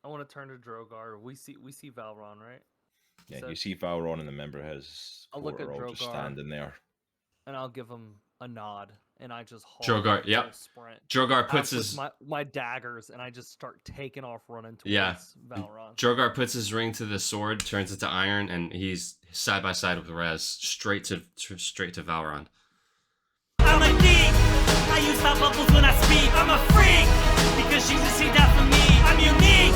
I want to turn to Droghar. We see Valron, right? Yeah, So you see Valron and the member of his I'll look court at are all just Droghar standing there. and I'll give him a nod, and I just haul Droghar, off yep. full sprint. Droghar puts with his my daggers, and I just start taking off running towards Yeah. Valron. Droghar puts his ring to the sword, turns it to iron, and he's side by side with Rezz, straight to Valron. I'm a geek. I use my bubbles when I speak. I'm a freak because Jesus he died for me. I'm unique.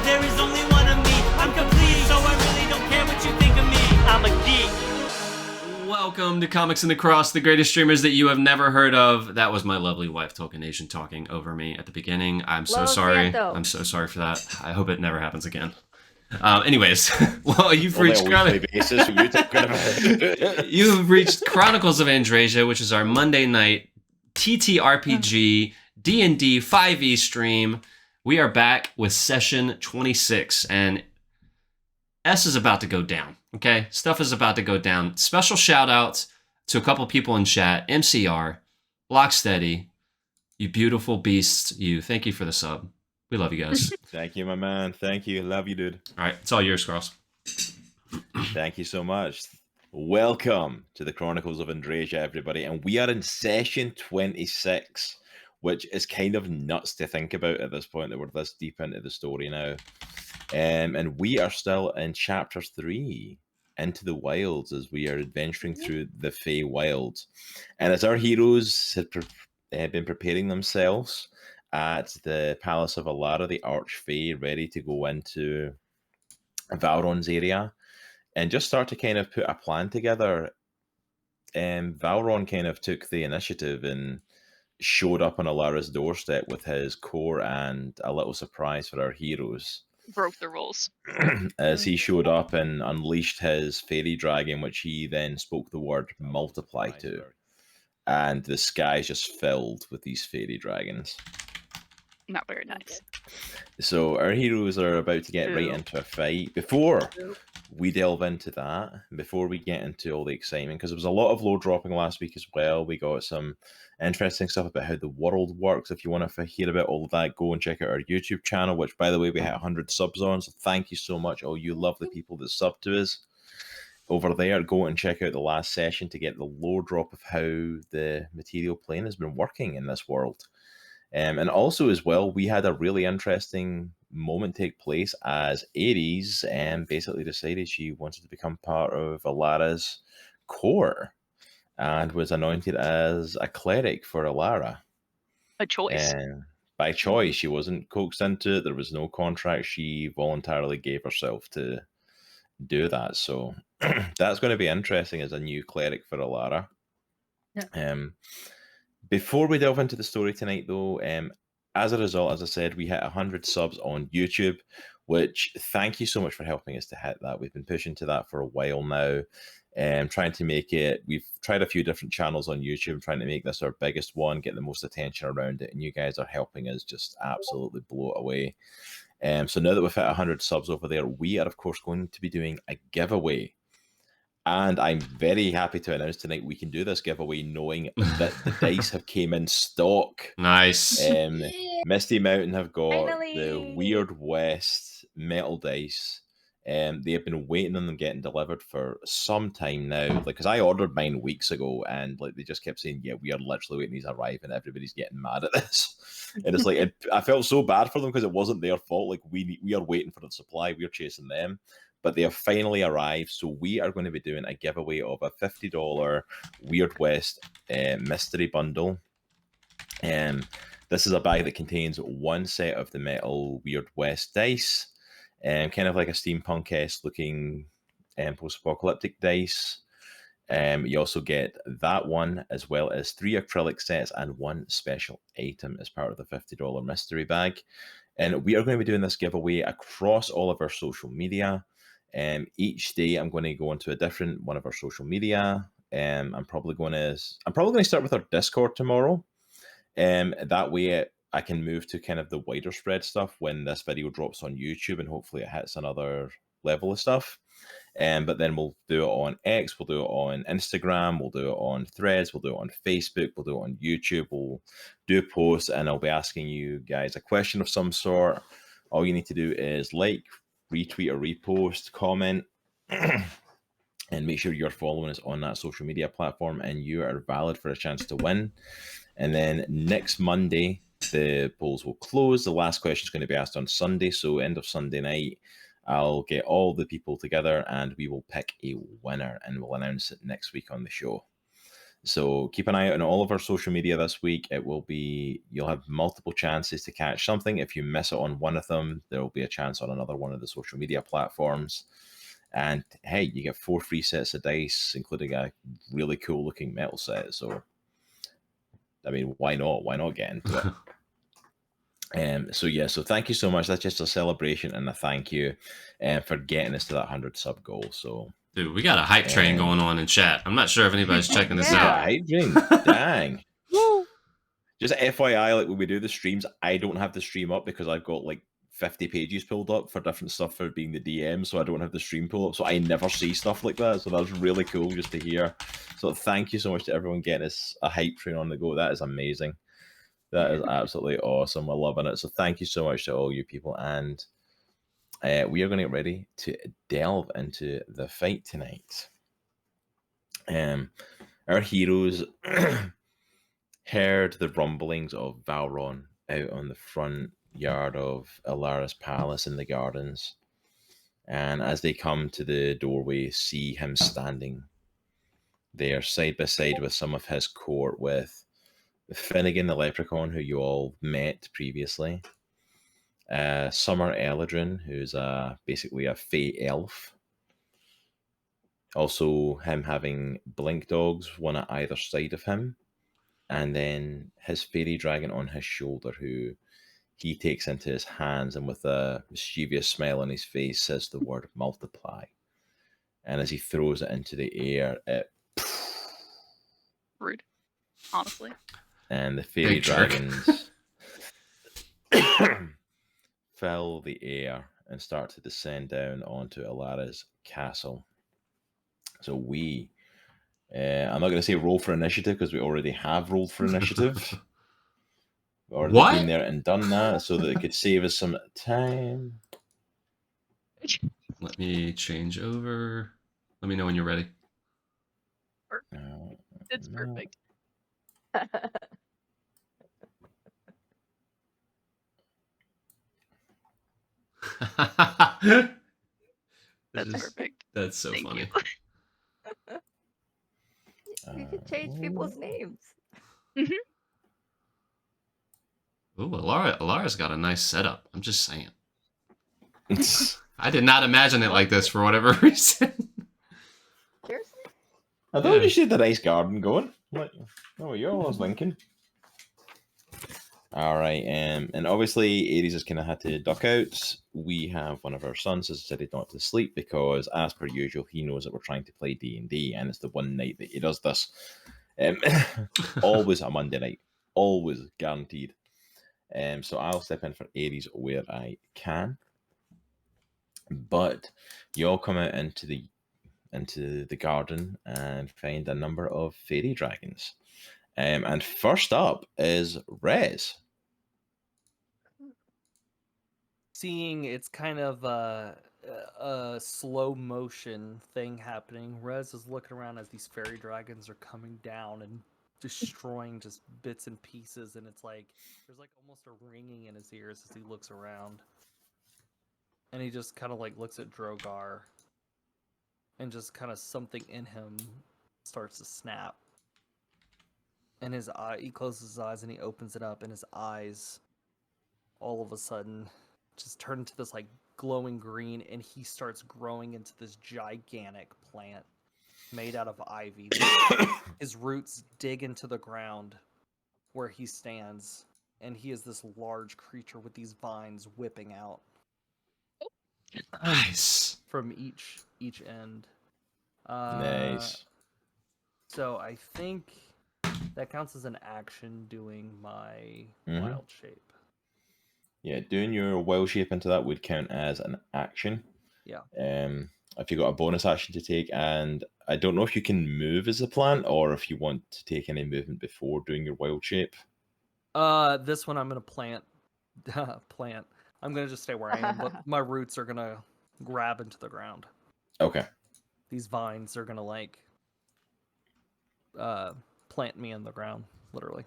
There is only one of me. I'm complete, so I really don't care what you think of me. I'm a geek. Welcome to Comics in the Cross, the greatest streamers that you have never heard of. That was my lovely wife, Tolkien Nation, talking over me at the beginning. I'm so sorry. I'm so sorry for that. I hope it never happens again. Anyways, well, you've reached you've reached Chronicles of Andriesia, which is our Monday night TTRPG D&D 5e stream. We are back with session 26, and S is about to go down. Okay, stuff is about to go down. Special shout out to a couple people in chat. MCR, Locksteady, you beautiful beasts. You. Thank you for the sub. We love you guys. Thank you, my man. Thank you. Love you, dude. All right, it's all yours, Cross. Thank you so much. Welcome to the Chronicles of Andriesia, everybody. And we are in session 26, which is kind of nuts to think about at this point that we're this deep into the story now. And we are still in chapter 3, Into the Wilds, as we are adventuring through the Feywilds. And as our heroes have been preparing themselves at the Palace of Alara, the Archfey, ready to go into Valron's area and just start to kind of put a plan together, Valron kind of took the initiative and showed up on Alara's doorstep with his core, and a little surprise for our heroes. Broke the rules. As he showed up and unleashed his Faerie Dragon, which he then spoke the word multiply to. And the sky just filled with these Faerie Dragons. Not very nice. So our heroes are about to get right into a fight. Before we delve into that, before we get into all the excitement, because there was a lot of low dropping last week as well. We got some interesting stuff about how the world works. If you want to hear about all of that, go and check out our YouTube channel, which, by the way, we hit 100 subs on. So thank you so much, all you lovely people that sub to us over there. Go and check out the last session to get the low drop of how the material plane has been working in this world. And also as well, we had a really interesting moment take place as Aries basically decided she wanted to become part of Alara's core and was anointed as a cleric for Alara. A choice. By choice. She wasn't coaxed into it. There was no contract. She voluntarily gave herself to do that. So that's going to be interesting as a new cleric for Alara. Yeah. Before we delve into the story tonight, though, as a result, as I said, we hit 100 subs on YouTube, which thank you so much for helping us to hit that. We've been pushing to that for a while now, trying to make it. We've tried a few different channels on YouTube, trying to make this our biggest one, get the most attention around it, and you guys are helping us just absolutely blow it away. So now that we've hit 100 subs over there, we are, of course, going to be doing a giveaway. And I'm very happy to announce tonight we can do this giveaway knowing that the dice have came in stock. Nice. Misty Mountain have got the Weird West metal dice. They have been waiting on them getting delivered for some time now. Because I ordered mine weeks ago, and they just kept saying, "Yeah, we are literally waiting these arrive," and everybody's getting mad at this. And it's I felt so bad for them because it wasn't their fault. We are waiting for the supply, we're chasing them. But they have finally arrived, so we are going to be doing a giveaway of a $50 Weird West mystery bundle. This is a bag that contains one set of the metal Weird West dice, kind of like a steampunk-esque looking post-apocalyptic dice. You also get that one, as well as 3 acrylic sets and 1 special item as part of the $50 mystery bag. And we are going to be doing this giveaway across all of our social media. Each day I'm going to go into a different one of our social media. I'm probably going to start with our Discord tomorrow. That way I can move to kind of the wider spread stuff when this video drops on YouTube, and hopefully it hits another level of stuff. But then we'll do it on X, we'll do it on Instagram, we'll do it on Threads, we'll do it on Facebook, we'll do it on YouTube, we'll do posts, and I'll be asking you guys a question of some sort. All you need to do is like, retweet, or repost, comment, and make sure you're following us on that social media platform, and you are valid for a chance to win. And then next Monday, the polls will close. The last question is going to be asked on Sunday, so end of Sunday night, I'll get all the people together and we will pick a winner, and we'll announce it next week on the show. So keep an eye out on all of our social media this week. It will be, you'll have multiple chances to catch something. If you miss it on one of them, there will be a chance on another one of the social media platforms. And hey, you get 4 free sets of dice, including a really cool looking metal set. So, I mean, why not? Why not get into it? So thank you so much. That's just a celebration and a thank you for getting us to that 100 sub goal. So, Dude, we got a hype train going on in chat. I'm not sure if anybody's checking this yeah, out. hype train. Dang. Woo. Just FYI, like when we do the streams, I don't have the stream up because I've got like 50 pages pulled up for different stuff for being the DM, so I don't have the stream pulled up, so I never see stuff like that. So that was really cool just to hear. So thank you so much to everyone getting us a hype train on the go. That is amazing. That is absolutely awesome. We're loving it. So thank you so much to all you people, and we are going to get ready to delve into the fight tonight. Our heroes heard the rumblings of Valron out on the front yard of Alara's palace in the gardens, and as they come to the doorway, see him standing there side by side with some of his court, with Finnegan the leprechaun, who you all met previously, Summer Eladrin, who's basically a fey elf, also him having blink dogs, one at either side of him, and then his fairy dragon on his shoulder, who he takes into his hands and with a mischievous smile on his face says the word multiply. And as he throws it into the air, it Rude, honestly. And the fairy dragons fill the air and start to descend down onto Alara's castle. So we, I'm not going to say roll for initiative because we already have rolled for initiative. Or What? been there and done that so that it could save us some time. Let me change over. Let me know when you're ready. It's perfect. That's perfect. That's so Thank funny. You can change people's names. Ooh, Alara's got a nice setup. I'm just saying. I did not imagine it like this for whatever reason. Seriously? I thought you had the nice garden going. Like, oh, you're always linking. All right, and obviously Aries has kind of had to duck out. We have one of our sons has decided not to sleep because, as per usual, he knows that we're trying to play D&D, and it's the one night that he does this. Always a Monday night, always guaranteed. So I'll step in for Aries where I can. But you all come out into the garden and find a number of fairy dragons. And first up is Rezz. Seeing it's kind of a slow motion thing happening, Rezz is looking around as these fairy dragons are coming down and destroying just bits and pieces, and it's like there's like almost a ringing in his ears as he looks around, and he just kind of like looks at Droghar, and just kind of something in him starts to snap, and he closes his eyes and he opens it up, and his eyes all of a sudden just turn into this like glowing green, and he starts growing into this gigantic plant made out of ivy. His roots dig into the ground where he stands, and he is this large creature with these vines whipping out Nice. from each end. Nice. So I think that counts as an action doing my wild shape. Yeah, doing your wild shape into that would count as an action. Yeah. If you got a bonus action to take, and I don't know if you can move as a plant or if you want to take any movement before doing your wild shape. This one I'm gonna plant. I'm gonna just stay where I am, but my roots are gonna grab into the ground. Okay. These vines are gonna like plant me in the ground, literally.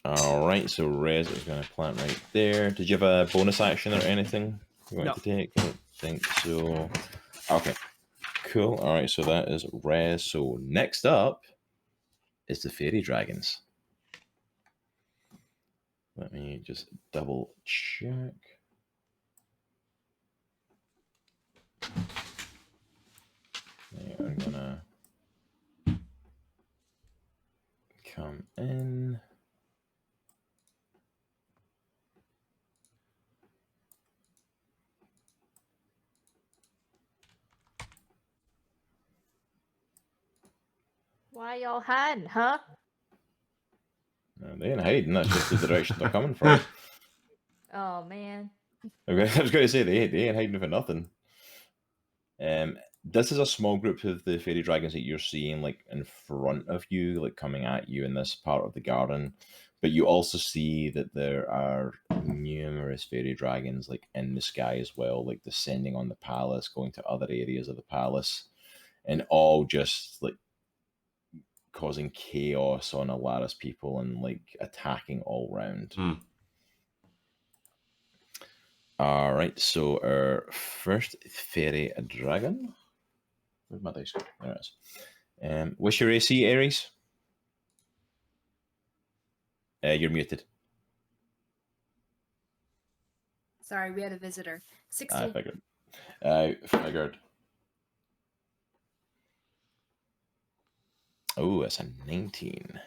All right, so Rezz is going to plant right there. Did you have a bonus action or anything you wanted No. to take? I don't think so. Okay, cool. All right, so that is Rezz. So next up is the Faerie Dragons. Let me just double check. They are gonna come in. Why y'all hiding, huh? No, they ain't hiding. That's just the direction they're coming from. Oh man. Okay, I was going to say they ain't hiding for nothing. This is a small group of the Faerie Dragons that you're seeing like in front of you, like coming at you in this part of the garden. But you also see that there are numerous Faerie Dragons like in the sky as well, like descending on the palace, going to other areas of the palace, and all just like causing chaos on Alara's people and like attacking all round. All right, so our first Faerie Dragon. Where's my dice? There it is. What's your AC, Aries? You're muted. Sorry, we had a visitor. I 16. figured. I figured. Oh, that's a 19.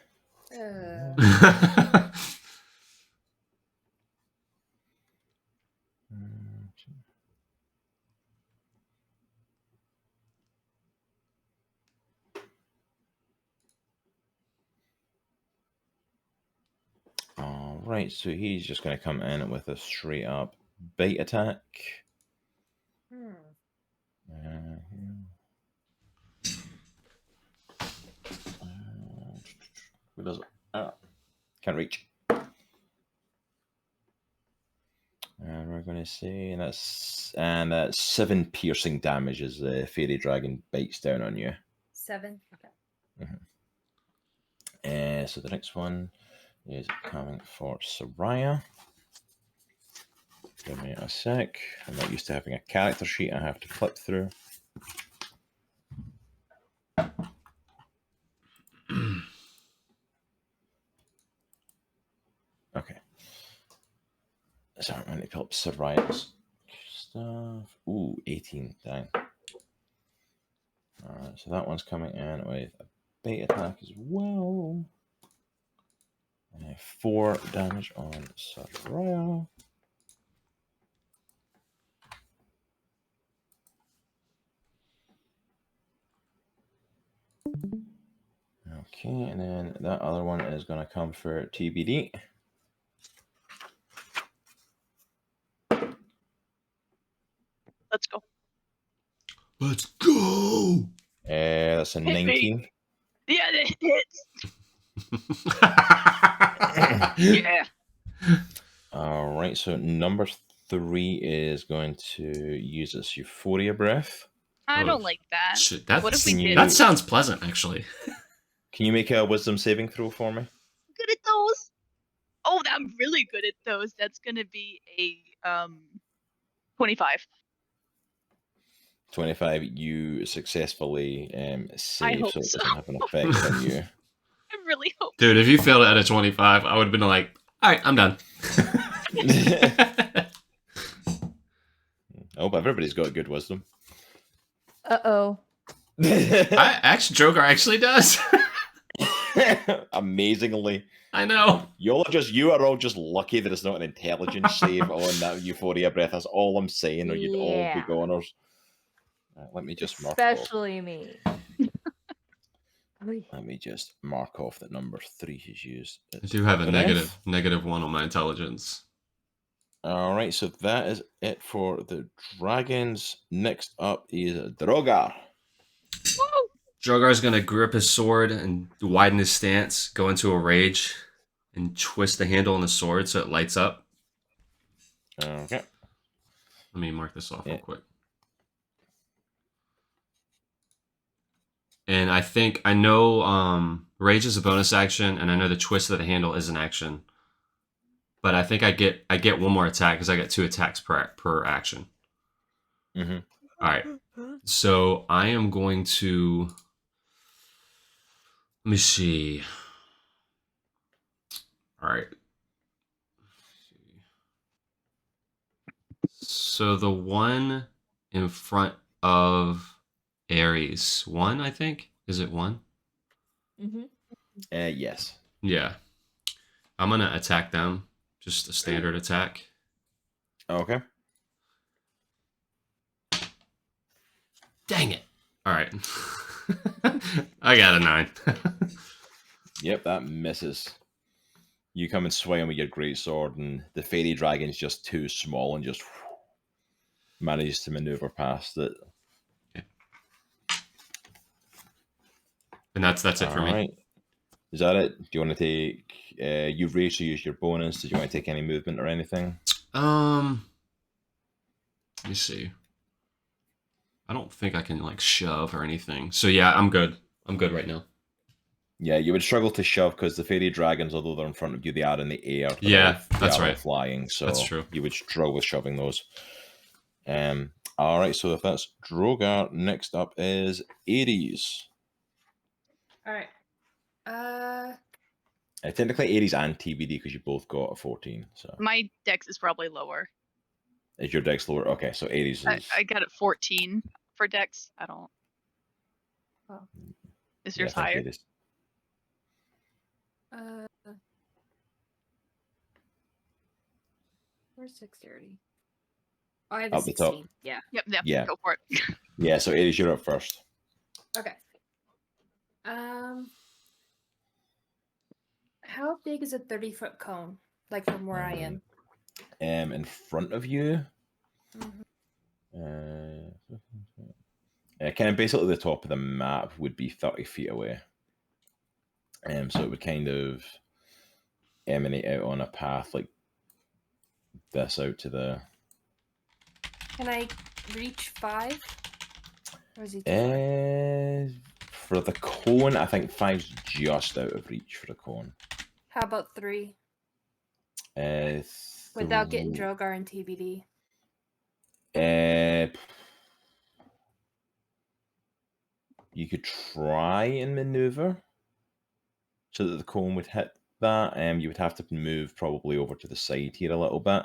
All right, so he's just going to come in with a straight up bite attack. Who does it? Can't reach. And we're going to say that's 7 piercing damage as the Faerie Dragon bites down on you. 7. Okay. So the next one is coming for Soraya. Give me a sec. I'm not used to having a character sheet I have to flip through. Okay. So I'm going to pull up Soraya's stuff. Ooh, 18. Dang. Alright, so that one's coming in with a bait attack as well. 4 damage on Soraya. Okay, and then that other one is going to come for TBD. Let's go. Let's go. That's a 19. Yeah, it hits. Yeah. All right, so number 3 is going to use its Euphoria Breath. I don't like that. Shit, What if we did? that sounds pleasant, actually. Can you make a Wisdom saving throw for me? Good at those. Oh, I'm really good at those. That's gonna be a 25. 25, you successfully save, hope so it so. doesn't have an effect on you. I really hope. Dude, if you failed at a 25, I would have been like, all right, I'm done. Oh, but everybody's got good wisdom. Uh-oh. Droghar actually does. Amazingly. I know. You are all just lucky that it's not an intelligence save on that Euphoria Breath. That's all I'm saying, or you'd all be goners. Let me just mark off. Especially me. Let me just mark off that number 3 is used. I do have a negative 1 on my intelligence. All right, so that is it for the dragons. Next up is Droghar. Droghar's gonna grip his sword and widen his stance, go into a rage. and twist the handle on the sword so it lights up. Okay. Let me mark this off real Yeah. quick. And I know Rage is a bonus action, and I know the twist of the handle is an action. But I think I get one more attack because I get 2 attacks per action. Mm-hmm. All right. So I am going to. Let me see. All right. So the one in front of Aries, 1, I think. Is it 1? Mm-hmm. Yes. Yeah. I'm gonna attack them. Just a standard attack. Okay. Dang it. All right. I got a 9. Yep, that misses. You come and swing with your greatsword, and the Faerie Dragon's just too small and just manages to maneuver past it. And that's it for me. Alright. Is that it? Do you want to take... you've raised to use your bonus. Did you want to take any movement or anything? Let me see. I don't think I can like shove or anything. So yeah, I'm good. I'm good right now. Yeah, you would struggle to shove because the Faerie Dragons, although they're in front of you, they are in the air. Yeah, that's they are all right. Flying, so That's true. You would struggle with shoving those. All right, so if that's Droghar, next up is Aries. All right. Technically Aries and TBD because you both got a 14. So My dex is probably lower. is your dex lower? Okay, so Aries is. I got it 14 for dex. I don't. Oh. Is Yeah, I yours think higher? Aries. Where's dexterity? Oh, I have Up a the top. 16. Yeah. Yep. Yeah. Yeah. Go for it. Yeah, so Aries, you're up first. Okay. How big is a 30-foot cone? Like from where I am? In front of you, Mm-hmm. kind of basically the top of the map would be 30 feet away. So it would kind of emanate out on a path like this out to the. Can I reach 5? Or is he too far? For the cone, I think 5's just out of reach for the cone. How about 3? Without getting Droghar and TBD. You could try and maneuver so that the cone would hit that. You would have to move probably over to the side here a little bit,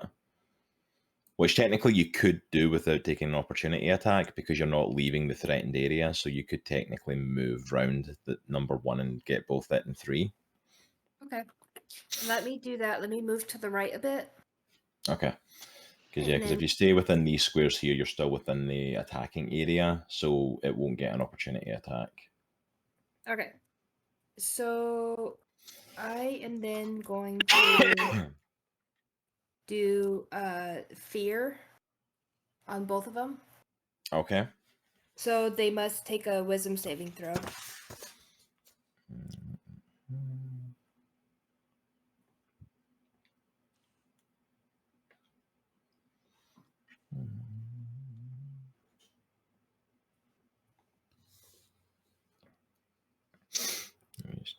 which technically you could do without taking an opportunity attack because you're not leaving the threatened area. So you could technically move round the number 1 and get both that and 3. Okay. Let me do that. Let me move to the right a bit. Okay. Because if you stay within these squares here, you're still within the attacking area, so it won't get an opportunity attack. Okay. So I am then going to do fear on both of them. Okay. So they must take a wisdom saving throw.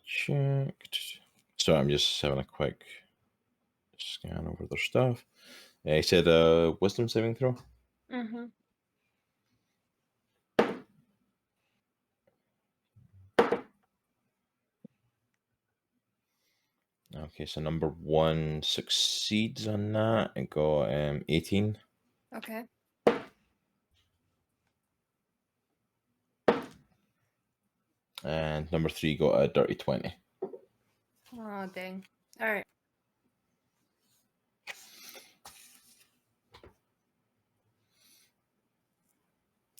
Checked. So I'm just having a quick scan over their stuff. He said wisdom saving throw. Mm-hmm. Okay, so number 1 succeeds on that and got 18. Okay. And number 3 got a dirty 20. Oh, dang. All right.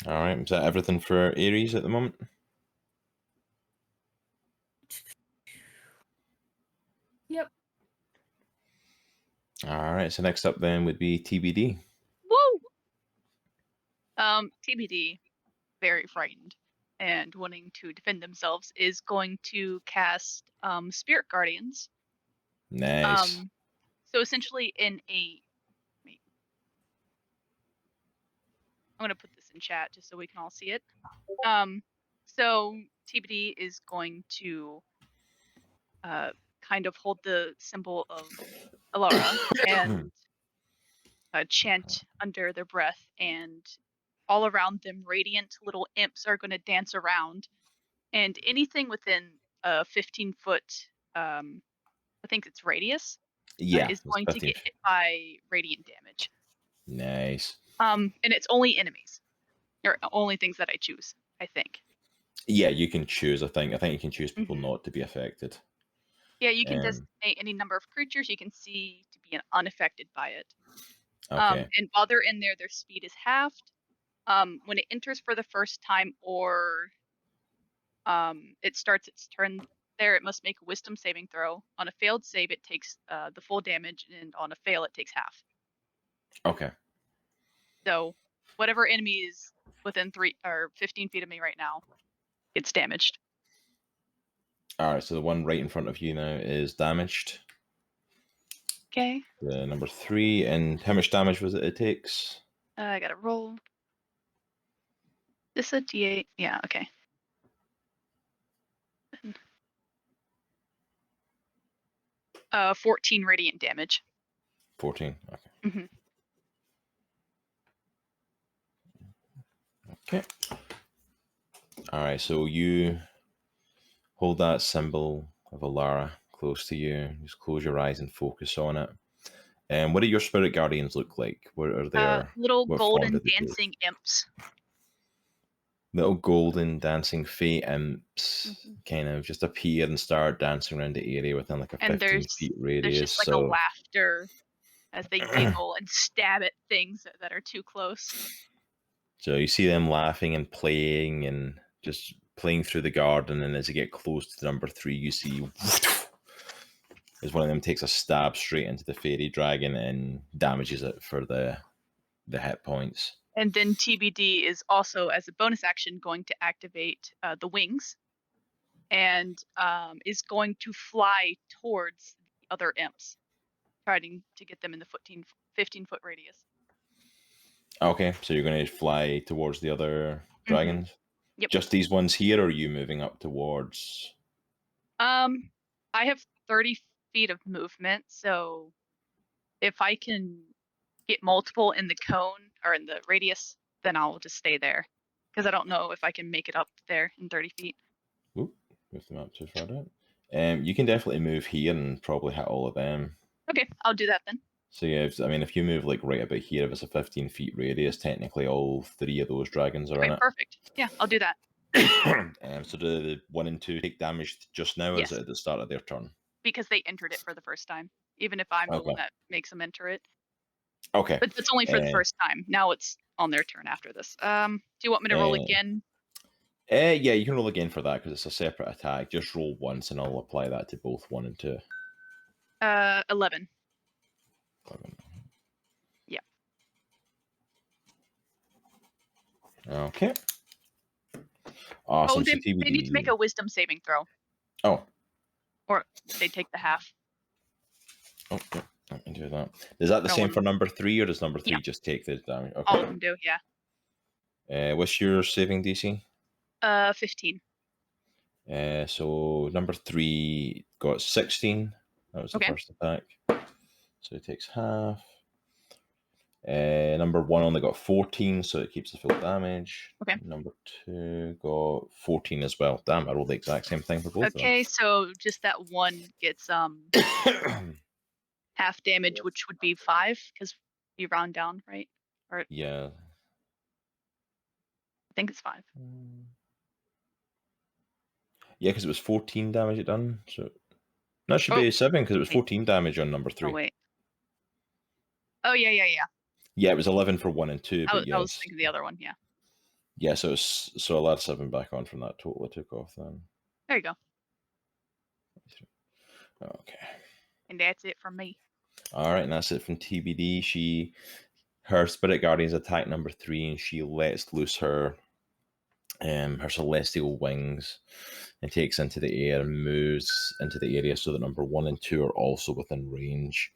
All right, is that everything for Aries at the moment? Yep. All right, so next up then would be TBD. Woo! TBD, very frightened and wanting to defend themselves, is going to cast Spirit Guardians Nice. So essentially in a... wait. I'm going to put this in chat just so we can all see it. So TBD is going to kind of hold the symbol of Alara and chant under their breath, and all around them radiant little imps are going to dance around, and anything within a 15-foot I think it's radius Yeah, is it's going to 15 get hit by radiant damage. Nice. And it's only enemies, or only things that I choose, I think. Yeah, you can choose. I think you can choose people Mhm. not to be affected. Yeah, you can designate any number of creatures you can see to be unaffected by it. Okay. And while they're in there, their speed is halved. When it enters for the first time, or it starts its turn there, it must make a wisdom saving throw. On a failed save, it takes the full damage, and on a fail, it takes half. Okay. So whatever enemy is within 3 or 15 feet of me right now gets damaged. All right. So the one right in front of you now is damaged. Okay. The number 3, and how much damage was it takes? I gotta roll. This is a D8. Yeah. Okay. 14 radiant damage. 14. Okay. Mm-hmm. Okay. All right. So you hold that symbol of Alara close to you. Just close your eyes and focus on it. And what do your spirit guardians look like? What are their Little what form golden do they take? dancing imps. Little golden dancing fey imps kind of just appear and start dancing around the area within like a And 15-feet there's radius. just like a laughter as they giggle and stab at things that are too close. So you see them laughing and just playing through the garden, and as you get close to number 3, you see as one of them takes a stab straight into the Faerie Dragon and damages it for the hit points. And then TBD is also, as a bonus action, going to activate the wings, and is going to fly towards the other imps, trying to get them in the 15-foot radius. Okay, so you're going to fly towards the other dragons? Yep. Just these ones here, or are you moving up towards? I have 30 feet of movement, so if I can get multiple in the cone or in the radius, then I'll just stay there, because I don't know if I can make it up there in 30 feet. Oop, move them up too far down. You can definitely move here and probably hit all of them. Okay, I'll do that then. So yeah, if you move like right about here, if it's a 15-feet radius, technically all 3 of those dragons are in it. Perfect. Yeah, I'll do that. So do the 1 and 2 take damage just now, or Yes. is it at the start of their turn? Because they entered it for the first time, even if I'm the one that makes them enter it. Okay. But it's only for the first time. Now it's on their turn after this. Do you want me to roll again? Yeah, you can roll again for that because it's a separate attack. Just roll once, and I'll apply that to both 1 and 2. 11. 11. Yeah. Okay. Awesome. Oh, they need to make a wisdom saving throw. Oh. Or they take the half. Oh, yeah. Let me do that. Is that the same for number 3, or does number 3 just take the damage? Okay. All of them do, yeah. What's your saving DC? 15. So number 3 got 16. That was the first attack. So it takes half. Number 1 only got 14, so it keeps the full damage. Okay. Number 2 got 14 as well. Damn, I rolled the exact same thing for both of them. Okay, so just that one gets half damage, which would be 5, because you round down, right? Or yeah. I think it's 5. Yeah, because it was 14 damage it done. So that should be 7 because it was 14 damage on number 3. Oh wait. Oh yeah. Yeah, it was 11 for 1 and 2. But I was thinking the other one. Yeah. Yeah, so I'll add 7 back on from that total I took off then. There you go. Okay. And that's it from me. All right, and that's it from TBD. Her Spirit Guardians attack number 3, and she lets loose her her celestial wings and takes into the air and moves into the area so that number 1 and 2 are also within range,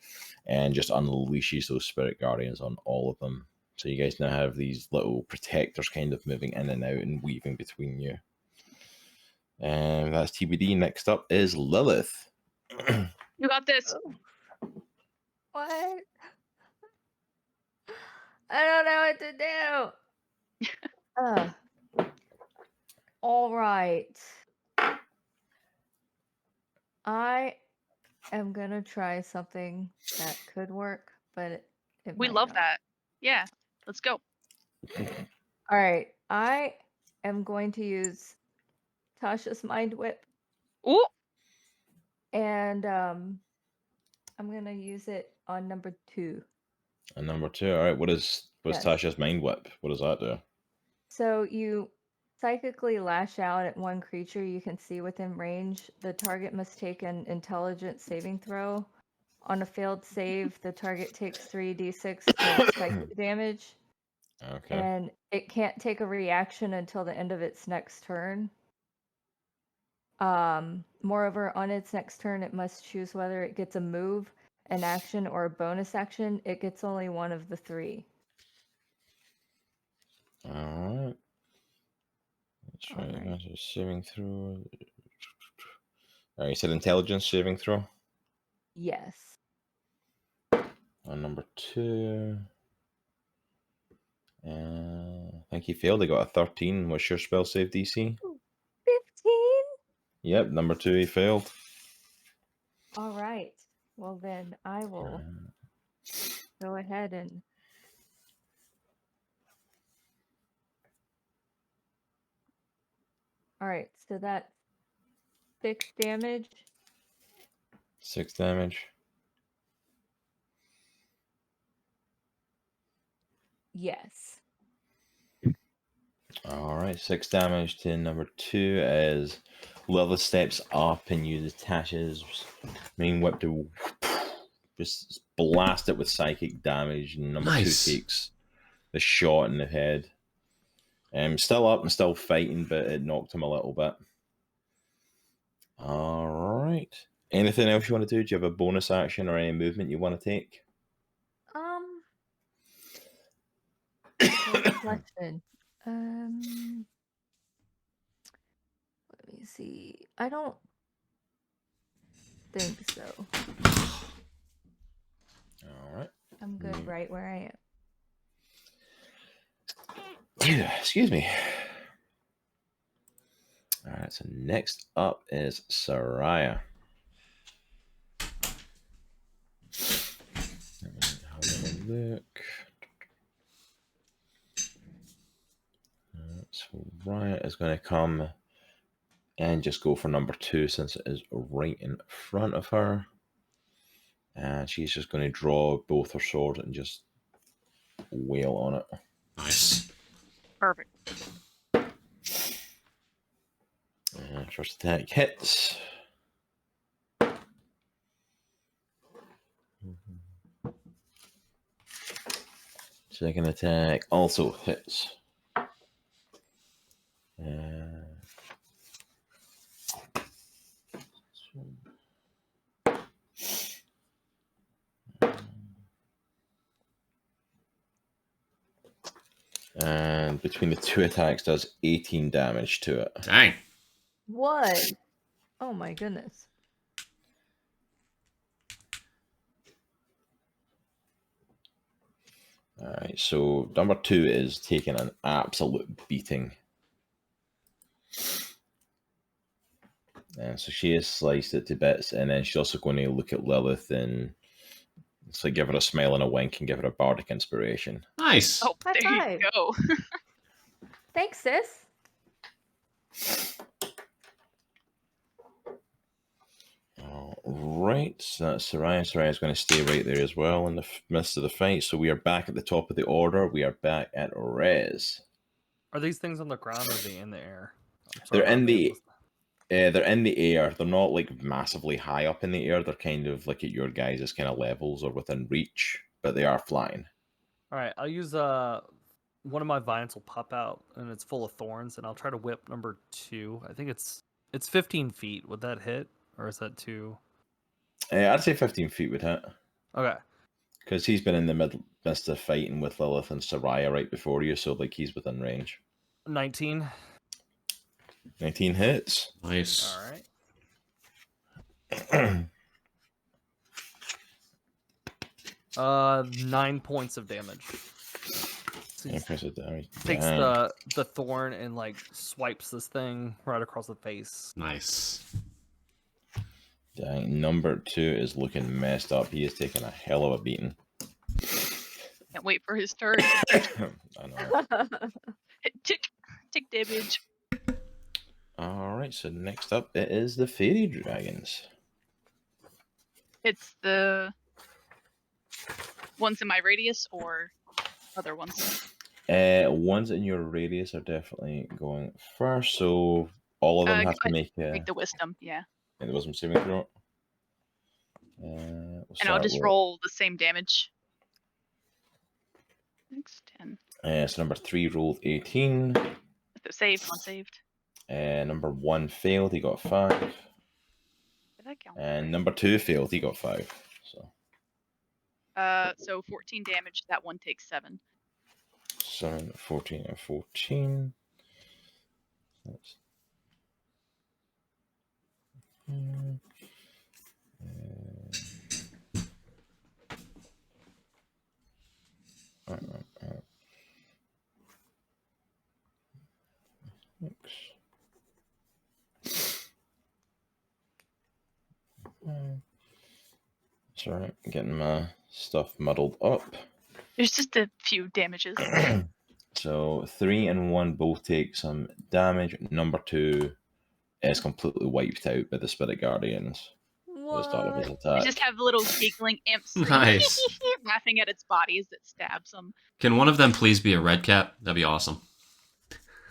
and just unleashes those spirit guardians on all of them. So you guys now have these little protectors kind of moving in and out and weaving between you. And that's TBD. Next up is Lilith. You got this. What? I don't know what to do. All right. I am gonna try something that could work, but it We might love not. that. Yeah, let's go. All right. I am going to use Tasha's Mind Whip, Ooh, and I'm gonna use it on number 2. And number 2, all right. What's Yes. Tasha's Mind Whip? What does that do? So you psychically lash out at one creature you can see within range. The target must take an intelligence saving throw. On a failed save, the target takes 3d6 of psychic damage, Okay. and it can't take a reaction until the end of its next turn. Moreover, on its next turn, it must choose whether it gets a move, an action, or a bonus action. It gets only one of the 3. All right. That's right. Alright. That's a saving throw. All right, you said intelligence saving throw Yes. on number 2. I think he failed. He got a 13. What's your spell save DC? 15? Yep, number 2 he failed. All right. Well, then I will go ahead and all right. So that's 6 damage. 6 damage. Yes. All right, 6 damage to number 2 as Lilith steps up and uses Tasha's main whip to just blast it with psychic damage. And number Nice. 2 takes the shot in the head. Still up and still fighting, but it knocked him a little bit. All right. Anything else you want to do? Do you have a bonus action or any movement you want to take? Good question. Let me see. I don't think so. All right. I'm good right where I am. Excuse me. All right, so next up is Soraya. Have a look. Soraya is going to come and just go for number 2 since it is right in front of her. And she's just going to draw both her swords and just wail on it. Nice. perfect. First attack hits. Second attack also hits. And between the 2 attacks does 18 damage to it. Dang. What? Oh my goodness. Alright, so number 2 is taking an absolute beating. And so she has sliced it to bits, and then she's also going to look at Lilith and it's like give her a smile and a wink and give her a bardic inspiration. Nice. Oh, High there five. you go. Thanks, sis. Alright, so that's Soraya. Soraya's going to stay right there as well in the midst of the fight. So we are back at the top of the order. We are back at Rezz. Are these things on the ground or are they in the air? They're in the they're in the air. They're not like massively high up in the air. They're kind of like at your guys' kind of levels or within reach, but they are flying. All right, I'll use one of my vines will pop out and it's full of thorns, and I'll try to whip number 2. I think it's 15 feet. Would that hit, or is that too? I'd say 15 feet would hit. Okay. Because he's been in the midst of fighting with Lilith and Soraya right before you, so like he's within range. 19. 19 hits. Nice. All right. 9 points of damage. So he takes the thorn and like swipes this thing right across the face. Nice. Dang, number 2 is looking messed up. He is taking a hell of a beating. Can't wait for his turn. I know. Tick damage. Alright, so next up it is the Faerie Dragons. It's the ones in my radius or other ones? Ones in your radius are definitely going first, so all of them have to make the wisdom, yeah. The wisdom saving throw. And I'll just roll the same damage. 6, 10. So number 3 rolled 18. Saved, unsaved. Number 1 failed, he got 5. Did I count? And number 2 failed, he got 5. So 14 damage, that one takes 7. 7, 14, and 14. That's... Sorry, getting my stuff muddled up. There's just a few damages. So 3 and 1 both take some damage. Number 2 is completely wiped out by the Spirit Guardians. At the start of his attack. You just have little giggling imps Nice. laughing at its body as it stabs them. Can one of them please be a red cap? That'd be awesome.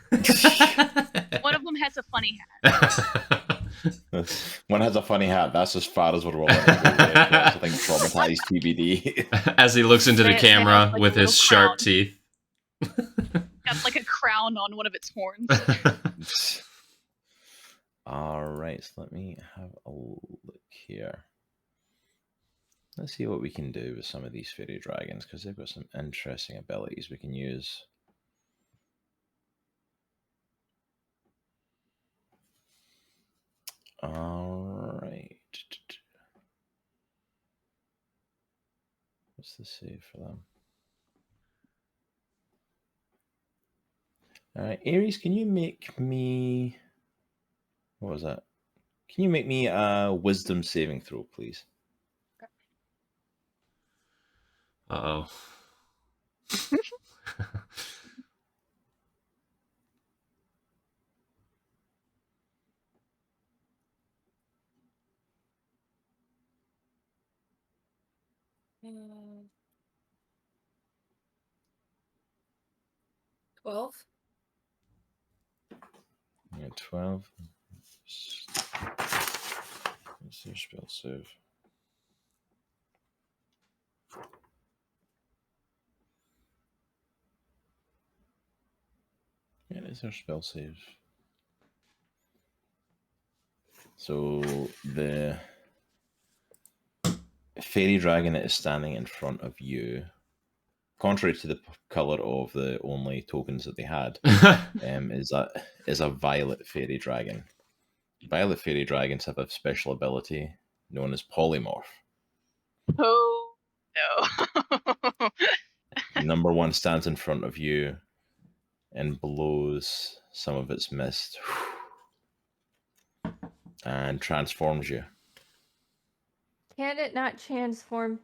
One of them has a funny hat. One has a funny hat. That's as far as we're rolling. I think traumatized TBD. As he looks into the They camera have, like, with a his little sharp crown. teeth. Got like a crown on one of its horns. Alright, so let me have a look here. Let's see what we can do with some of these Faerie Dragons, because they've got some interesting abilities we can use. Alright. What's the save for them? Alright, Aries, can you make me... What was that? Can you make me a wisdom saving throw, please? Uh-oh. And 12. Yeah, 12. What's your spell save? Yeah, it's our spell save. So the Faerie Dragon that is standing in front of you, contrary to the color of the only tokens that they had, is a violet Faerie Dragon. Violet Faerie Dragons have a special ability known as polymorph. Oh no. Number 1 stands in front of you and blows some of its mist and transforms you. Can it not transform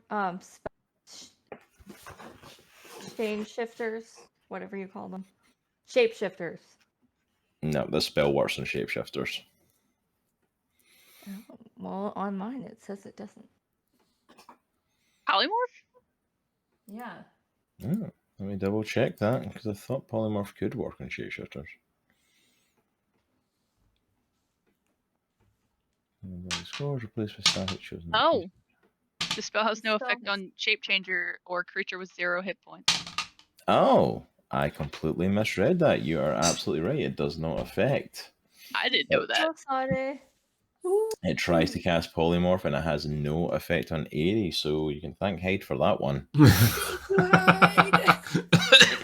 change shifters? Whatever you call them. Shapeshifters. No, this spell works on shapeshifters. Oh, well, on mine it says it doesn't. Polymorph? Yeah. Oh, let me double check that, because I thought polymorph could work on shapeshifters. Scores replaced with static chosen. Oh. The spell has no Spell effect has- on shape changer or creature with 0 hit points. Oh, I completely misread that. You are absolutely right. It does not affect. I didn't know that. So sorry. It tries to cast Polymorph and it has no effect on Aries, so you can thank Hyde for that one.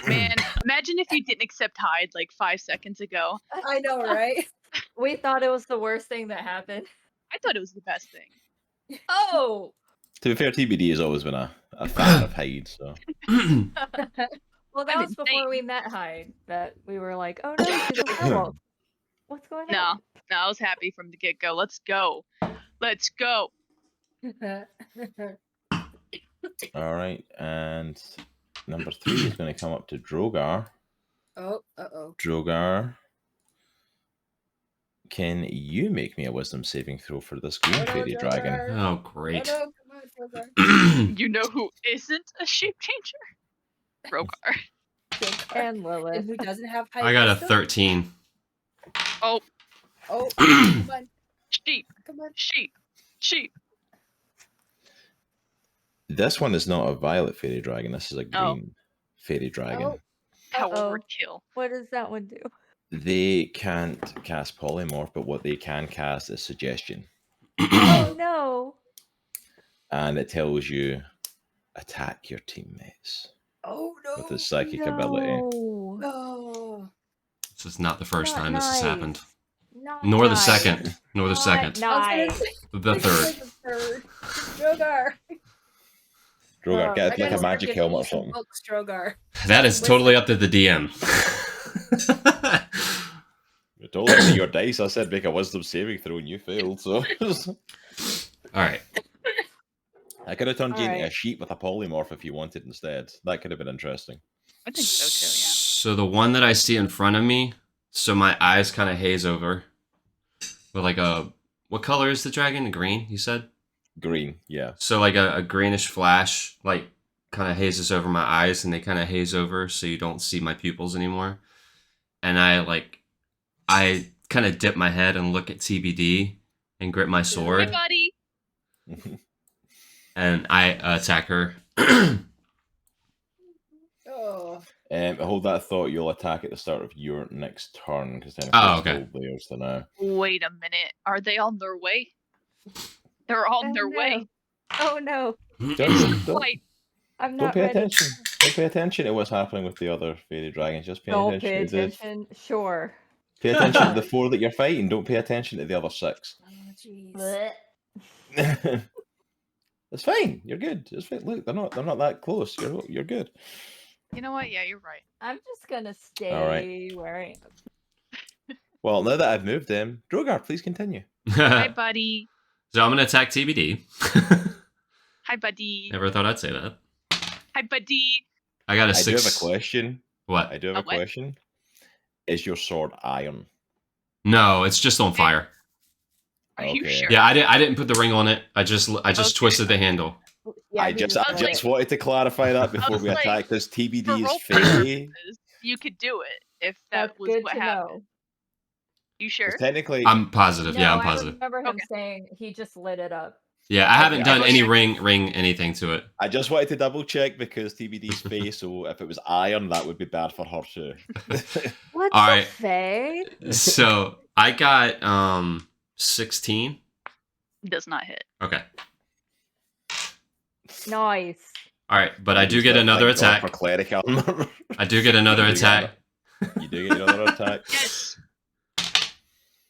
Man, imagine if you didn't accept Hyde like 5 seconds ago. I know, right? We thought it was the worst thing that happened. I thought it was the best thing. Oh! To be fair, TBD has always been a fan of Hyde, so. Well, that I'm was before we met Hyde that we were like, oh no, she's a werewolf. What's going No, on? no, I was happy from the get-go. Let's go. Let's go. All right, and number 3 is going to come up to Droghar. Oh, uh-oh. Droghar, can you make me a wisdom saving throw for this green fairy dragon? Droghar. Oh, great. Oh, no, come on, Droghar. You know who isn't a shape changer? Droghar. And Lilith. And who doesn't have high I got a wisdom? 13. Oh, Oh, come on, sheep, come on. sheep, sheep. This one is not a violet fairy dragon. This is a Oh. green fairy dragon. Oh. How Uh-oh. overkill. What does that one do? They can't cast Polymorph, but what they can cast is Suggestion. Oh no! And it tells you, attack your teammates Oh, no. with his psychic ability. No. Oh. This is not the first Not time this has nice. happened. Not Nor the nice. second. Nor the Not second. nice. The third. third. Droghar. Droghar, Oh, get I like gotta a start magic giving helmet you or some something. books, Droghar. That is totally up to the DM. You told me your dice. I said make a wisdom saving throw and you failed, so. All right. I could have turned you into a Alright. sheep with a polymorph if you wanted instead. That could have been interesting. I think so too, So the one that I see in front of me, so my eyes kind of haze over. With like a, what color is the dragon? Green, you said? Green, yeah. So like a greenish flash, like kind of hazes over my eyes, and they kind of haze over, so you don't see my pupils anymore. And I kind of dip my head and look at TBD and grip my yeah. Hey, sword, buddy. and I attack her. Oh. Hold that thought. You'll attack at the start of your next turn because then Oh, it's okay. full theirs to now. Wait a minute. Are they on their way? They're on their way. Oh no! Don't Wait, I'm don't not pay ready. attention. Don't pay attention to what's happening with the other fairy dragons. Just pay Don't attention pay to the attention. Sure. pay attention to the 4 that you're fighting. Don't pay attention to the other 6. Oh, jeez. Blech. It's fine. You're good. It's fine. Look, they're not that close. You're good. you know what? Yeah, you're right. I'm just gonna stay Alright. where I am. Well, now that I've moved them, Droghar, please continue. Hi, buddy. So I'm gonna attack TBD. Hi, buddy. Never thought I'd say that. Hi, buddy. I got a I do 6. have a question. What? I do have A a what? question. Is your sword iron? No, it's just on fire. Are you Okay. sure? Yeah, I didn't put the ring on it. I just Okay. twisted the handle. Yeah, I he just I was just wanted to clarify that before was we like, attack this For TBD's role fairy. purposes, you could do it if that That's was good what to happened. know. You sure? Technically, I'm positive. No, Yeah, I'm I positive. remember him Okay. saying he just lit it up. Yeah, I haven't Okay, I done was any sure. ring anything to it. I just wanted to double check because TBD's face. So if it was iron, that would be bad for her too. What All the right. Fae? So I got 16. Does not hit. Okay. Nice. All right, but I do get Thank another God attack. for cleric armor. I do get another You do attack. You do get another attack. Yes.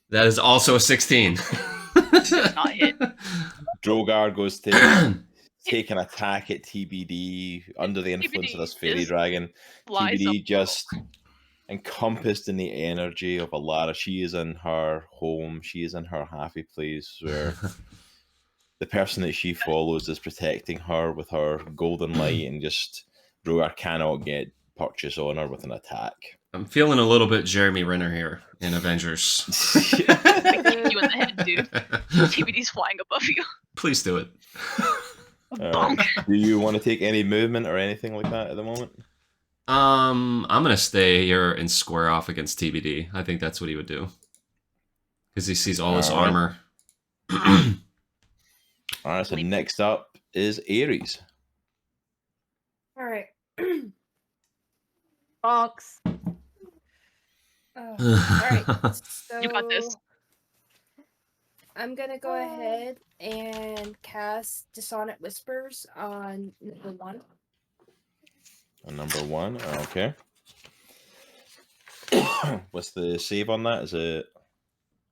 That is also a 16. Does not hit. Droghar goes to take an attack at TBD under the influence of this fairy just dragon. Flies TBD up. just encompassed in the energy of Alara. She is in her home. She is in her happy place where the person that she follows is protecting her with her golden light, and just Droghar cannot get purchase on her with an attack. I'm feeling a little bit Jeremy Renner here in Avengers. Kick you in the head, dude. TBD's flying above you. Please do it. Bonk. Do you want to take any movement or anything like that at the moment? I'm gonna stay here and square off against TBD. I think that's what he would do. Because he sees all this Alright. armor. Alright, so next up is Aries. All right. Bonks. All right. So You got this. I'm gonna go ahead and cast Dissonant Whispers on number 1. On number 1, okay. What's the save on that? Is it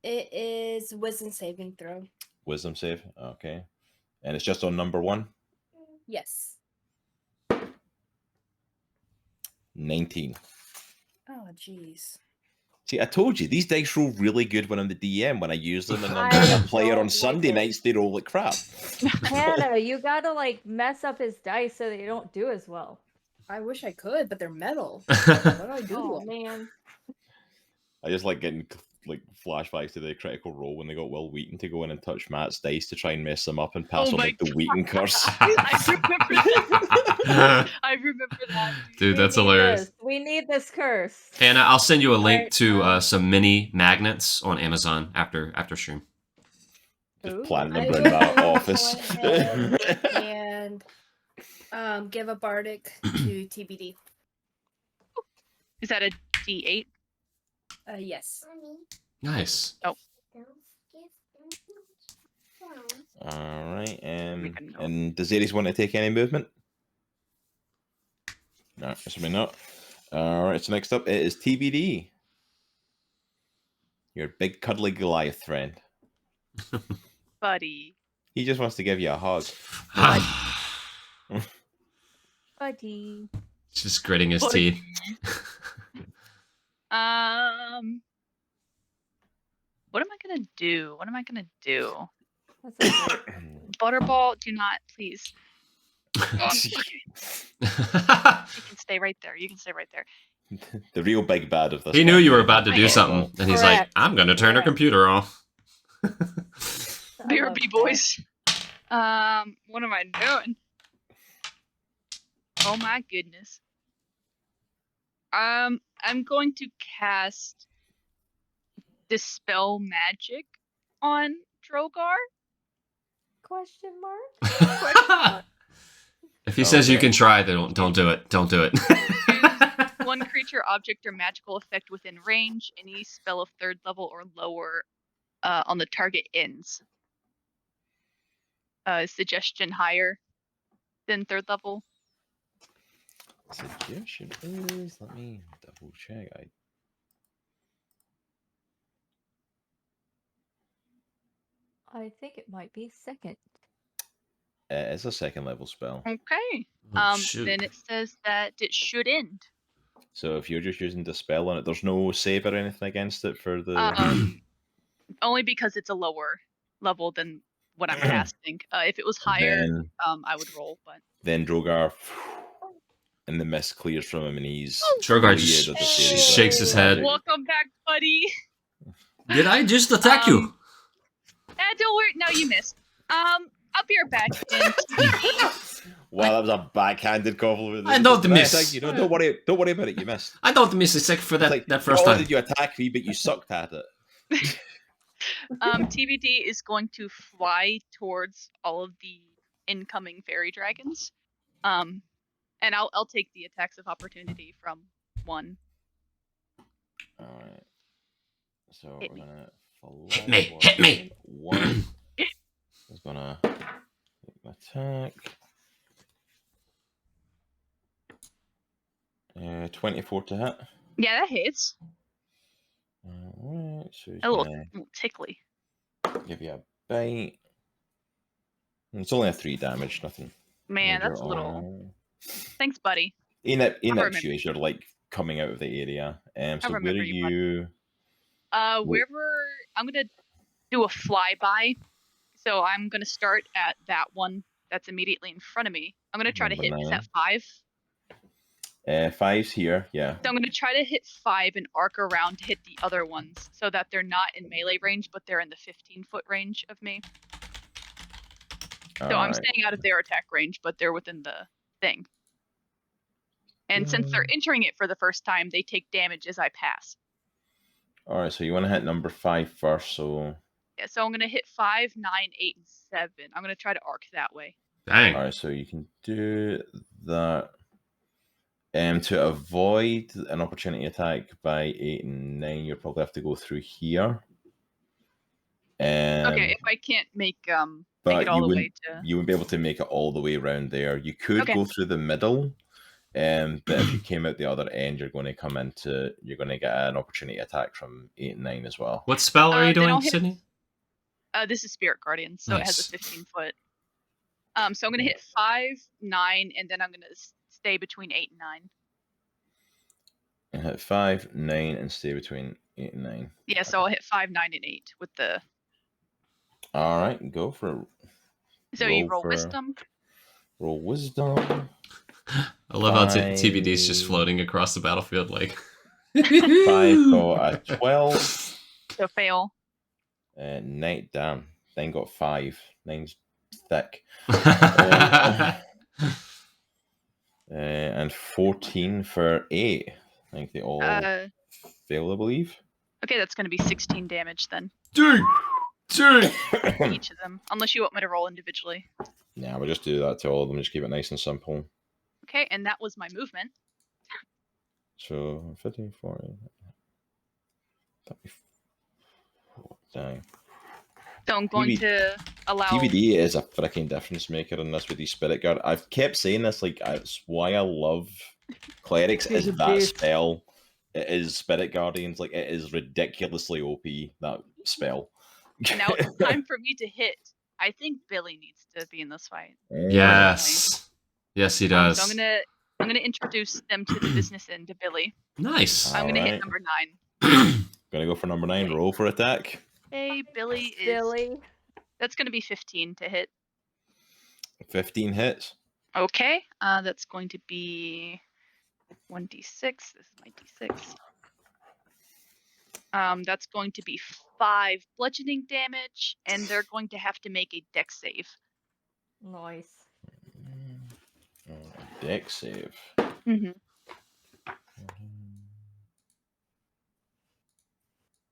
It is Wisdom saving throw. wisdom save? Okay. And it's just on number 1? Yes. 19. Oh, jeez. See, I told you, these dice roll really good when I'm the DM. When I use them and I'm I a player don't on like Sunday it. nights, they roll like crap. Hannah, you gotta like mess up his dice so they don't do as well. I wish I could, but they're metal. What do I do to Oh them? man. I just like getting like flashbacks to the critical role when they got Will Wheaton to go in and touch Matt's dice to try and mess them up and pass Oh on my like the Wheaton curse. I remember that. I remember that. Dude, We that's need hilarious. this. We need this curse. Hannah, I'll send you a link Alright, to some mini magnets on Amazon after stream. Just Ooh. planting them I around will my go office. ahead and give a bardic to TBD. Is that a D8? Yes. Nice. All right, can know. and does Aries want to take any movement? No, assuming not. All right, so next up it is TBD. Your big cuddly Goliath friend. Buddy. He just wants to give you a hug. Buddy. Just gritting his Buddy. teeth. What am I gonna do? What am I gonna do? That's not great. Butterball, do not, please. You can stay right there. You can stay right there. The real big bad of this. He knew one. you were about to do I- something, and he's like, Correct. "I'm gonna turn her Correct. computer off." I love BRB that. boys. What am I doing? Oh my goodness. I'm going to cast Dispel Magic on Droghar. Question mark? If he says you Okay. can try, then don't do it. Don't do it. One creature, object, or magical effect within range. Any spell of 3rd level or lower on the target ends. Suggestion higher than 3rd level. Suggestion is, let me double check. I think it might be second. It's a 2nd level spell. Okay. Oh, shoot. Then it says that it should end. So if you're just using Dispel on it, there's no save or anything against it for the. Only because it's a lower level than what I'm casting. If it was higher, Then, I would roll, but then Droghar, and the mist clears from him, and he's. Droghar cleared just of the series of shakes his head. magic. welcome back, buddy. Did I just attack you? Don't worry. No, you missed. I'll be right back. And Wow, that was a backhanded compliment. I don't miss. Thank you. Don't worry about it. You missed. I don't miss a sec for It's that like, that first not time. only did you attack me, but you sucked at it. TBD is going to fly towards all of the incoming Faerie Dragons. And I'll take the attacks of opportunity from one. All right. So Hit we're me. gonna Hit me, hit me. One is gonna attack. 24 to hit. Yeah, that hits. Alright, so he's A little, gonna little tickly. give you a bite. It's only a 3 damage, nothing. Man, major that's a little. on- Thanks, buddy. In that remember you as you're like coming out of the area. So where remember are you, bud. you? Wherever I'm gonna do a flyby, so I'm gonna start at that one that's immediately in front of me. I'm gonna try to Number hit. Is 9. that 5? 5's here, yeah. So I'm gonna try to hit 5 and arc around to hit the other ones, so that they're not in melee range, but they're in the 15-foot range of me. So I'm Alright. staying out of their attack range, but they're within the thing. And since they're entering it for the first time, they take damage as I pass. Alright, so you want to hit number 5 first, so. Yeah, so I'm gonna hit 5, 9, 8, and 7. I'm gonna try to arc that way. Dang. Alright, so you can do that. To avoid an opportunity attack by 8 and 9, you'll probably have to go through here. Okay, if I can't make it But all the way to. you wouldn't be able to make it all the way around there. You could Okay. go through the middle, but if you came out the other end, you're going to get an opportunity attack from 8 and 9 as well. What spell are you then I'll doing, hit- Sydney? This is Spirit Guardian, so it has a Nice. 15-foot. So I'm gonna hit 5, 9, and then I'm gonna stay between 8 and 9. And hit 5, 9, and stay between 8 and 9. Yeah, so I'll hit 5, 9, and 8 with the. All right, go for it. So you Roll roll for- wisdom. Roll wisdom. I love how TBD's just Five. floating across the battlefield like. 5 got a 12. So fail. 9, damn. 9 got 5. 9's thick. And 14 for 8. I think they all fail, I believe. Okay, that's gonna be 16 damage then. Dude! Each of them, unless you want me to roll individually. Yeah, we'll just do that to all of them. Just keep it nice and simple. Okay, and that was my movement. So 15, 40. Dang. So I'm going to allow. TVD is a freaking difference maker in this with these Spirit Guard. I've kept saying this, like, it's why I love Clerics is He's a that beast. spell. It is Spirit Guardians. Like, it is ridiculously OP, that spell. And now it's time for me to hit. I think Billy needs to be in this fight. Yes. Yes, he does. So I'm gonna introduce them to the business end to Billy. Nice. I'm gonna Alright. hit number 9. Gonna go for number 9. Roll for attack. Hey, Billy is. Billy. That's gonna be 15 to hit. 15 hits. Okay, that's going to be 1d6. This is my d6. That's going to be 5 bludgeoning damage, and they're going to have to make a dex save. Nice. Dex save. Mm-hmm.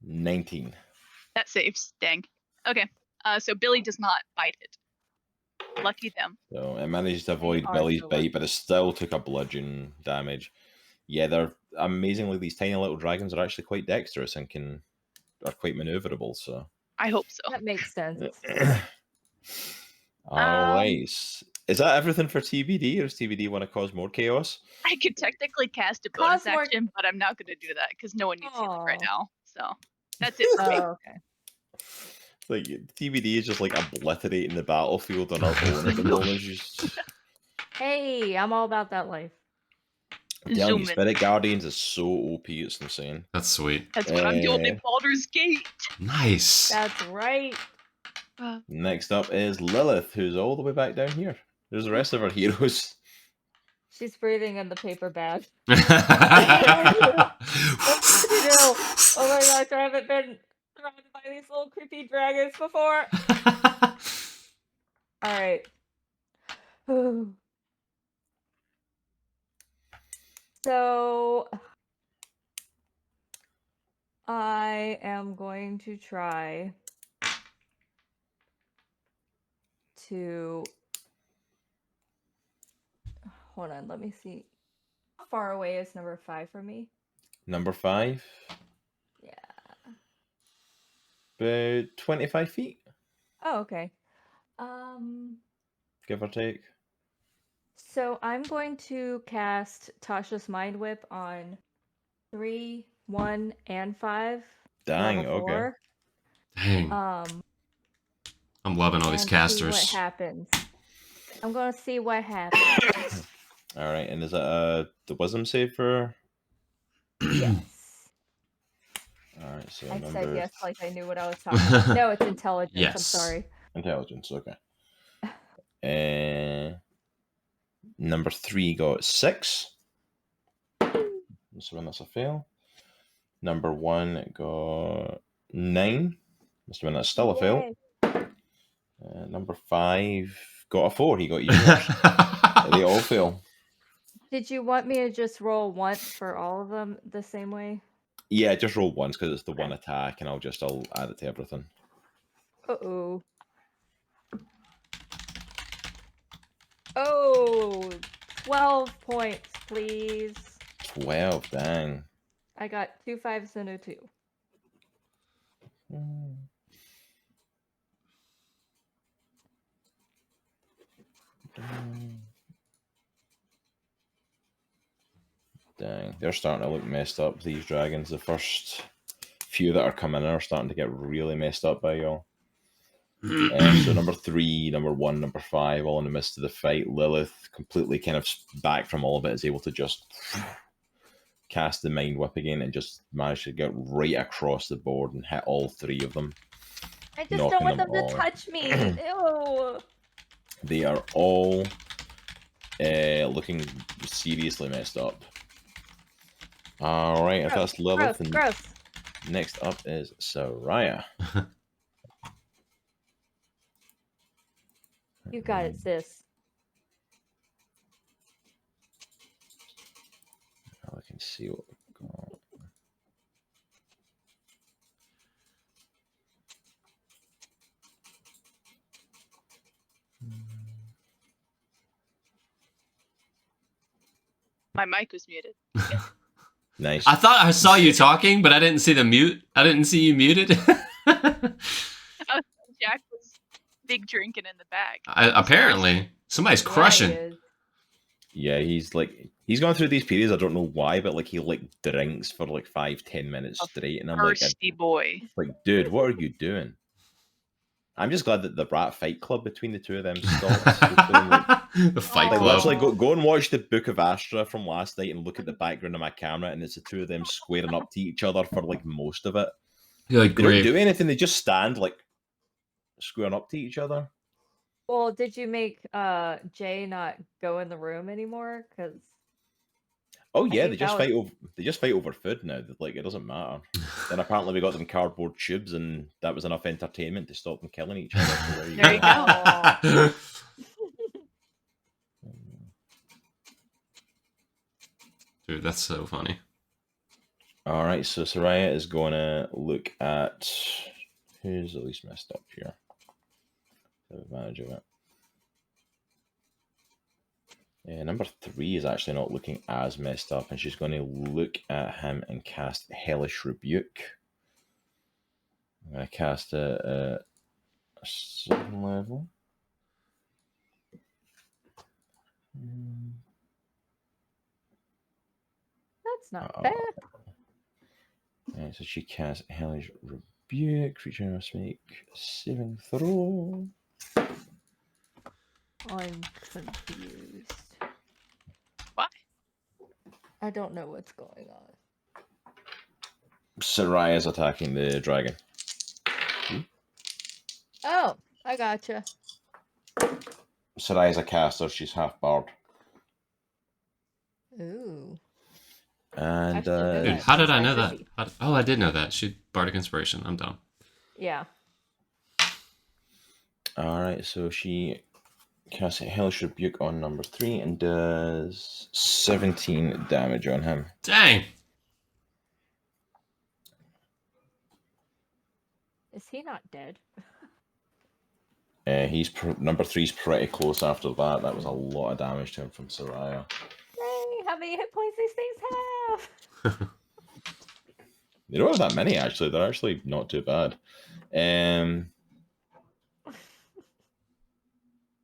19. That saves. Dang. Okay. So Billy does not bite it. Lucky them. So it managed to avoid are Billy's so bite, but it still took a bludgeon damage. Yeah, they're amazingly, these tiny little dragons are actually quite dexterous and are quite maneuverable. So I hope so. That makes sense. alright. Is that everything for TBD, or does TBD want to cause more chaos? I could technically cast a bonus Cause more- action, but I'm not going to do that because no one needs healing right Aw. now. So that's it for me. Oh, okay. Like, TBD is just like obliterating the battlefield on our own at the moment. Just Hey, I'm all about that life. telling Zoom you, in. Spirit Guardians is so OP, it's insane. That's sweet. That's what I'm doing in Baldur's Gate. Nice. That's right. Next up is Lilith, who's all the way back down here. There's the rest of our heroes. She's breathing in the paper bag. Nice. Oh my gosh, I haven't been surrounded by these little creepy dragons before. Alright. So I am going to try to hold on, let me see. How far away is number 5 from me? Number 5, Yeah. about 25 feet, Oh, okay. give or take. So I'm going to cast Tasha's Mind Whip on 3, 1, and 5. Dang, level okay. 4. Dang. I'm loving all these and casters. See what happens. I'm gonna see what happens. Alright, and is that the wisdom save for? Yes. Alright, so I number said yes like I knew what I was talking about. No, it's intelligence. I'm Yes. sorry. intelligence, okay. Number 3 got 6. So that's a fail. Number 1 got 9. Must have been that's still a fail. Yay. Number 5 got a 4. He got yours. They all fail. Did you want me to just roll once for all of them the same way? Yeah, just roll once because it's the Okay. one attack, and I'll add it to everything. Uh-oh. Oh, 12 points. please. 12, dang. I got 2 5s and a 2. Dang, they're starting to look messed up, these dragons. The first few that are coming in are starting to get really messed up by y'all. So number 3, number 1, number 5, all in the midst of the fight. Lilith, completely kind of back from all of it, is able to just cast the Mind Whip again and just manage to get right across the board and hit all 3 of them. I just don't want them all to touch me. Ew. They are all looking seriously messed up. Alright, if that's Lilith, and Gross. next up is Soraya. You got it, sis. I can see what we've got. My mic was muted. Nice. I thought I saw you talking, but I didn't see the mute. I didn't see you muted. Jack was big drinking in the back. Apparently, somebody's crushing. Yeah, he's going through these periods. I don't know why, but like he drinks for like 5-10 minutes straight, and I'm Thirsty boy. like, dude, what are you doing? I'm just glad that the Rat Fight Club between the two of them stopped. The Fight Like, Club. literally, go and watch the Book of Astra from last night and look at the background of my camera, and it's the two of them squaring up to each other for like most of it. Good They don't grief. do anything. They just stand like squaring up to each other. Well, did you make Jaye not go in the room anymore? Because Oh yeah, think they just that fight over. They just fight over food now. Like it doesn't matter. Then apparently we got them cardboard tubes, and that was enough entertainment to stop them killing each other. So There you go. Dude, that's so funny. All right, so Soraya is going to look at who's the least messed up here. Take advantage of it. Number 3 is actually not looking as messed up, and she's going to look at him and cast Hellish Rebuke. I'm going to cast it at a certain level. that's not fair. So she casts Hellish Rebuke. Creature must make a saving throw. I'm confused. Why? I don't know what's going on. Soraya's attacking the dragon. Oh, I gotcha. Soraya's a caster. She's half bard. Ooh. And Actually, no, Dude, that's how did I know that? fishy. Oh, I did know that. She Bardic Inspiration. I'm dumb. Yeah. alright, so she casts a Hellish Rebuke on number 3 and does 17 damage on him. Dang. Is he not dead? Number 3's pretty close after that. That was a lot of damage to him from Soraya. Dang, how many hit points these things have? They don't have that many, actually. They're actually not too bad.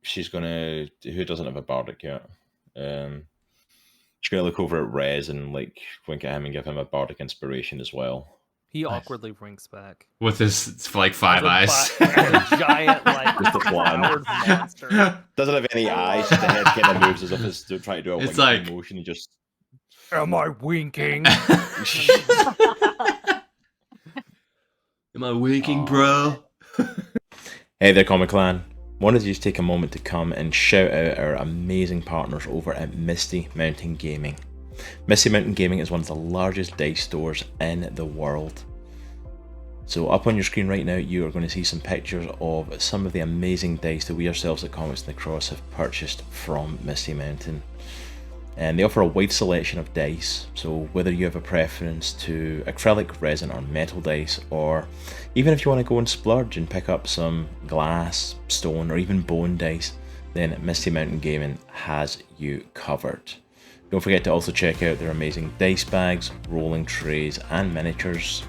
She's gonna... Who doesn't have a bardic yet? She's gonna look over at Rezz and like wink at him and give him a bardic inspiration as well. He awkwardly winks back. With his like 5 eyes. A giant, like, Just a plan. devoured monster. Doesn't have any eyes. Just the head kind of moves as if it's trying to do a It's winking like- motion and just... Am I winking? Am I winking, bro? Hey there, Comic Clan. Wanted to just take a moment to come and shout out our amazing partners over at Misty Mountain Gaming. Misty Mountain Gaming is one of the largest dice stores in the world. So up on your screen right now, you are going to see some pictures of some of the amazing dice that we ourselves at Comics in the Cross have purchased from Misty Mountain. And they offer a wide selection of dice, so whether you have a preference to acrylic, resin or metal dice, or even if you want to go and splurge and pick up some glass, stone or even bone dice, then Misty Mountain Gaming has you covered. Don't forget to also check out their amazing dice bags, rolling trays, and miniatures.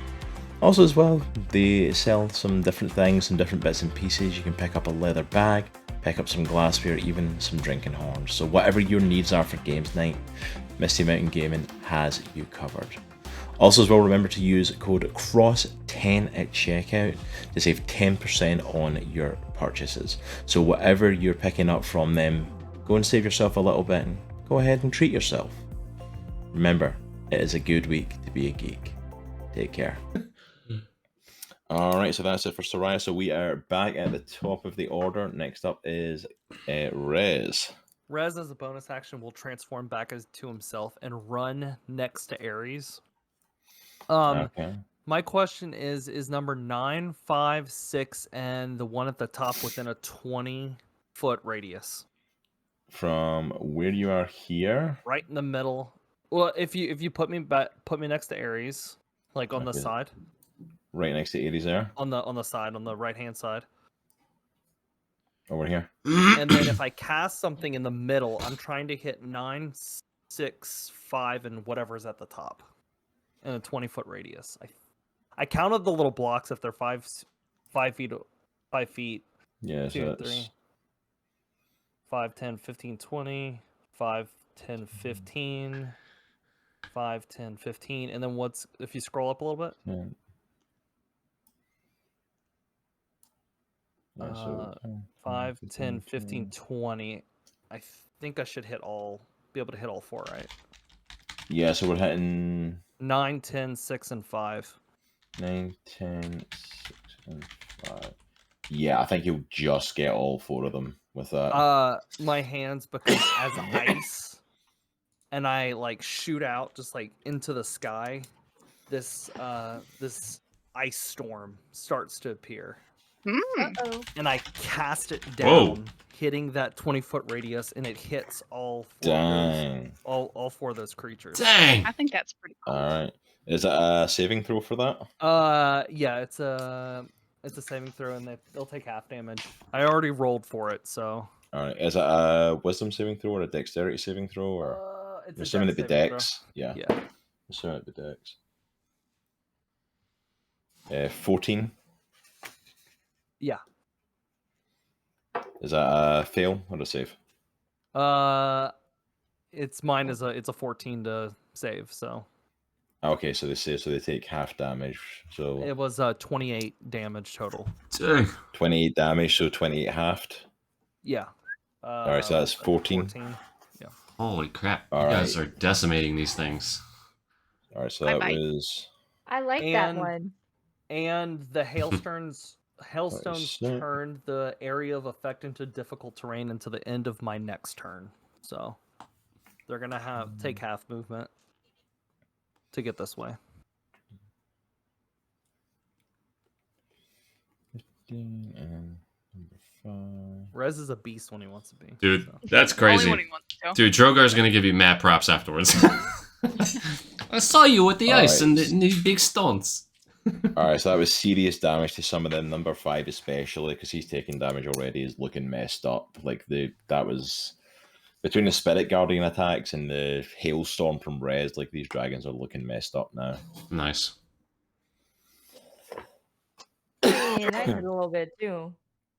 Also as well, they sell some different things, some different bits and pieces. You can pick up a leather bag, pick up some glassware, even some drinking horns. So whatever your needs are for games night, Misty Mountain Gaming has you covered. Also as well, remember to use code CROSS10 at checkout to save 10% on your purchases. So whatever you're picking up from them, go and save yourself a little bit and go ahead and treat yourself. Remember, it is a good week to be a geek. Take care. Alright, so that's it for Soraya. So we are back at the top of the order. Next up is Rezz. Rezz, as a bonus action, will transform back to himself and run next to Aries. Okay. My question is number 9, 5, 6, and the one at the top within a 20-foot radius. From where you are here? Right in the middle. Well, if you put me next to Aries, like on the Okay. side. Right next to Aries there? On the side, on the right-hand side. Over here. And then if I cast something in the middle, I'm trying to hit 9, 6, 5, and whatever's at the top. In a 20-foot radius. I counted the little blocks if they're 5 feet. Yeah, 2, so 3, 5, 10, 15, 20, 5, 10, 15, 5, 10, 15, and then what's if you scroll up a little bit? Yeah. Yeah, so 5, 10, 15, 20. I think I should be able to hit all 4, right? Yeah, so we're hitting 9, 10, 6, and 5. 9, 10, 6, and 5. Yeah, I think you'll just get all 4 of them with that. My hands become as ice, and I like shoot out just like into the sky. This ice storm starts to appear. Uh-oh. And I cast it down, Whoa. hitting that 20-foot radius, and it hits all 4 Dang. all 4 of those creatures. Dang. I think that's pretty cool. Alright. Is it a saving throw for that? Yeah, it's a saving throw, and they'll take half damage. I already rolled for it, so. Alright. Is it a wisdom saving throw or a dexterity saving throw? Or It's I'm a assuming it'd be dex saving throw. dex. Yeah. Yeah. Assuming it'd be dex. 14. Yeah. Is that a fail or a save? It's mine is it's a 14 to save, so. Okay, so they take half damage. So It was 28 damage total. Dang. 28 damage, so 28 halved. Yeah. Alright, so that's 14. Yeah. Holy crap. All you guys right. are decimating these things. Alright, so that Bye-bye. was I like that And- one. And the hailstones Shit. turned the area of effect into difficult terrain until the end of my next turn. So they're gonna take half movement to get this way. 15 and number 5. Rezz is a beast when he wants to be. Dude, so. that's Only crazy. when he wants to. Dude, Drogar's gonna give you mad props afterwards. I saw you with the ice and the big stones. Alright, so that was serious damage to some of them. Number 5 especially, because he's taking damage already, is looking messed up. Like that was between the Spirit Guardian attacks and the hailstorm from Rezz, like these dragons are looking messed up now. Nice. And I did a little bit too.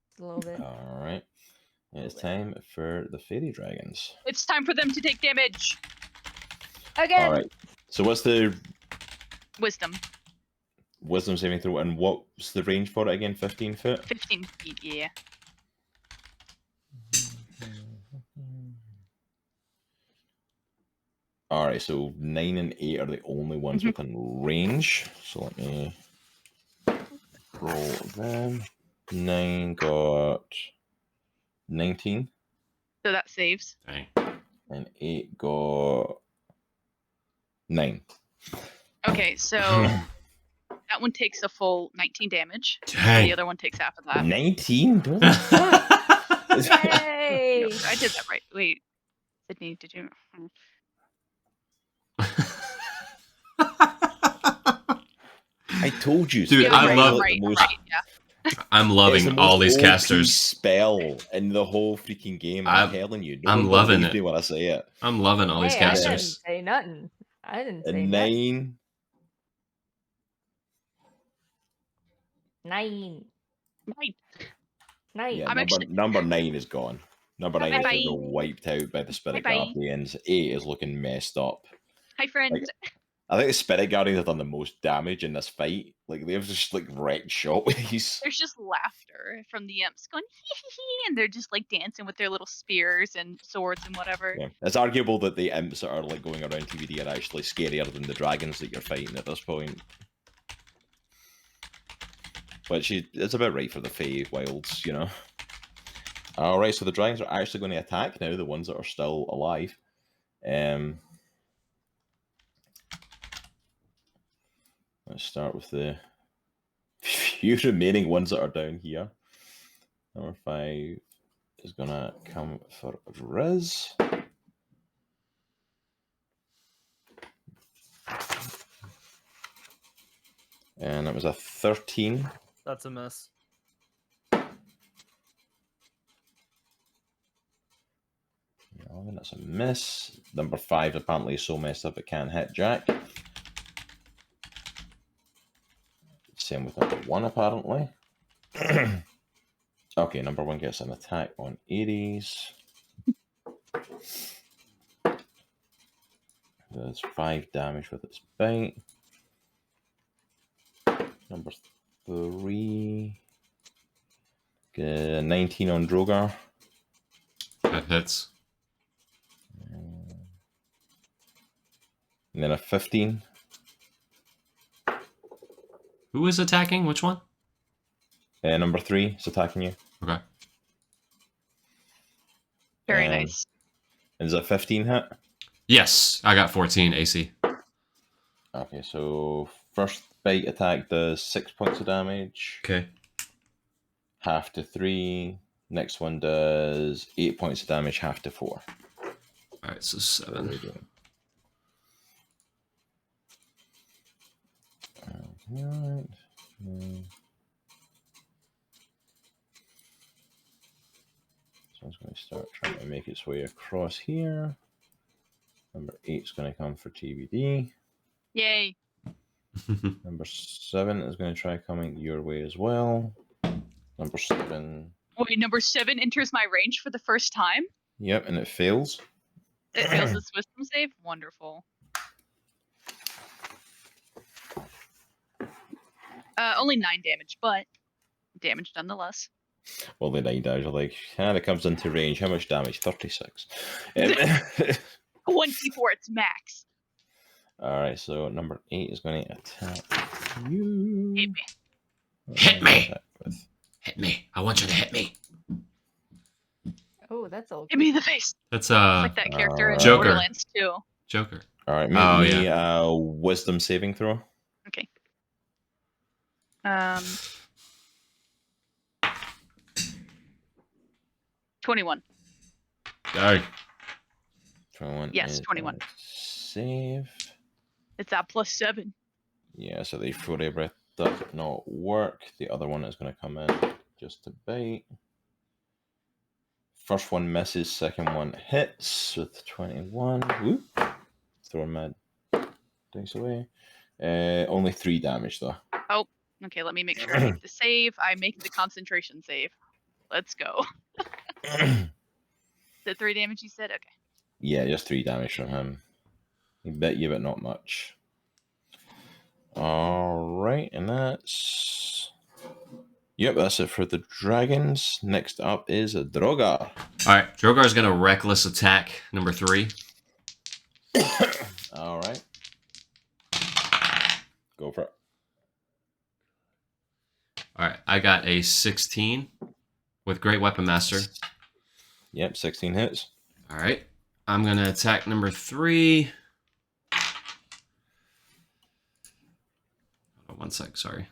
Just a little bit. Alright. It's time for the Faerie Dragons. It's time for them to take damage. Again. Alright. So what's the Wisdom. wisdom saving throw and what's the range for it again? 15 foot? 15 feet, yeah. Alright, so 9 and 8 are the only ones within range. So let me roll them. 9 got 19, So that saves. Dang. and 8 got 9. Okay, so that one takes a full 19 damage. Dang. The other one takes half of that. 19? What the fuck? Yay! Yep, I did that right. Wait, Sydney, did you? I told you. Dude, Spirit I Guardians love- are right, the most, right, yeah. I'm It's loving the most all these OP casters. spell in the whole freaking game. I'm telling you, no I'm one loving believed it. me when I say it. I'm loving all these Hey, I didn't casters. say nothing. I didn't A say nothing. 9. 9. Right. 9. Yeah, I'm actually- number 9 is gone. Number 9 is Bye-bye. going to go wiped out by the Spirit Bye-bye. Guardians. 8 is looking messed up. Hi, friend. Like, I think the Spirit Guardians have done the most damage in this fight. Like, they've just, like, wrecked shot with these. There's just laughter from the imps going hee, and they're just like dancing with their little spears and swords and whatever. Yeah. It's arguable that the imps that are, like, going around TVD are actually scarier than the dragons that you're fighting at this point. But it's about right for the Feywilds, you know. Alright, so the dragons are actually going to attack now, the ones that are still alive. Let's start with the few remaining ones that are down here. Number 5 is going to come for Rezz. And it was a 13. That's a miss. That's a miss. Number 5 apparently is so messed up it can't hit Jack. Same with number 1 apparently. Okay, number 1 gets an attack on Aries. Does 5 damage with its bite. Number 3. 19 on Droghar. That hits. And then a 15. Who is attacking? Which one? Number 3 is attacking you. Okay. Very Um, nice. Is a 15 hit? Yes, I got 14 AC. Okay, so first bite attack does 6 points of damage. Okay. Half to 3. Next one does 8 points of damage, half to 4. Alright, so 7. Alright. So it's going to start trying to make its way across here. Number 8 is going to come for TBD. Yay. Number 7 is going to try coming your way as well. Number 7. Wait, number 7 enters my range for the first time? Yep, and it fails. It fails its wisdom save? Wonderful. Only 9 damage, but damage nonetheless. Well, the 9 damage are like, and it comes into range. How much damage? 36. 24, it's max. Alright, so number 8 is going to attack you. Hit me. Hit me! Attack with- Hit me. I want you to hit me. Oh, that's all. Hit me in the face. That's Like that character in Joker. Borderlands 2. Joker. Alright, Oh, make me a wisdom saving throw. Okay. 21. Go. 21. Yes, is 21. gonna Save. It's that +7. Yeah, so the Fury Breath does not work. The other one is going to come in just to bite. First one misses, second one hits with 21. Whoop. Throw my dice away. Only 3 damage though. Okay, let me make sure I make the save. I make the concentration save. Let's go. The 3 damage you said? Okay. Yeah, just 3 damage from him. He bit you, but not much. Alright, and that's... Yep, that's it for the dragons. Next up is a Droghar. Alright, Drogar's gonna reckless attack number 3. Alright. Go for it. Alright, I got a 16 with Great Weapon Master. Yep, 16 hits. Alright, I'm gonna attack number 3. Hold on 1 sec, sorry.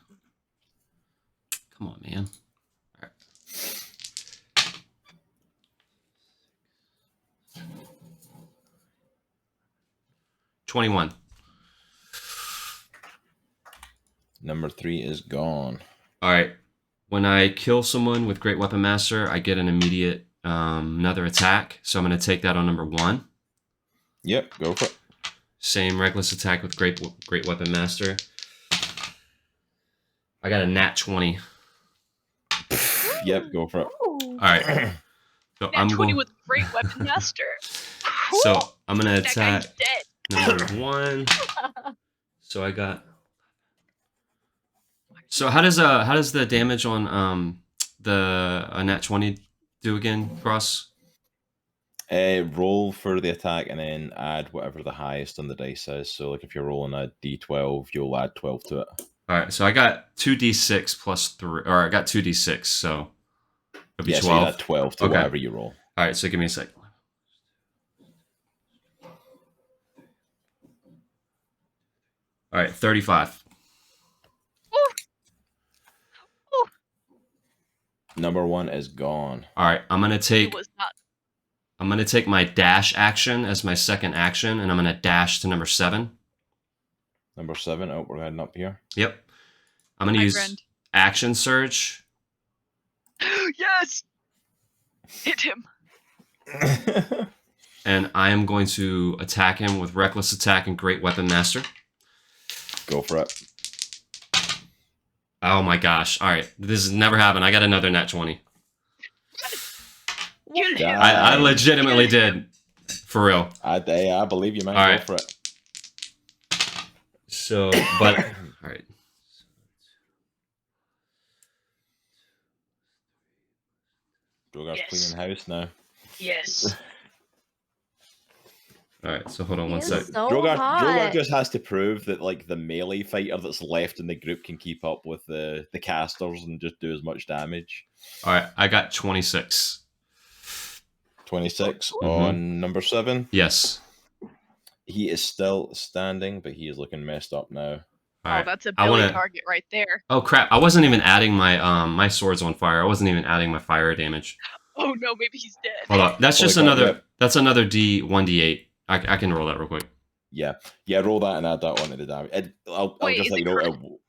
Come on, man. All right. $21. Number 3 is gone. All right. when I kill someone with Great Weapon Master, I get an immediate another attack. So I'm going to take that on number 1. Yep, go for it. Same reckless attack with Great Weapon Master. I got a nat 20. Yep, go for it. All right. So Nat 20 with Great Weapon Master. So I'm gonna That attack guy's dead. number 1. So I got. So how does the damage on the nat 20 do again, Cross? Roll for the attack and then add whatever the highest on the dice is. So, like, if you're rolling a d12, you'll add 12 to it. All right. So I got 2d6 plus 3, or I got 2d6. So it'll be 12. So you add 12 to Okay. whatever you roll. All right. So give me a sec. All right. 35. Number 1 is gone. All right. I'm gonna It take. was not. I'm going to take my dash action as my second action, and I'm going to dash to number 7. Number 7. Oh, we're heading up here. Yep. I'm going to My use friend. action surge. Yes! Hit him. And I am going to attack him with reckless attack and Great Weapon Master. Go for it. Oh my gosh. All right. This has never happened. I got another nat 20. Kill him. I legitimately did. For real. I believe you, man. All Go right. for it. So, but, all right. Drogar's Yes. cleaning house now. Yes. All right. So hold on one He is sec. so Drogar hot. just has to prove that, like, the melee fighter that's left in the group can keep up with the casters and just do as much damage. All right. I got 26. 26 Mhm. on number 7. Yes. He is still standing, but he is looking messed up now. All Oh, right. that's a I Billy wanna- target right there. Oh crap! I wasn't even adding my my swords on fire. I wasn't even adding my fire damage. Oh no, maybe he's dead. Hold on, that's just Holy crap, another. yep. That's another D1d8. I can roll that real quick. Yeah, roll that and add that one to the damage. I'll Wait, just is let you it know,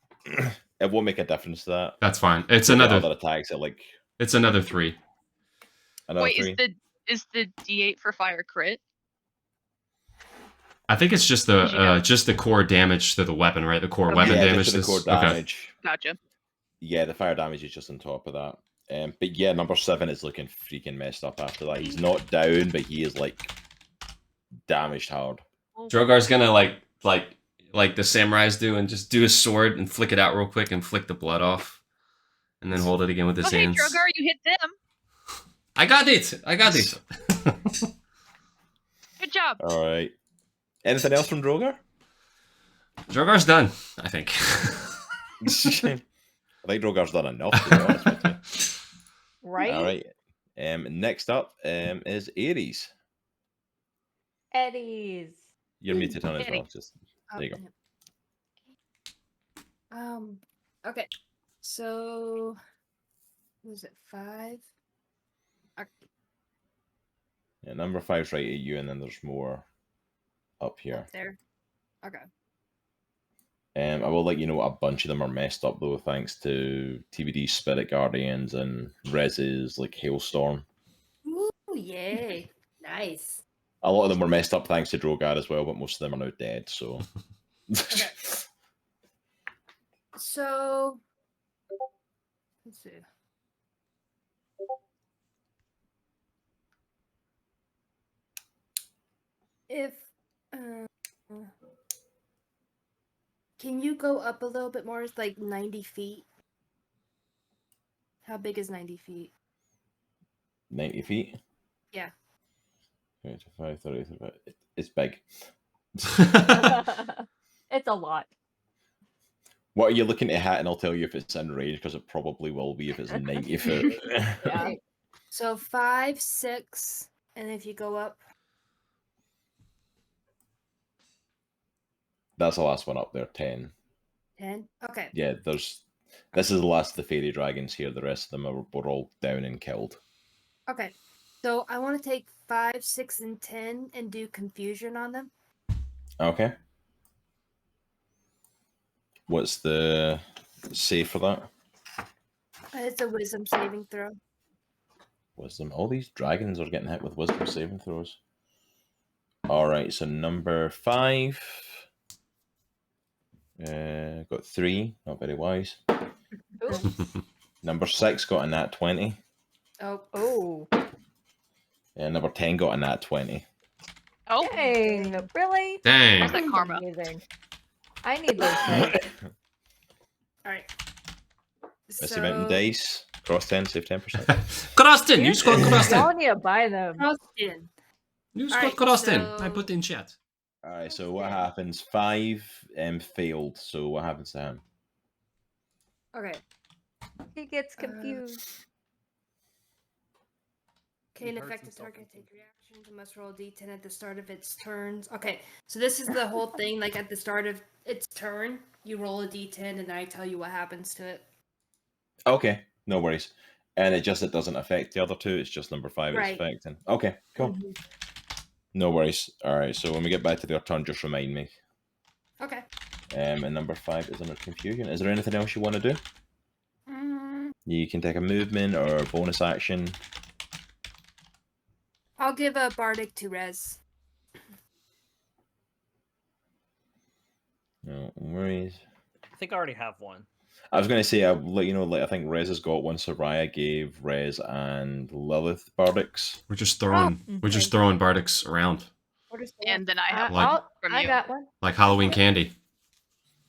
it won't make a difference to that. That's fine. It's The another. other attacks at like It's another 3. another Wait, 3. is the D8 for fire crit? I think it's just the core damage to the weapon, right? The core Okay. weapon yeah, damage. just the core is- okay. damage. Gotcha. Yeah, the fire damage is just on top of that. But yeah, number 7 is looking freaking messed up after that. He's not down, but he is like damaged hard. Drogar's gonna like the samurais do and just do his sword and flick it out real quick and flick the blood off, and then hold it again with his Okay, hands. Droghar, you hit them. I got it. Good job. All right. Anything else from Drogar? Drogar's done. I think. I think Drogar's done enough, to be honest with you. Right? All right. Next up is Aries. Eddies. You're muted on as well. Aries. Just there you go. Okay. So was it 5? Yeah, number 5's right at you, and then there's more up here. Up there. Okay. I will let you know a bunch of them are messed up though, thanks to TBD's Spirit Guardians and Rezz's like Hailstorm. Ooh, yay. Nice. A lot of them were messed up thanks to Drogar as well, but most of them are now dead. So, Okay. So let's see. If can you go up a little bit more? It's like 90 feet. How big is 90 feet? 90 feet. Yeah. 25, 30, 35. It's big. It's a lot. What are you looking to hit? And I'll tell you if it's in range, because it probably will be if it's 90 foot. Yeah. Okay. So 5, 6, and if you go up, That's the last one up there, 10. 10. Okay. Yeah, this is the last of the Faerie Dragons here. The rest of them were all down and killed. Okay. So I want to take 5, 6, and 10 and do confusion on them. Okay. What's the save for that? It's a wisdom saving throw. Wisdom. All these dragons are getting hit with wisdom saving throws. All right, so number 5. Got 3. Not very wise. Oops. Number 6 got a nat 20. Oh. Number 10 got a nat 20. Oh, Dang. Really? Dang. Where's that karma? Amazing. I need those dice. All right. Missy Mountain dice. Cross 10, save 10%. Krostin! You scored Y'all Krostin! need to buy them. Austin. You Alright, scored Krostin! I so- put in chat. All right, so what happens? 5 failed. So what happens to him? Okay. He gets confused. Okay, He an hurts effective himself, target I think. take reactions and must roll a d10 at the start of its turns. Okay, so this is the whole thing. Like at the start of its turn, you roll a d10 and then I tell you what happens to it. Okay, no worries. And it doesn't affect the other 2. It's just number 5 Right. it's affecting. Okay, cool. Mhm. No worries. All right, so when we get back to their turn, just remind me. Okay. And number 5 is under confusion. Is there anything else you want to do? You can take a movement or a bonus action. I'll give a bardic to Rezz. No worries. I think I already have one. I was going to say, I'll let you know, like, I think Rezz has got one. Soraya gave Rezz and Lilith bardics. We're just throwing bardics around and then I have Like- one from I you. got one. like Halloween candy.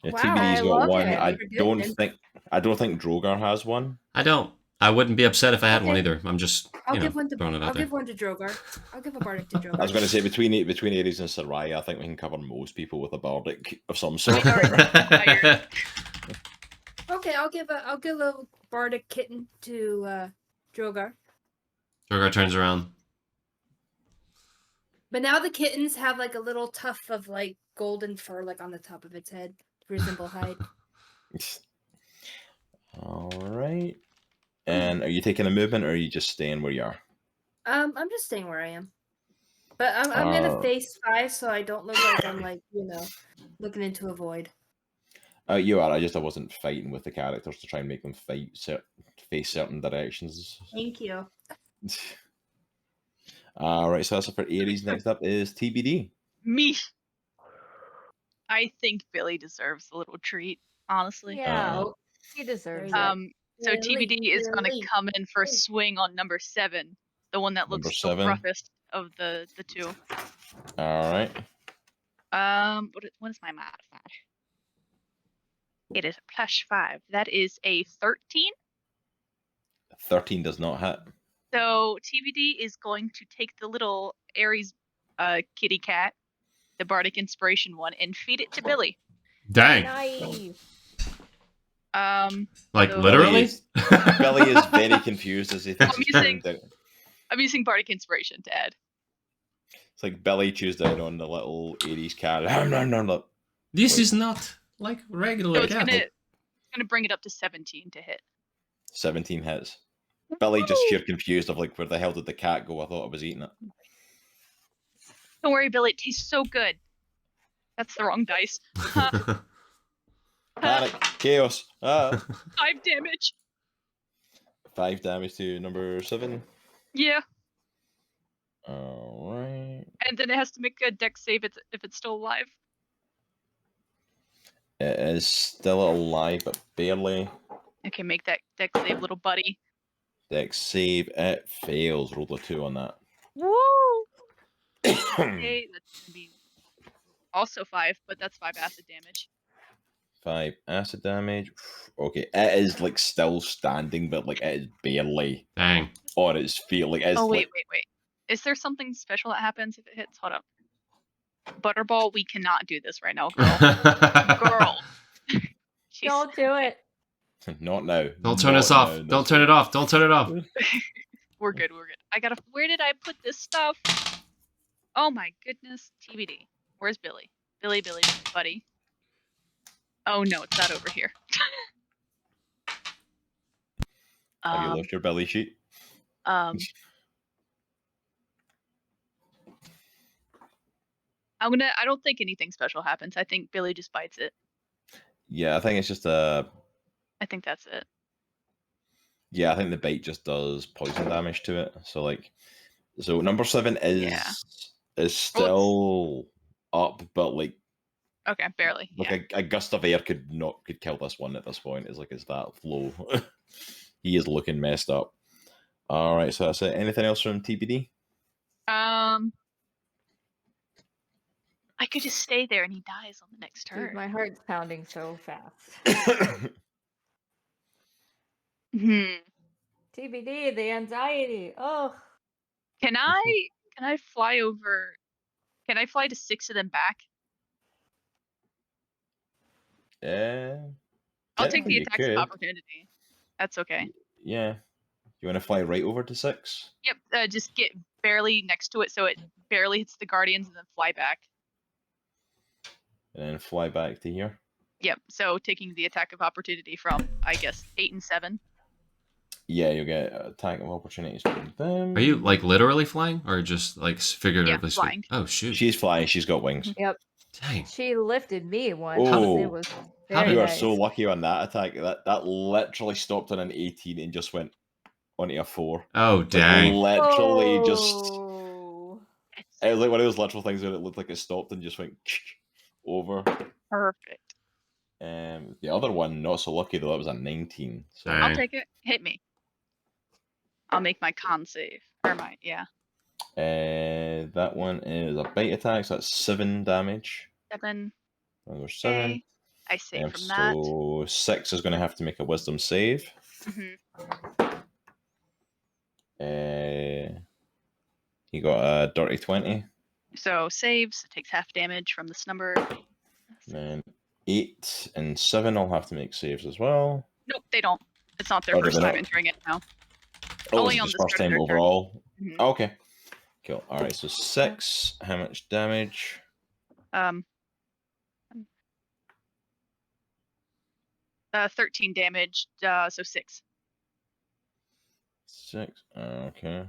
Yeah, Wow, TBD's I got love one. it. I You're don't good, think Droghar has one. I don't. I wouldn't be upset if I had one Okay. either. I'm just I'll give one throwing it out I'll there. give one to Droghar. I'll give a bardic to Droghar. I was going to say between Aries and Soraya, I think we can cover most people with a bardic of some I sort. mean, already Okay, I'll give a bardic kitten to Droghar. Droghar turns around. But now the kittens have like a little tuft of like golden fur like on the top of its head to resemble Hyde. All right. And are you taking a movement, or are you just staying where you are? I'm just staying where I am. But I'm gonna face 5 so I don't look like I'm like, looking into a void. You are. I wasn't fighting with the characters to try and make them face certain directions. Thank you. All right. So that's it for Aries. Next up is TBD. Me. I think Billy deserves a little treat, honestly. Yeah, Oh, he deserves There it. you So Billy, TBD is going to Billy. come in for a swing on number 7, the one that Number looks the 7. roughest of the 2. All right. What is my modifier? It is a +5. That is a 13. 13 does not hit. So TBD is going to take the little Aries kitty cat, the Bardic Inspiration one, and feed it to Billy. Dang. Nice. Like So- literally? Billy is very confused as he thinks he's using- turned down. I'm using Bardic Inspiration to add. It's like Billy chews down on the little Aries cat. This is not like regular So it's cat. gonna bring it up to 17 to hit. 17 hits. Billy just sheer confused of like, where the hell did the cat go? I thought I was eating it. Don't worry, Billy. It tastes so good. That's the wrong dice. Panic, chaos. 5 damage. 5 damage to number 7. Yeah, All right. and then it has to make a dex save if it's still alive. It is still alive, but barely. Okay, make that dex save, little buddy. Dex save. It fails. Roll a 2 on that. Woo! Okay, that's gonna be also 5, but that's 5 acid damage. 5 acid damage. Okay, it is like still standing, but like it is barely Dang. on its feet. Like it's Oh wait, like, wait. Is there something special that happens if it hits? Hold up. Butterball, we cannot do this right now, girl. Girl. She's- Don't do it. not now. Don't turn Not us off. now, no. Don't turn it off. Don't turn it off. We're good. I gotta. Where did I put this stuff? Oh my goodness. TBD. Where's Billy? Billy, buddy. Oh no, it's not over here. Have you left your belly sheet? I don't think anything special happens. I think Billy just bites it. Yeah, I think it's just I think that's it. Yeah, I think the bite just does poison damage to it. So like, so number 7 is still up, but like, Okay, barely. like a gust of air could kill this one at this point. It's that low. He is looking messed up. All right, so that's it. Anything else from TBD? I could just stay there and he dies on the next turn. Dude, my heart's pounding so fast. TBD, the anxiety. Oh. Can I fly over? Can I fly to 6 of them back? I'll take the attacks of opportunity. That's okay. Yeah. You want to fly right over to 6? Yep. Just get barely next to it so it barely hits the guardians and then fly back. And then fly back to here? Yep. So taking the attack of opportunity from, I guess, 8 and 7. Yeah, you'll get attack of opportunities from them. Are you like literally flying or just like figuratively flying? Oh shoot. She's flying, she's got wings. Yep. Dang. She lifted me once. Oh, It was very you are nice. so lucky on that attack. That literally stopped on an 18 and just went onto a 4. Oh dang. Like, literally just. Oh. It was like one of those literal things where it looked like it stopped and just went over. Perfect. The other one, not so lucky though. That was a 19. So. Dang. I'll take it. Hit me. I'll make my con save. Or my, That one is a bite attack, so that's 7 damage. 7. Another 7. Okay. I save from that. So 6 is going to have to make a wisdom save. He got a dirty 20. So saves, takes half damage from this number. And 8 and 7 will have to make saves as well. Nope, they don't. It's not their Oh, first they time not? entering it now. Oh, Only it's on his this first time particular turn. overall. Mhm. Okay. Cool. Alright, so 6. How much damage? 13 damage, so 6. 6. Okay.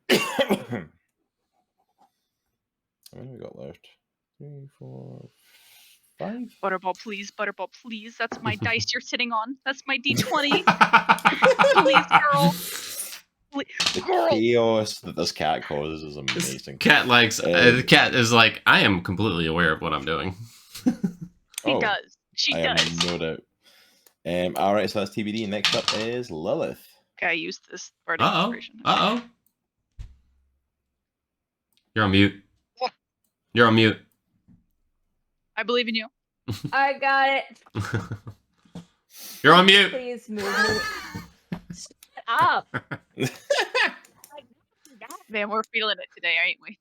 How many we got left? 3, 4, 5? Butterball, please. Butterball, please. That's my dice you're sitting on. That's my D20. Please, girl. The Girl. chaos that this cat causes is amazing. Cat likes the cat is like, I am completely aware of what I'm doing. He does. She I does. have no doubt. Alright, so that's TBD. Next up is Lilith. Okay, I used this bardic inspiration. Uh-oh. You're on mute. You're on mute. I believe in you. I got it. You're on mute. Please move me. Shut up. Man, we're feeling it today, ain't we?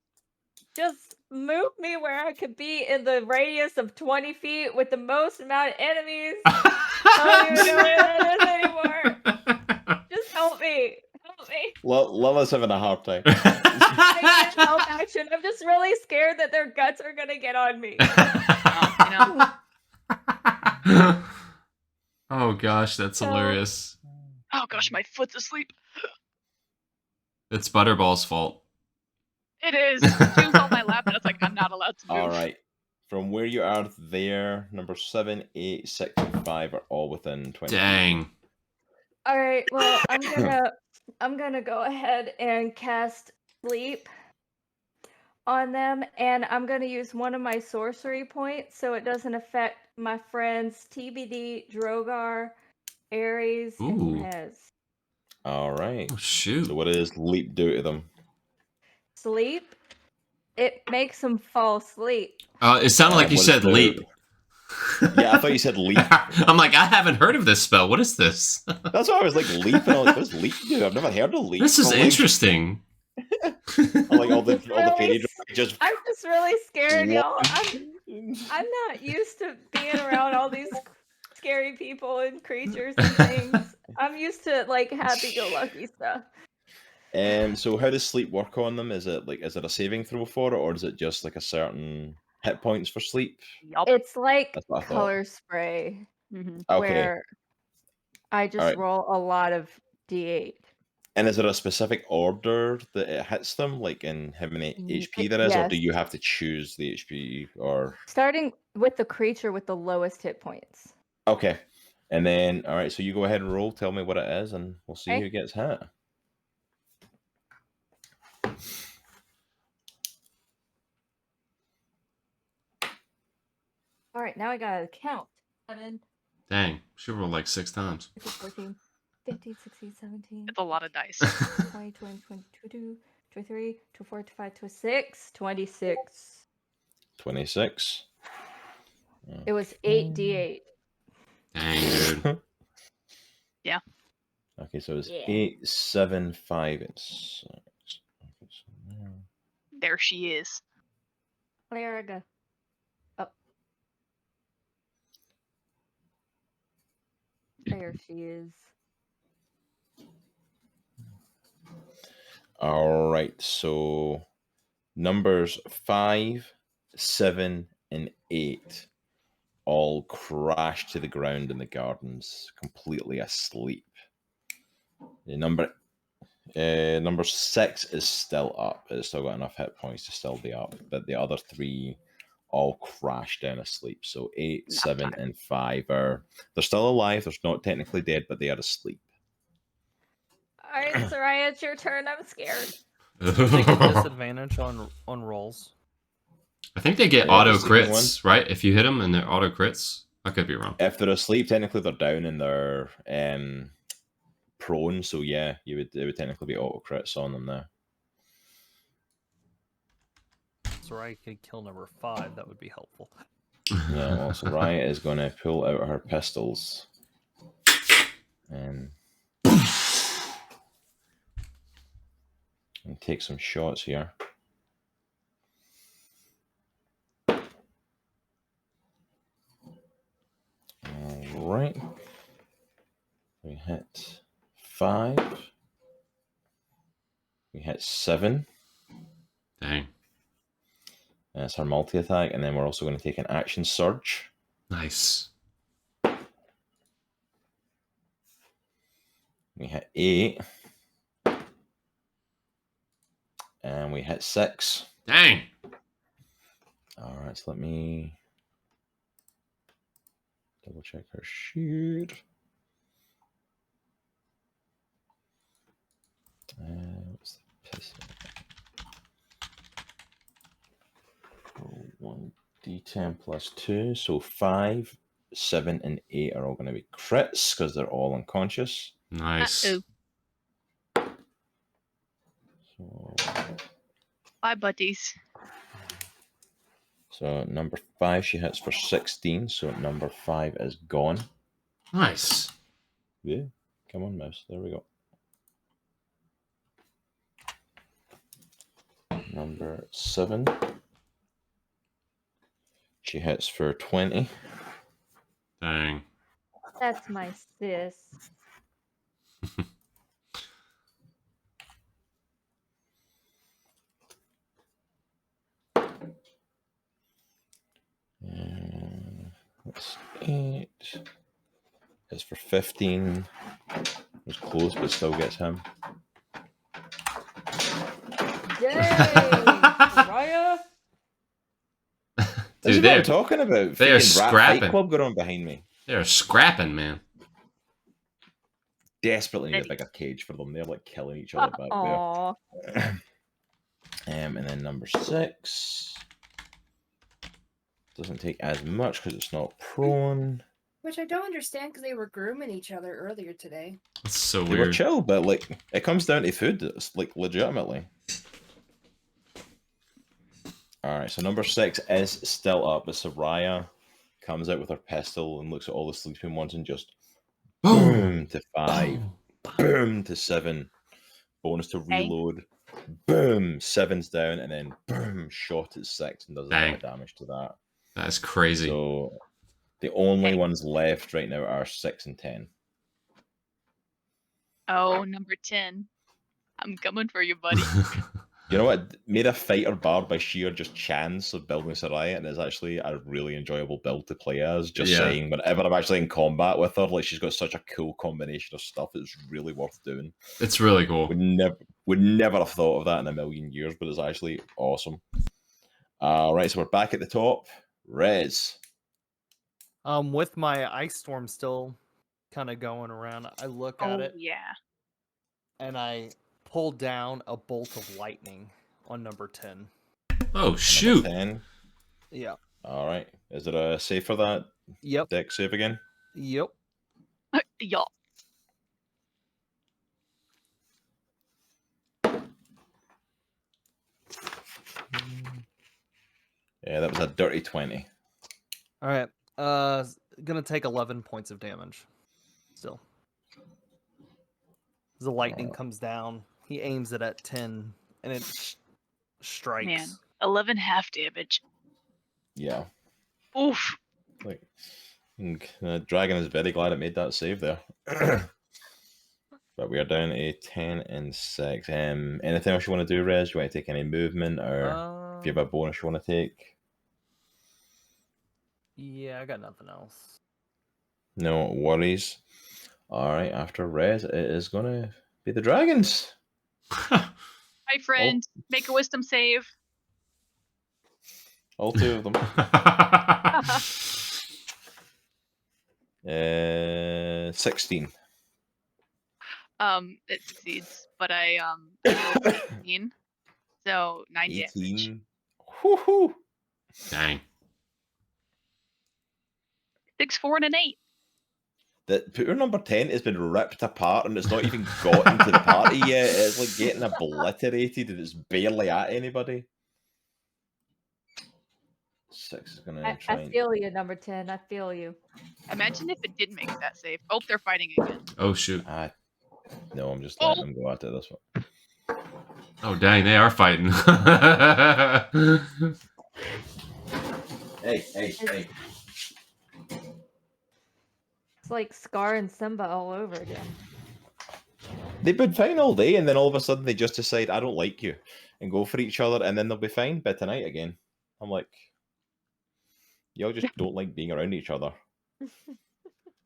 Just move me where I could be in the radius of 20 feet with the most amount of enemies. I don't even know where that is anymore. Just help me. Help me. Lilith's having a hard time. I need help action. I'm just really scared that their guts are gonna get on me. Oh gosh, that's hilarious. Oh gosh, my foot's asleep. It's Butterball's fault. It is. She was on my lap and I was like, I'm not allowed to move. Alright. From where you are there, number 7, 8, 6, and 5 are all within 20. Dang. All right. Well, I'm gonna go ahead and cast sleep on them, and I'm gonna use one of my sorcery points so it doesn't affect my friends TBD, Droghar, Aries, and Rezz. Alright. Oh, shoot. So what does leap do to them? Sleep? It makes them fall asleep. It sounded like you what said is the- leap. Yeah, I thought you said leap. I'm like, I haven't heard of this spell. What is this? That's why I was like, leap. And I'm like, what does leap do? I've never heard of leap. This is I'm like- interesting. I'm like, all the Faerie Dragons just. I'm just really scared, y'all. I'm not used to being around all these scary people and creatures and things. I'm used to like happy-go-lucky stuff. So how does sleep work on them? Is it a saving throw for it, or is it just like a certain hit points for sleep? It's like That's what I thought. color spray, Okay. where I just Alright. roll a lot of d8. And is there a specific order that it hits them, like in how many HP there is, or do Yes. you have to choose the HP? Or Starting with the creature with the lowest hit points. okay, And then, all right, so you go ahead and roll. Tell me what it is, and we'll see Okay. who gets hit. All right, now I gotta count. 7, Dang, she rolled like 6 times. 14, 15, 16, 17, It's a lot of dice. 20, 20, 22, 23, 24, 25, 26, 26. 26. It was 8d8. Dang, dude. Okay, so it's Yeah. 8, 7, 5, and 6. There she is. Cleric. Oh. There she is. All right, so numbers 5, 7, and 8 all crash to the ground in the gardens, completely asleep. The number 6 is still up. It's still got enough hit points to still be up, but the other 3 all crash down asleep. So 8, Nap 7, time. and 5 they're still alive. They're not technically dead, but they are asleep. All right, Soraya, it's your turn. I'm scared. They get disadvantage on rolls. I think they get Yeah, auto the sleeping crits, right? If you hit them and they're auto crits. I could be wrong. If they're asleep, technically they're down and they're prone. So yeah, it would technically be auto crits on them now. Soraya could kill number 5. That would be helpful. Yeah, well, Soraya is going to pull out her pistols and take some shots here. All right. We hit 5. We hit 7. Dang. That's our multi-attack, and then we're also going to take an action surge. Nice. We hit 8. And we hit 6. Dang. All right, so let me double check her sheet. What's the pistol? 1d10 plus 2, so 5, 7, and 8 are all going to be crits because they're all unconscious. Nice. Uh-oh. So, Bye, buddies. so number 5, she hits for 16, so number 5 is gone. Nice. Yeah, come on, mouse. There we go. Number 7. She hits for 20. Dang. That's my sis. That's 8. Hits for 15. It was close, but still gets him. Yay! Soraya! This is Dude, what I'm they're, talking about. they are Freaking Rat scrapping. Fight Club going on behind me. they're scrapping, man. Desperately need a bigger cage for them. They're like killing each other back Aw. there. And then number 6 doesn't take as much because it's not prone. Which I don't understand because they were grooming each other earlier today. That's so They were weird. chill, but like it comes down to food. It's like legitimately. All right, so number 6 is still up, but Soraya comes out with her pistol and looks at all the sleeping ones and just boom to 5, boom to 7, bonus to reload, boom, 7's down, and then boom, shot at 6 and does a lot of damage to that. That's crazy. So the only ones left right now are 6 and 10. Oh, number 10. I'm coming for you, buddy. You know what? Made a fighter bard by sheer just chance of building Soraya, and it's actually a really enjoyable build to play as. Just saying, whenever I'm actually in combat with her, like she's got such a cool combination of stuff. It's really worth doing. It's really cool. Would never have thought of that in a million years, but it's actually awesome. All right, so we're back at the top. Rezz. With my ice storm still kind of going around. I look at Oh it yeah. and I pull down a bolt of lightning on number 10. Oh shoot! 10. Yeah. All right. Is it a save for that? Yep. Deck save again? Yep. Y'all. Yeah, that was a dirty 20. All right. Gonna take 11 points of damage. Still. The lightning comes down. He aims it at 10, and it strikes. Man, 11 half damage. Yeah. Oof. Like, the dragon is very glad it made that save there. But we are down to 10 and 6. Anything else you want to do, Rezz? You want to take any movement, or if you have a bonus you want to take? Yeah, I got nothing else. No worries. All right, after Rezz, it is going to be the dragons. Hi, friend. Make a wisdom save. All two of them. 16. It succeeds, but I rolled 18, so 9 damage. 18. Woohoo! Dang. 6, 4, and an 8. That poor number 10 has been ripped apart and it's not even got into the party yet. It's like getting obliterated and it's barely at anybody. 6 is gonna try. I feel you, number 10. I feel you. Imagine if it did make that save. Oh, they're fighting again. Oh shoot! No, I'm just letting them go after this one. Oh dang, they are fighting. Hey. It's like Scar and Simba all over again. They've been fine all day and then all of a sudden they just decide, I don't like you, and go for each other, and then they'll be fine by tonight again. I'm like, y'all just don't like being around each other.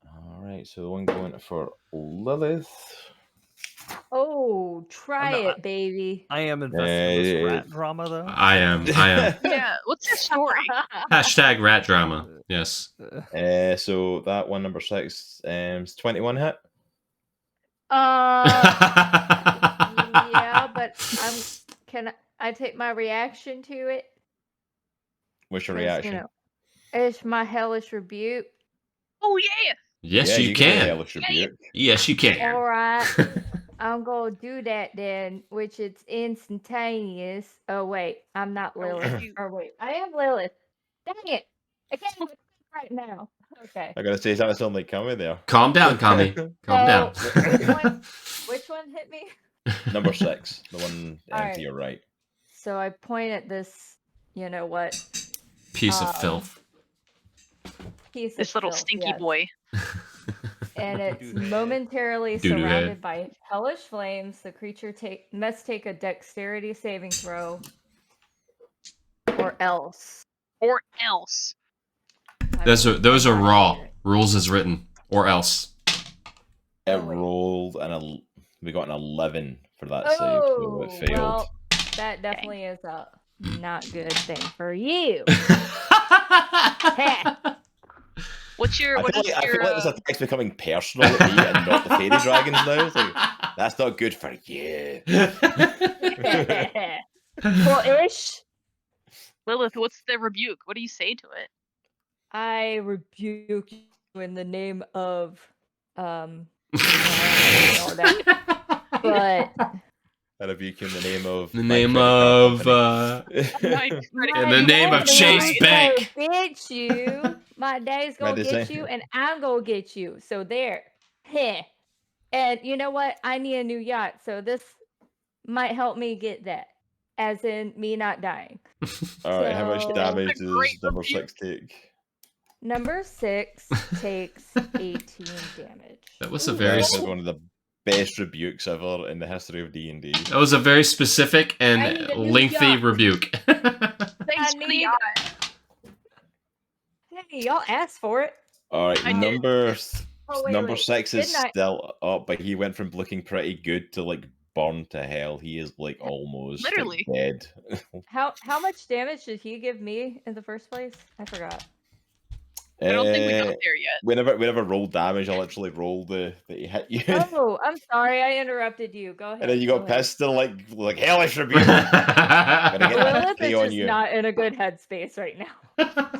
Alright, so the one going for Lilith. Oh, try it, baby. I am invested in this rat drama, though. I am. Yeah, what's your story? Hashtag rat drama. Yes. So that one, number 6, is 21 hit. Yeah, but can I take my reaction to it? What's your 'Cause, reaction? It's my hellish rebuke. Oh yeah. Yes, you get a can. hellish rebuke. Yes, you can. All right, I'm gonna do that then, which it's instantaneous. Oh wait, I'm not Lilith. Or wait, I am Lilith. Dang it! I can't even think right now. Okay. I gotta say, that sound like coming there. Calm down, Kami. Calm down. Which one hit me? Number 6, the one Alright. to your right. So I point at this, you know what? Piece of filth. This little stinky yes. boy. And it's Doo-doo-head. momentarily Doo-doo-head. surrounded by hellish flames. The creature must take a dexterity saving throw, or else. Or else. Those are raw. Rules as written. Or else. It wait. rolled we got an 11 for that save, so it failed. Well, that definitely is a not good thing for you. What's your I what feel is like your this attack's becoming personal at me and not the Faerie Dragons now. It's like, that's not good for you. Well-ish. Lilith, what's the rebuke? What do you say to it? I rebuke you in the name of all that. But I rebuke in the name of In the name of In the name of Chase Bank. Get you. My dad's gonna get design. you, and I'm gonna get you. So there. Heh. And you know what? I need a new yacht, so this might help me get that. As in me not dying. Alright, how much So- damage That's a does great number rebuke. 6 take? Number 6 takes 18 damage. That was a very That is one of the best rebukes ever in the history of D&D. that was a very specific I need and a new lengthy yacht. rebuke. Thanks for the need- yacht. Hey, y'all asked for it. Alright, I did. number Oh, wait, number wait. 6 is Didn't I- still up, but he went from looking pretty good to like burned to hell. He is like almost like, Literally. dead. How much damage did he give me in the first place? I forgot. I don't think we got there yet. Whenever roll damage, I literally roll that he hit you. Oh, I'm sorry, I interrupted you. Go ahead. And then you go got ahead. pissed and like hellish rebuke. Gonna get Lilith pay is on just you. not in a good headspace right now.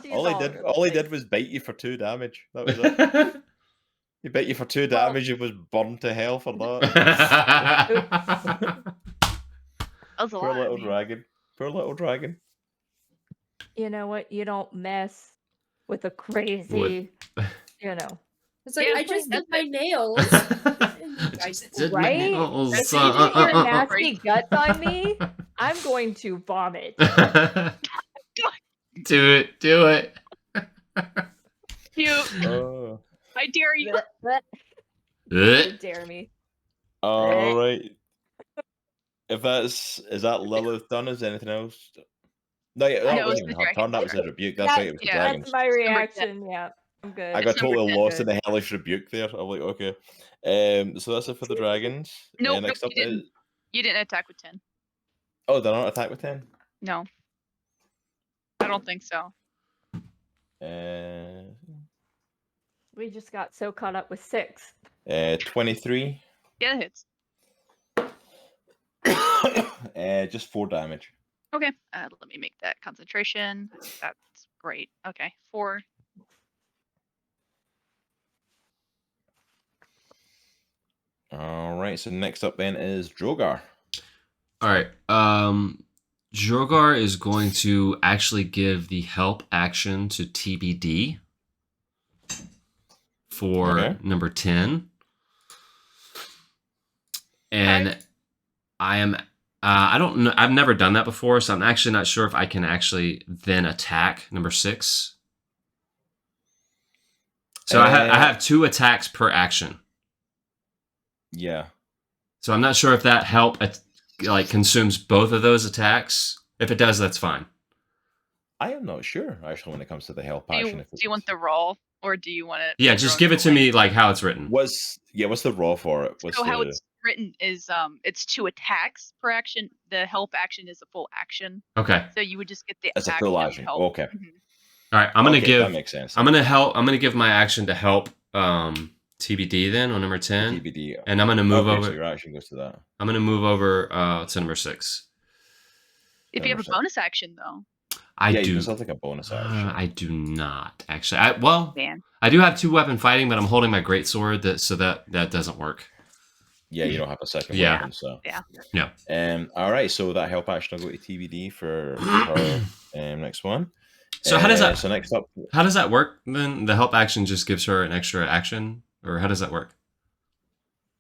She's All he over did, the all he place. did was bite you for 2 damage. That was it. He bit you for 2 damage. You was burned to hell for that. That was a Poor lot. little man. dragon. Poor little dragon. You know what? You don't mess with a crazy, you know. It's like Yeah, I just that's did my nails. I just did my Right? nails. That's You get your nasty crazy. guts on me, I'm going to vomit. Do it. Do it. You, Oh. I dare you. You dare me. All right. Is that Lilith done? Is anything else? No, yeah, that No, wasn't it's even the her turn. That was his rebuke. That's right. It was the yeah, dragons. That's my reaction. Yeah, I'm good. I got It's number totally 10. lost in the hellish rebuke there. I'm like, okay. So that's it for the dragons. Nope, Next nope, up you is didn't. You didn't attack with 10. oh, they're not attack with 10. No. I don't think so. We just got so caught up with 6. 23. Yeah, it hits. Just 4 damage. Okay. Let me make that concentration. That's great. Okay. 4. All right. So next up then is Droghar. All right. Droghar is going to actually give the help action to TBD for Okay. number 10. And I am I don't know, I've never done that before, so I'm actually not sure if I can actually then attack number 6. So I have 2 attacks per action. Yeah. So I'm not sure if that help like consumes both of those attacks. If it does, that's fine. I am not sure actually when it comes to the help Do action. you, do you want the roll or do you want it? Yeah, just give it to me like how it's written. What's the raw for it? What's So how the... it's written is it's 2 attacks per action. The help action is a full action. Okay. So you would just get the It's a action full of action. help. Okay. Mhm. All right, I'm gonna Okay, give. that makes sense. I'm gonna give my action to help TBD then on number 10, TBD. and I'm gonna move Okay, over. so your action goes to that. I'm gonna move over to number 6. If you have a 100%. bonus action though. I Yeah, you do. can still take a bonus action. I do not actually. Man. I do have 2 weapon fighting, but I'm holding my greatsword, that doesn't work. Yeah, you don't have a second Yeah. weapon, so Yeah. All right, so that help action will go to TBD for her next one. So how does that? So next up, How does that work then? The help action just gives her an extra action, or how does that work?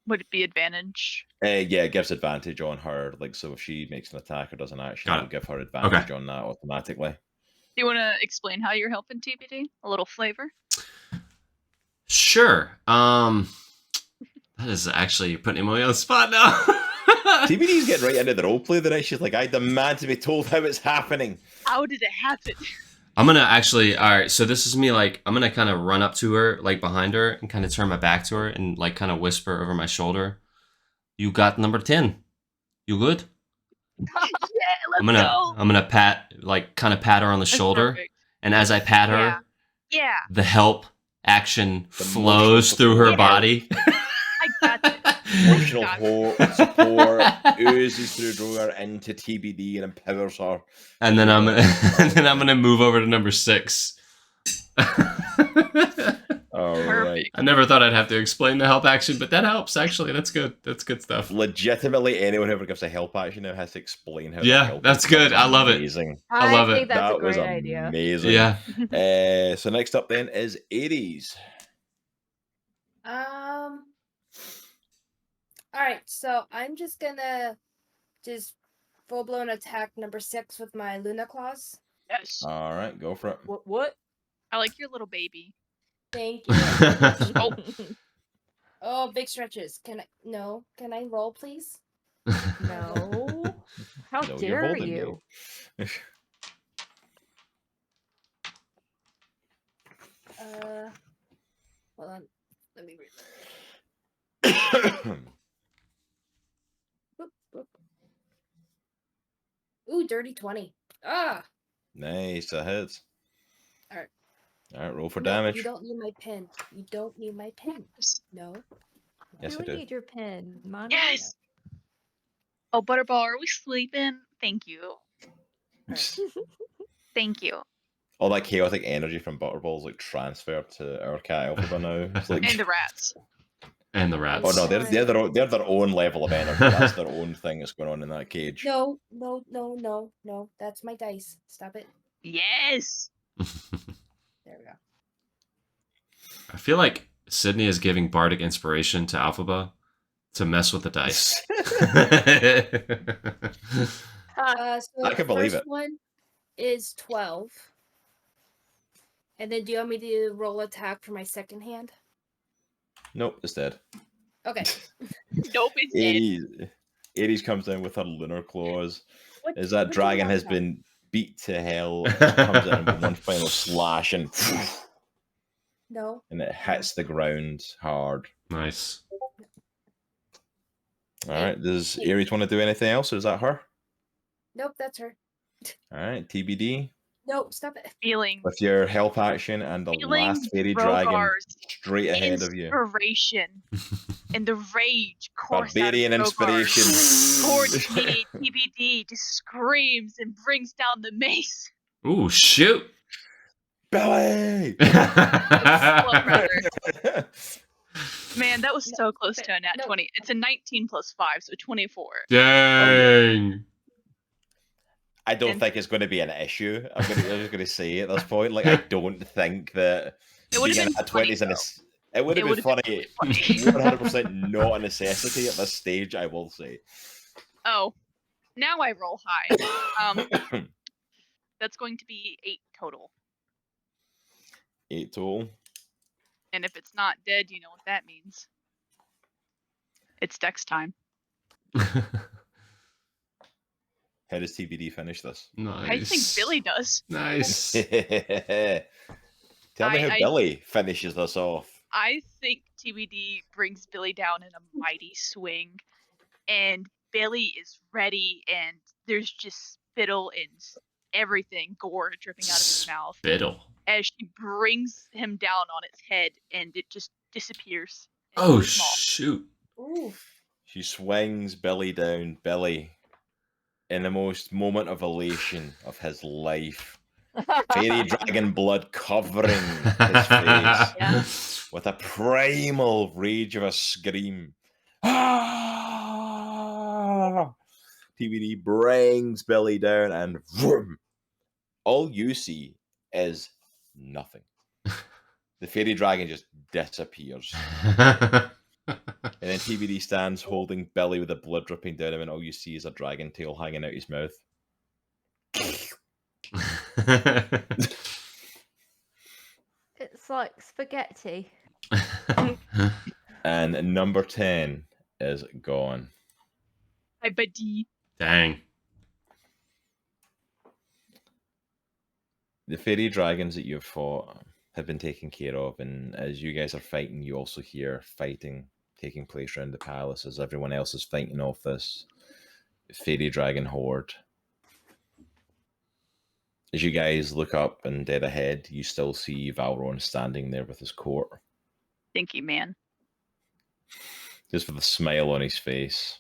Would it be advantage? yeah, it gives advantage on her. Like, so if she makes an attack or does an action, Got it'll it. give her advantage on that automatically. Do you want to explain how you're helping TBD? A little flavor? Sure. That is actually putting me on the spot now. TBD's getting right into the roleplay the night. She's like, I demand to be told how it's happening. How did it happen? I'm gonna actually, all right, so this is me, like, I'm gonna kind of run up to her, like, behind her, and kind of turn my back to her, and, like, kind of whisper over my shoulder, "You got number 10. You good?" Yeah, let's go. I'm gonna pat, like, kind of pat her on the That's shoulder, perfect. and as I pat her, Yeah. Yeah, the help action The flows emotional through her support. body. I got it. Emotional Got support oozes through Droghar into TBD and empowers her. And then I'm gonna move over to number 6. All right. Perfect. I never thought I'd have to explain the help action, but that helps actually. That's good. That's good stuff. Legitimately, anyone who ever gives a help action now has to explain how. Yeah, the help that's is. good. I love it. Amazing. I love it. think that's That a great was idea. amazing. Yeah. So next up then is Aries. All right, so I'm just gonna full blown attack number 6 with my Luna Claws. Yes. All right, go for it. What? I like your little baby. Thank you. Oh, Oh, big stretches. Can I roll, please? No. How No, you're dare holding you? me. Hold on. Let me read. Boop, boop. Ooh, dirty 20. Ah. Nice, that hits. Alright. All right, roll for No, damage. you don't need my pen. You don't need my pen. No. Yes, do I do. need your pen, Mono. Yes. Oh, Butterball, are we sleeping? Thank you. Thank you. All that chaotic energy from Butterball's like transferred to our cat Alpha now. It's like, And the rats. And the rats. oh no, they're their own level of energy. That's their own thing that's going on in that cage. No. That's my dice. Stop it. Yes. There we go. I feel like Sydney is giving bardic inspiration to Alphaba to mess with the dice. So I can believe first it. one is 12. And then do you want me to roll attack for my second hand? Nope, it's dead. Okay. Nope, it's dead. Aries comes down with her lunar claws. What, As that what do you dragon want has now? been beat to hell, it comes in with one final slash and No. it hits the ground hard. Nice. All right, does Aries want to do anything else, or is that her? Nope, that's her. All right, TBD. Nope, stop it. Feeling With your help action and the last fairy dragon Drogar's straight ahead of you. inspiration and the rage coursed out of Barbarian Drogar inspiration. towards me. TBD just screams and brings down the mace. Ooh, shoot. Billy! Well, rather. Man, that was so close to a nat No. 20. It's a 19 plus 5, so 24. Dang. I don't And- think it's going to be an issue. I'm just going to say at this point, like, I don't think that It would have being been at funny, 20s and though. it would have been funny. really funny. 100% not a necessity at this stage, I will say. Oh, now I roll high. That's going to be 8 total. 8 total. And if it's not dead, you know what that means. It's Dex time. How does TBD finish this? Nice. I think Billy does. Nice. Tell me how I- Billy finishes this off. I think TBD brings Billy down in a mighty swing, and Billy is ready, and there's just spittle and everything, gore dripping out of his mouth Spittle. as she brings him down on its head, and it just disappears. Oh, into small. shoot. Oof. She swings Billy down. Billy, in the most moment of elation of his life, fairy dragon blood covering his face Yeah. with a primal rage of a scream. Ah! TBD brings Billy down, and vroom, all you see is nothing. The fairy dragon just disappears. And then TBD stands holding Billy with the blood dripping down him, and all you see is a dragon tail hanging out his mouth. It's like spaghetti. And number 10 is gone. Hi, buddy. Dang. The fairy dragons that you've fought have been taken care of, and as you guys are fighting, you also hear fighting taking place around the palace as everyone else is fighting off this fairy dragon horde. As you guys look up and dead ahead, you still see Valron standing there with his court, Thank you, man. just with a smile on his face.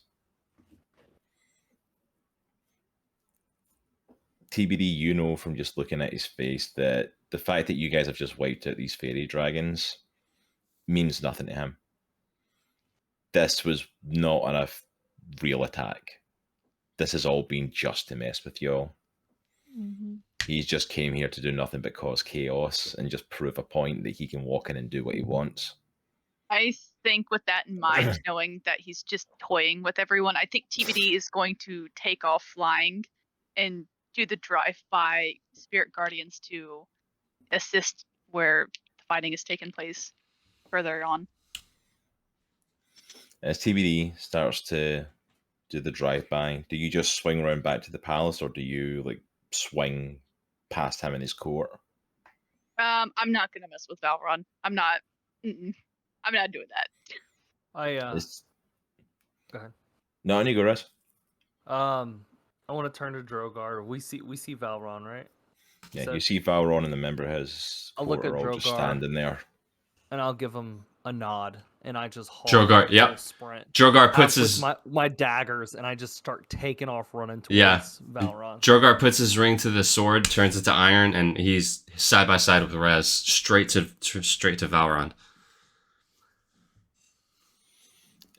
TBD, you know from just looking at his face that the fact that you guys have just wiped out these fairy dragons means nothing to him. This was not a real attack. This has all been just to mess with y'all. Mm-hmm. He just came here to do nothing but cause chaos and just prove a point that he can walk in and do what he wants. I think with that in mind, knowing that he's just toying with everyone, I think TBD is going to take off flying and do the drive-by spirit guardians to assist where the fighting is taking place further on. As TBD starts to do the drive-by, do you just swing around back to the palace, or do you like swing past him in his court? I'm not gonna mess with Valron. I'm not doing that. I It's- go ahead. No, you go, Rezz. I want to turn to Droghar. We see Valron, right? Yeah, So- you see Valron and the member his I'll look court at are all just Droghar. standing there. And I'll give him a nod, and I just haul Droghar, full yep. sprint. Droghar puts out his with my daggers, and I just start taking off running towards Yeah. Valron. Droghar puts his ring to the sword, turns it to iron, and he's side by side with Rezz, straight to Valron.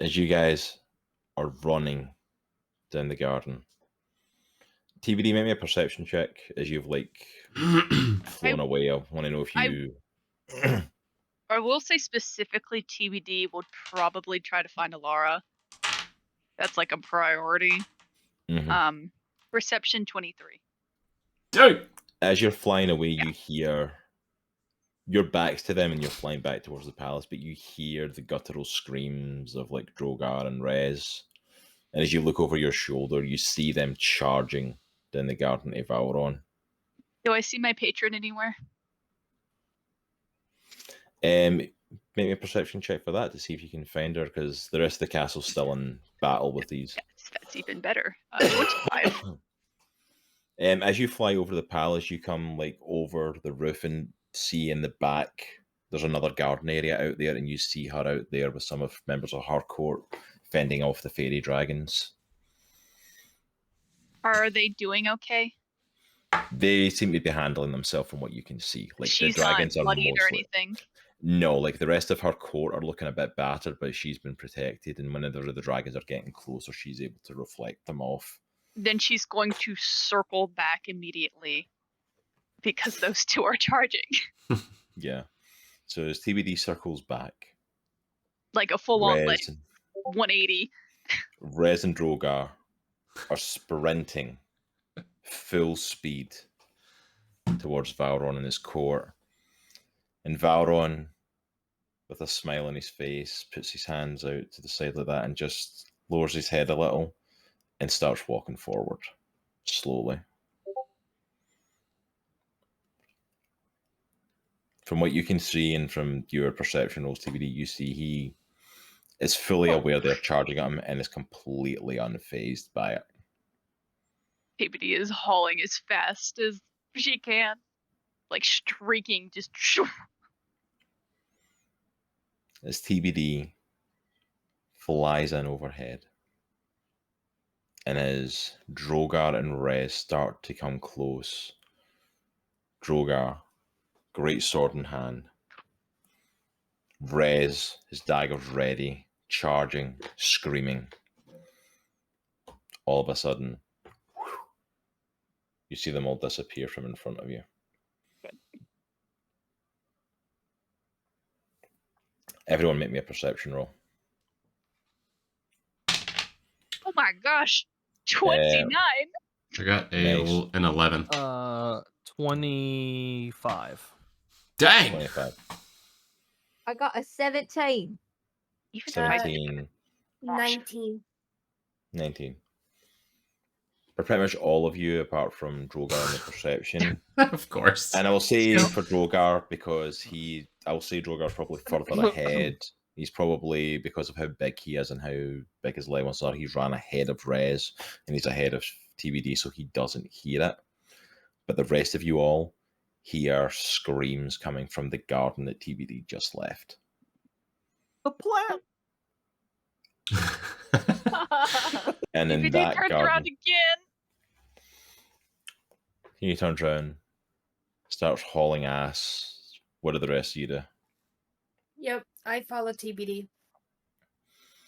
As you guys are running down the garden, TBD, make me a perception check as you've like flown away. I want to know if you. I will say specifically TBD would probably try to find Alara. That's like a priority. Mhm. Perception 23. Dude. As you're flying away, you hear your back's to them and you're flying back towards the palace, but you hear the guttural screams of like Droghar and Rezz. And as you look over your shoulder, you see them charging down the garden to Valron. Do I see my patron anywhere? Make me a perception check for that to see if you can find her, because the rest of the castle's still in battle with these. That's even better. 25. As you fly over the palace, you come like over the roof and see in the back there's another garden area out there, and you see her out there with some of members of her court fending off the Faerie Dragons. Are they doing okay? They seem to be handling themselves from what you can see. Like She's the dragons not are bloodied or mostly. anything. No, like the rest of her court are looking a bit battered, but she's been protected, and whenever the dragons are getting closer, she's able to reflect them off. Then she's going to circle back immediately because those two are charging. Yeah. So as TBD circles back, Like a full-on like Rezz 180. and Droghar are sprinting full speed towards Valron and his court. And Valron, with a smile on his face, puts his hands out to the side like that and just lowers his head a little and starts walking forward slowly. From what you can see and from your perception rolls, TBD, you see he is fully aware they're charging at him and is completely unfazed by it. TBD is hauling as fast as she can. Like streaking, just As TBD flies in overhead, and as Droghar and Rezz start to come close, Droghar, great sword in hand, Rezz, his daggers ready, charging, screaming. All of a sudden, you see them all disappear from in front of you. Everyone make me a perception roll. oh my gosh. 29. I got Nice. an 11. 25. Dang! 25. I got a 17. Even 17. 19. 19. For pretty much all of you, apart from Droghar in the perception. Of course. And I will say Still. for Droghar, because I will say Drogar's probably further ahead. He's probably, because of how big he is and how big his levels are, he's ran ahead of Rezz, and he's ahead of TBD, so he doesn't hear it. But the rest of you all hear screams coming from the garden that TBD just left. The plan. And in TBD that turns garden, around again. he turns around, starts hauling ass. What do the rest of you do? Yep, I follow TBD.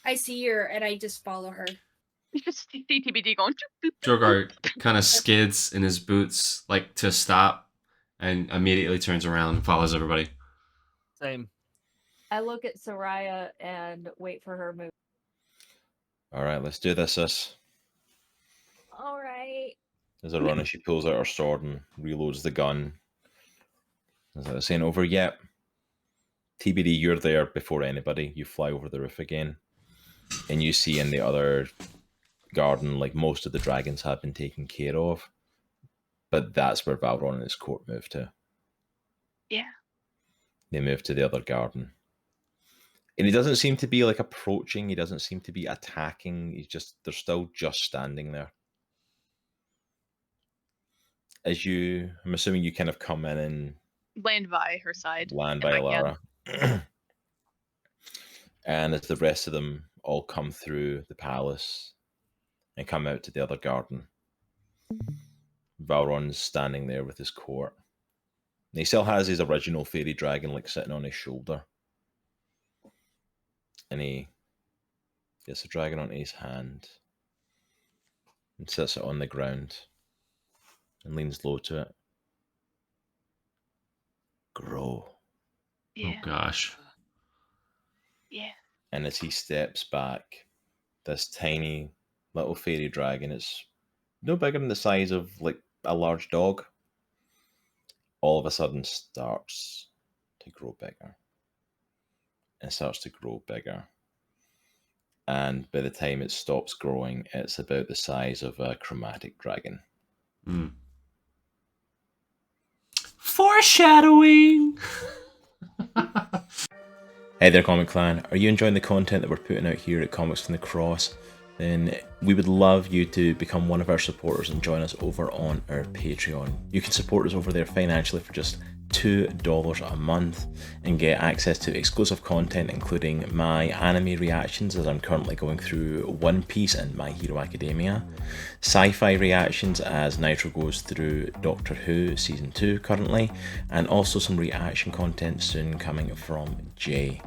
I see her and I just follow her. You just see TBD going. Droghar kind of skids in his boots, like to stop, and immediately turns around and follows everybody. Same. I look at Soraya and wait for her move. All right, let's do this, sis. All right. As a runner, she pulls out her sword and reloads the gun. As I was saying, over yet. TBD, you're there before anybody. You fly over the roof again. And you see in the other garden, like most of the dragons have been taken care of. But that's where Valron and his court moved to. Yeah. They moved to the other garden. And he doesn't seem to be like approaching. He doesn't seem to be attacking. They're still just standing there. I'm assuming you kind of come in and Land by her side. land if by I can. Alara. And as the rest of them all come through the palace and come out to the other garden, Valron's standing there with his court. And he still has his original fairy dragon like sitting on his shoulder. And he gets the dragon onto his hand and sits it on the ground and leans low to it. Grow. Yeah. Oh gosh. Yeah. And as he steps back, this tiny little fairy dragon, it's no bigger than the size of like a large dog, all of a sudden starts to grow bigger. And starts to grow bigger. And by the time it stops growing, it's about the size of a chromatic dragon. Mm. Foreshadowing! Hey there, Comic Clan. Are you enjoying the content that we're putting out here at Comics from the Cross? Then we would love you to become one of our supporters and join us over on our Patreon. You can support us over there financially for just $2 a month and get access to exclusive content, including my anime reactions as I'm currently going through One Piece and My Hero Academia, sci-fi reactions as Nitro goes through Doctor Who Season 2 currently, and also some reaction content soon coming from Jaye.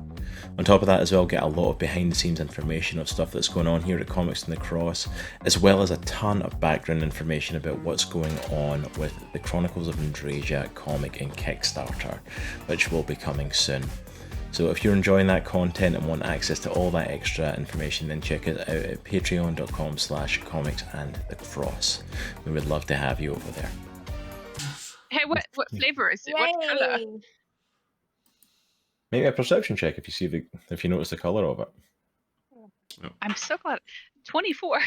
On top of that as well, get a lot of behind the scenes information of stuff that's going on here at Comics from the Cross, as well as a ton of background information about what's going on with the Chronicles of Andriesia comic and Kickstarter, which will be coming soon. So if you're enjoying that content and want access to all that extra information, then check it out at patreon.com/comicsandthecross. We would love to have you over there. Hey, what flavor is it? What color? Yay! Maybe a perception check if you notice the color of it. I'm so glad. 24.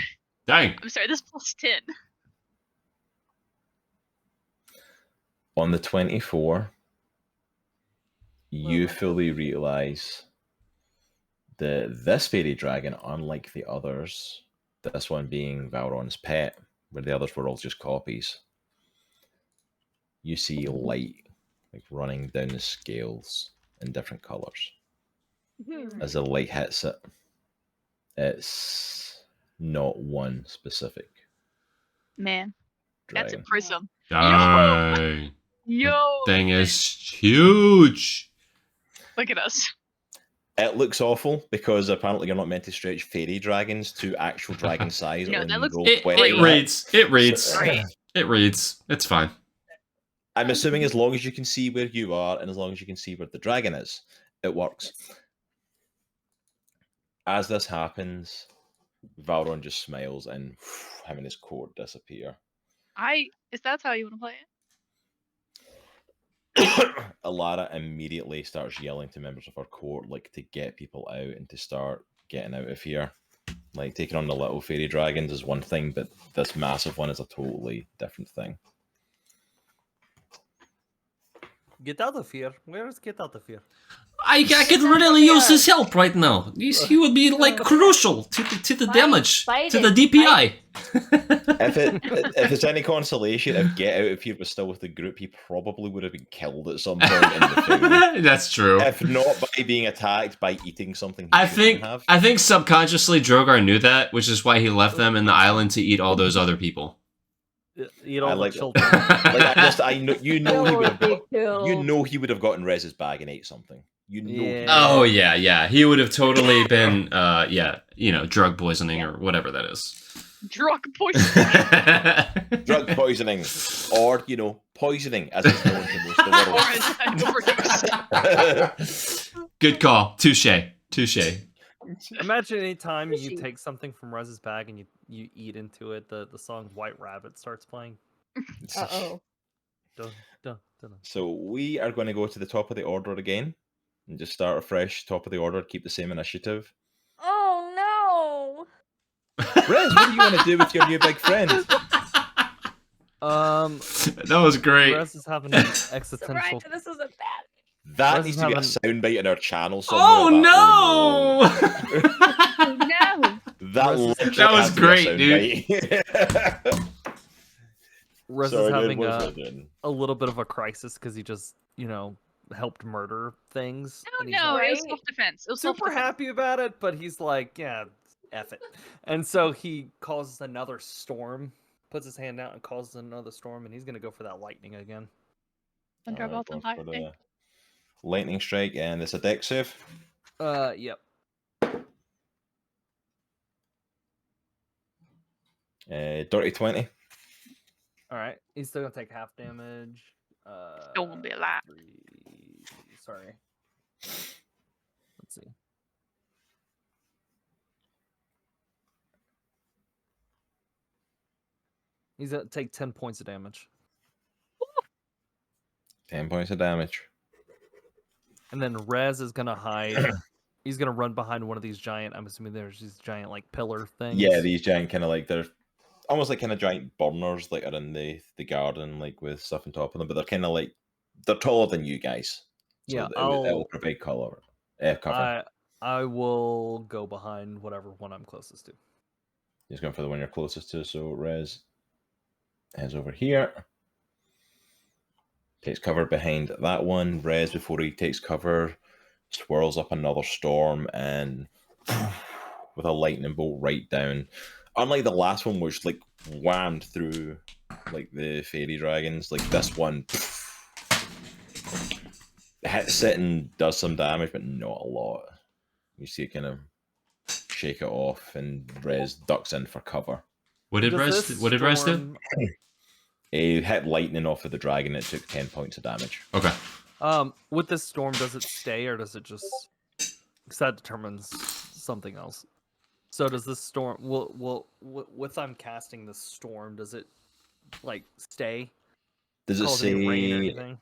Dang. I'm sorry, this plus 10. On the 24, you fully realize that this fairy dragon, unlike the others, this one being Valron's pet, where the others were all just copies, you see light like running down the scales in different colors. As the light hits it, it's not one specific Man, that's a dragon. prism. Dang. Yo! Thing is huge. Look at us. It looks awful because apparently you're not meant to stretch fairy dragons to actual dragon size. No, on that looks roll It 20. reads. It reads. Right. It reads. It's fine. I'm assuming as long as you can see where you are and as long as you can see where the dragon is, it works. As this happens, Valron just smiles and having his court disappear. Is that how you want to play it? Alara immediately starts yelling to members of her court, like, to get people out and to start getting out of here. Like, taking on the little fairy dragons is one thing, but this massive one is a totally different thing. Get out of here. Where is get out of here? I could really use his help right now. He would be like crucial to the damage, to the DPI. If it's any consolation, if Get Out of Here was still with the group, he probably would have been killed at some point in the film. That's true. If not by being attacked by eating something he I shouldn't have. think subconsciously Droghar knew that, which is why he left them in the island to eat all those other people. Eat all the like children. I know he would have Big kill. he would have gotten Rezz's bag and ate something. You know. Yeah. Oh yeah. He would have totally been drug poisoning or whatever that is. Drug poisoning. Drug poisoning, or poisoning, as it's known to most of the Or world. overdose. Good call. Touche. Imagine any time you take something from Rez's bag and you eat into it, the song White Rabbit starts playing. Uh-oh. Dun, dun, dun, dun. So we are going to go to the top of the order again and just start afresh. Top of the order, keep the same initiative. Oh Rezz, what do you want to do with your new big friend? That was great. Rezz is having an no! existential. Right, this isn't bad. That Rezz needs is to be a having- soundbite in our channel somewhere. Oh Oh no! That Rezz is- literally That was has to be a great, dude. soundbite. Rezz Sorry, is dude, having what's that doing? a little bit of a crisis because he just, helped murder things. No, and he's no, it was Right? self-defense. It was super self-defense. happy about it, but he's like, yeah, F it. And so he causes another storm, puts his hand out and causes another storm, and he's going to go for that lightning again. Thunder Alright, bolts and going for lightning. the lightning strike, and it's a dex save. Yep. Dirty 20. All right. He's still going to take half damage. Still won't be alive. Sorry. Let's see. He's going to take 10 points of damage. 10 points of damage. And then Rezz is going to hide. He's going to run behind one of these giant, I'm assuming there's these giant, like, pillar things. Yeah, these giant kind of like, they're almost like kind of giant burners, like are in the garden, like with stuff on top of them, but they're kind of like, they're taller than you guys. So Yeah, it'll provide cover. I will go behind whatever one I'm closest to. He's going for the one you're closest to, so Rezz heads over here. Takes cover behind that one. Rezz, before he takes cover, swirls up another storm and with a lightning bolt right down. Unlike the last one, which like whammed through like the Faerie Dragons, like this one hits it and does some damage, but not a lot. You see it kind of shake it off, and Rezz ducks in for cover. What did Rezz do? He hit lightning off of the dragon. It took 10 points of damage. Okay. With this storm, does it stay or does it just? Because that determines something else. So does this storm? With I'm casting this storm, does it like stay? Does it Cause any rain or say? anything?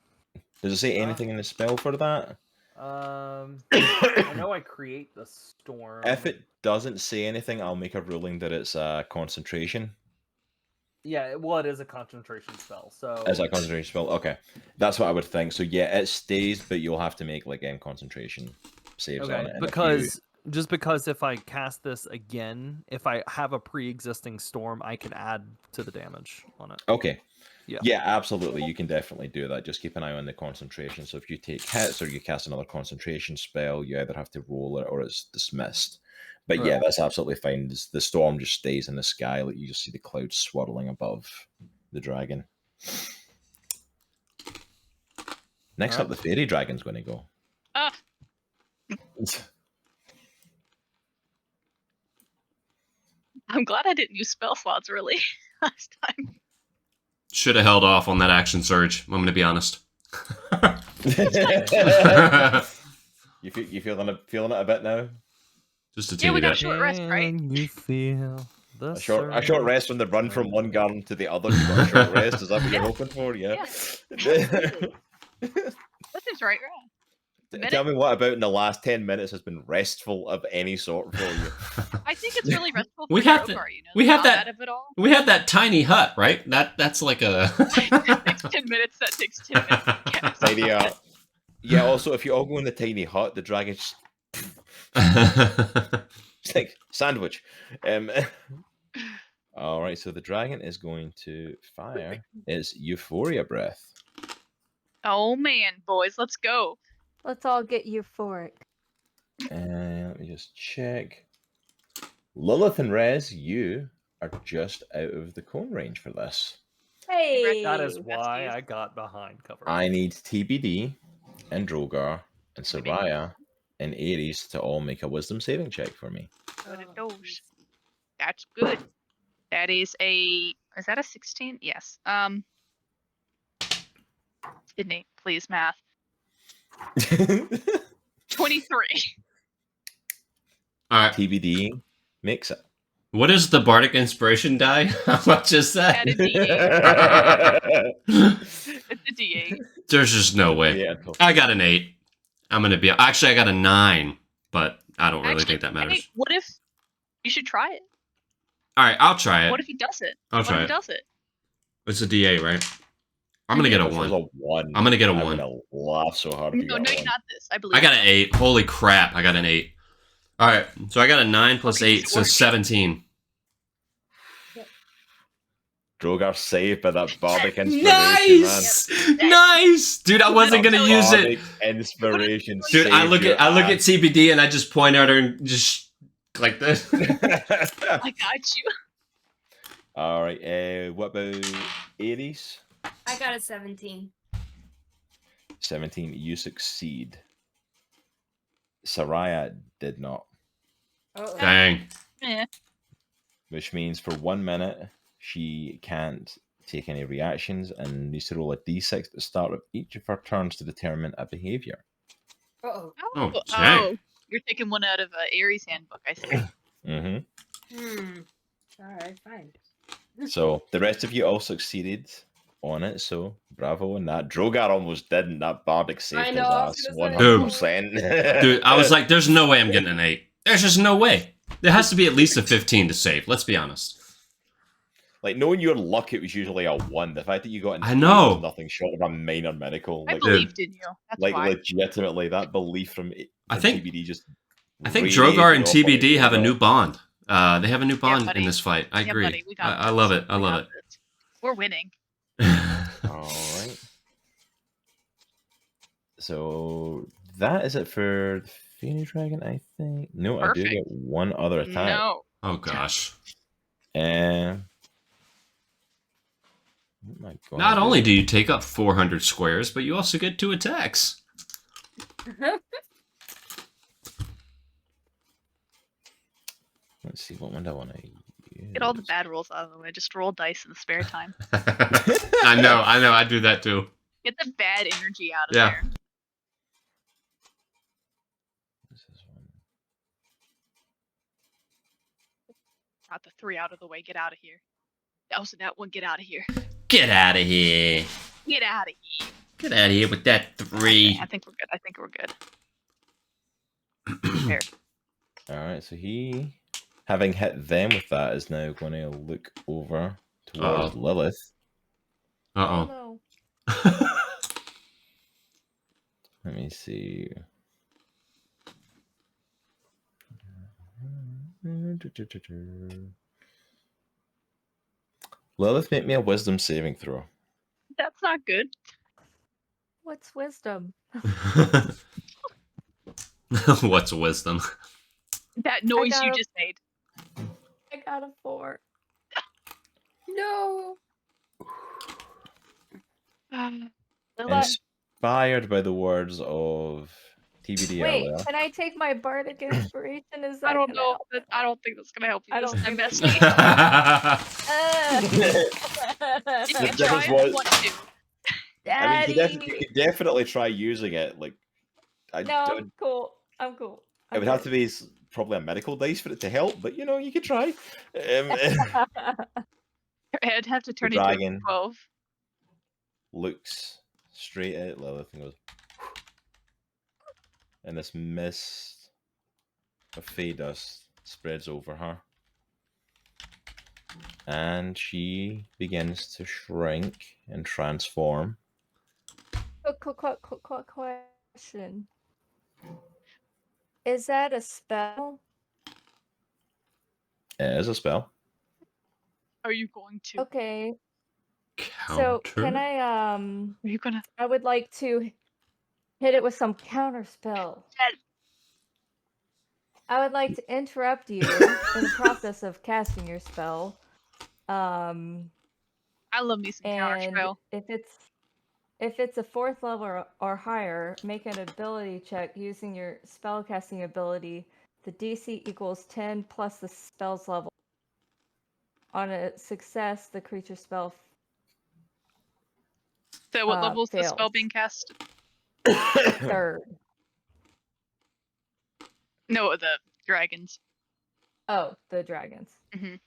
Does it say anything in the spell for that? I know I create the storm. If it doesn't say anything, I'll make a ruling that it's a concentration. Yeah, well, it is a concentration spell, so... It's a concentration spell? Okay. That's what I would think. So yeah, it stays, but you'll have to make, like, concentration saves on it. And just because if I cast this again, if I have a pre-existing storm, I can add to the damage on it. Okay. Yeah. Yeah, absolutely. You can definitely do that. Just keep an eye on the concentration. So if you take hits or you cast another concentration spell, you either have to roll it or it's dismissed. But yeah, that's absolutely fine. The storm just stays in the sky. Like you just see the clouds swirling above the dragon. Next up, the Faerie Dragon's going to go. I'm glad I didn't use spell slots really last time. Should have held off on that action surge. I'm going to be honest. You feeling it a bit now? Just a Yeah, teeny we got a bit. short rest, right? You feel the A short rest from the run from one garden to the other. You got a short rest. Is that what you're hoping for? Yeah. That seems right. Tell me what about in the last 10 minutes has been restful of any sort for you? I think it's really restful for We have Droghar, to- you know? we have the that- combat of it all. We have that tiny hut, right? That's like a... It takes 10 minutes. That takes 10 minutes. Tiny yeah, also, if you all go in the tiny hut, the dragon just... It's like sandwich. All right, so the dragon is going to fire its Euphoria Breath. Oh man, boys, let's go. Let's all get euphoric. Let me just check. Lilith and Rezz, you are just out of the cone range for this. Hey! That is why I got behind cover. I need TBD and Droghar and Soraya and Aries to all make a wisdom saving check for me. Good at those. That's good. That is is that a 16? Yes. Sydney, please math. 23. All right. TBD makes it. What is the bardic inspiration die? How much is that? Add a D8. It's a D8. There's just no way. Yeah, cool. I got an 8. I'm gonna be. Actually, I got a 9, but I don't really think that Hey, matters. what if you should try it? All right, I'll try it. What if he does it? I'll What try if it. he does it? It's a D8, right? I'm gonna get a If it was 1. a 1. I'm gonna get a I 1. would have laughed so hard if you No, got no, a you 1. got this. I believe. I got you. an 8. Holy crap! I got an 8. All right, so I got a 9 plus Okay, 8, so work. 17. Droghar saved by that bardic inspiration, Nice, nice, dude. I wasn't man. gonna use it. Bardic inspiration. Dude, I look saved at TBD and I just point at her and just like this. your ass. I got you. All right. What about Aries? I got a 17. 17. You succeed. Soraya did not, Oh, Dang. Eh. which means for 1 minute she can't take any reactions and needs to roll a d6 at the start of each of her turns to determine a behavior. oh. Oh, dang. You're taking one out of Aries' handbook, I see. Hmm. Alright, fine. So the rest of you all succeeded on it, so bravo on that. Droghar almost didn't. That bardic saved I his know, I was ass gonna say. 100%. Dude, I was like, there's no way I'm getting an 8. There's just no way. There has to be at least a 15 to save. Let's be honest. Like, knowing your luck, it was usually a 1. The fact that you got an I 8 know. was nothing short of a minor miracle. I Like, believed in you. That's like why. legitimately, that belief from I think- TBD just. I think radiated Droghar and off of TBD have a Droghar. new bond. They have a new bond in buddy. this fight. I Yeah, agree. buddy, we got I this. love it. I We love got it. this. We're winning. All right. So that is it for the Faerie Dragon, I think. No, I do Perfect. get one other attack. No. Oh gosh. And oh my God. Not only do you take up 400 squares, but you also get 2 attacks. Let's see, what one do I want to use? Get all the bad rolls out of the way. Just roll dice in the spare time. I know. I do that too. Get the bad energy out of Yeah. there. This is one. Got the 3 out of the way. Get out of here. Also, that one. Get out of here. Get out of here. Get out of here. Get out of here with that 3. I think we're good. I think we're good. There. All right, so he, having hit them with that, is now going to look over towards Uh-oh. Lilith. Uh no. oh. Let me see. Lilith, make me a wisdom saving throw. That's not good. What's wisdom? What's wisdom? That noise you got a- just made. I got a 4. No. Inspired by the words of TBD Wait, earlier. can I take my bardic inspiration? Is that I don't gonna know. help? I don't think that's gonna help you I this don't time, think bestie. You The can difference try if you was- want to. I mean, Daddy. you could definitely try using it. Like, No, I'm cool. I'm cool. it would have to be probably a medical dice for it to help, but you know, you could try. I'd have to turn The into a dragon. 12. Looks straight at Lilith and goes, and this mist of fey dust spreads over her, and she begins to shrink and transform. Question. Is that a spell? It is a spell. Are you going to? Okay. Counter? So can I Are you gonna? I would like to hit it with some counter spell. Yes. I would like to interrupt you in the process of casting your spell. I love me some counter And spell. if it's a 4th level or higher, make an ability check using your spellcasting ability. The DC equals 10 plus the spell's level. On a success, the creature spell So what level is the spell fails. being cast? 3rd. No, the dragons. Oh, the dragons. And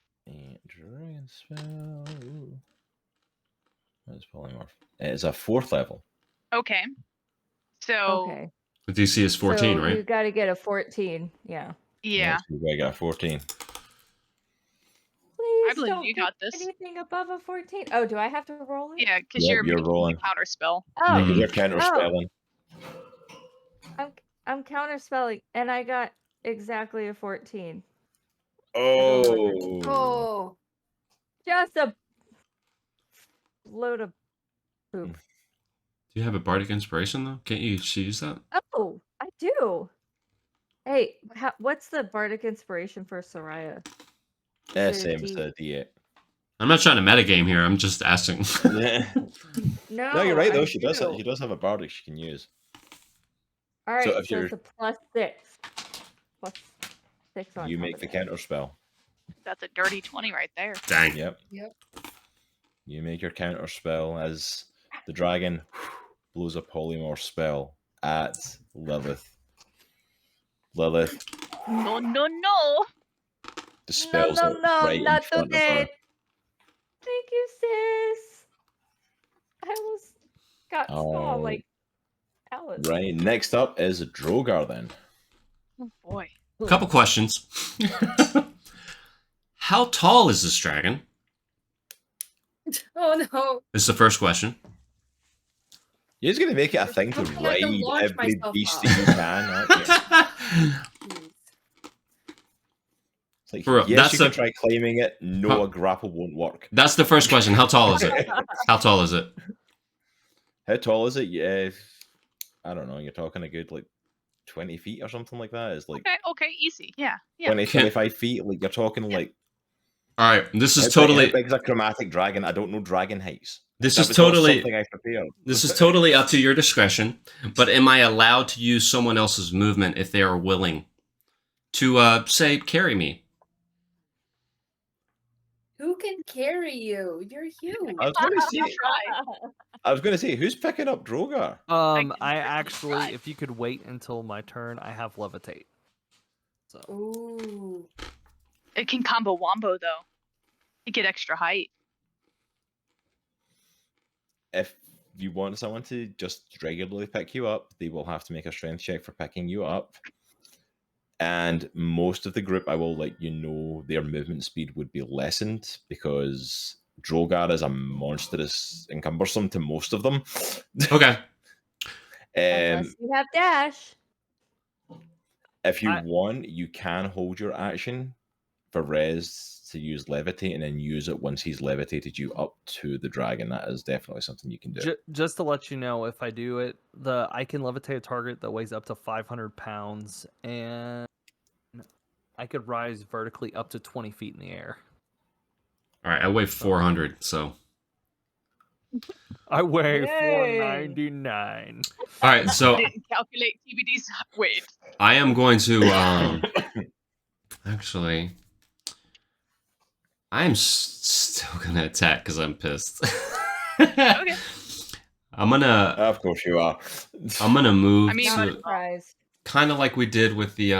dragon spell. Ooh. That's polymorph. It is a 4th level. Okay. So Okay. The DC is 14, so right? You got to get a 14. Yeah. yeah, So I got 14. Please believe don't you get got this. anything above a 14. Oh, do I have to roll it? yeah, because Yep, you're you're making rolling. a counter spell. Oh, Because you're counter spelling. I'm counterspelling, and I got exactly a 14. Oh. Oh. Just a load of poop. Do you have a bardic inspiration though? Can't you use that? Oh, I do. Hey, what's the bardic inspiration for Soraya? Yeah, Is it a same as D? the D8. I'm not trying to metagame here. I'm just asking. Yeah. No, No, you're right I though. She does. do. She does have a bardic she can use. All right, if so you're, it's a +6. +6 on you top make of the that. counter spell. That's a dirty 20 right there. Dang. Yep. Yep. You make your counter spell as the dragon blows a polymorph spell at Lilith. Lilith No, no, no. No, dispels no, it no, right in not front of her. today. Thank you, sis. I almost got small Oh, like Alice. Right. Next up is Droghar then. Oh boy. Couple questions. How tall is this dragon? Oh no. This is the first question. You're just going to make it a thing to Hopefully I ride can launch every myself beast up. that you can, aren't you? Jeez. It's like, Bro, yes, that's you can the- try climbing it. No, Huh. a grapple won't work. That's the first question. How tall is it? How tall is it? How tall is it? Yeah, I don't know. You're talking a good, like, 20 feet or something like that. It's like Okay, easy. Yeah, yeah. 20, Can- 25 feet. Like, you're talking like... All right, this is How totally. big's a chromatic dragon? I don't know dragon heights. This That is was not totally. something I prepared. This is totally up to your discretion. But am I allowed to use someone else's movement if they are willing to, say, carry me? Who can carry you? You're huge. I was going to say... Try. I was going to say, who's picking up Droghar? can I certainly actually, try. if you could wait until my turn, I have levitate. So Ooh. It can combo wombo though. You get extra height. If you want someone to just regularly pick you up, they will have to make a strength check for picking you up. And most of the group, I will let you know, their movement speed would be lessened because Droghar is a monstrous and cumbersome to most of them. Okay. Unless you have dash. If you I- want, you can hold your action for Rezz to use levitate and then use it once he's levitated you up to the dragon. That is definitely something you can do. just to let you know, if I do it, I can levitate a target that weighs up to 500 pounds, and I could rise vertically up to 20 feet in the air. All right, I weigh 400, so. I weigh Yay. 499. All right, so Didn't calculate TBD's weight. I am going to actually. I am still gonna attack because I'm pissed. Okay. I'm gonna Of course you are. move I mean, Not to surprised. kind of like we did with the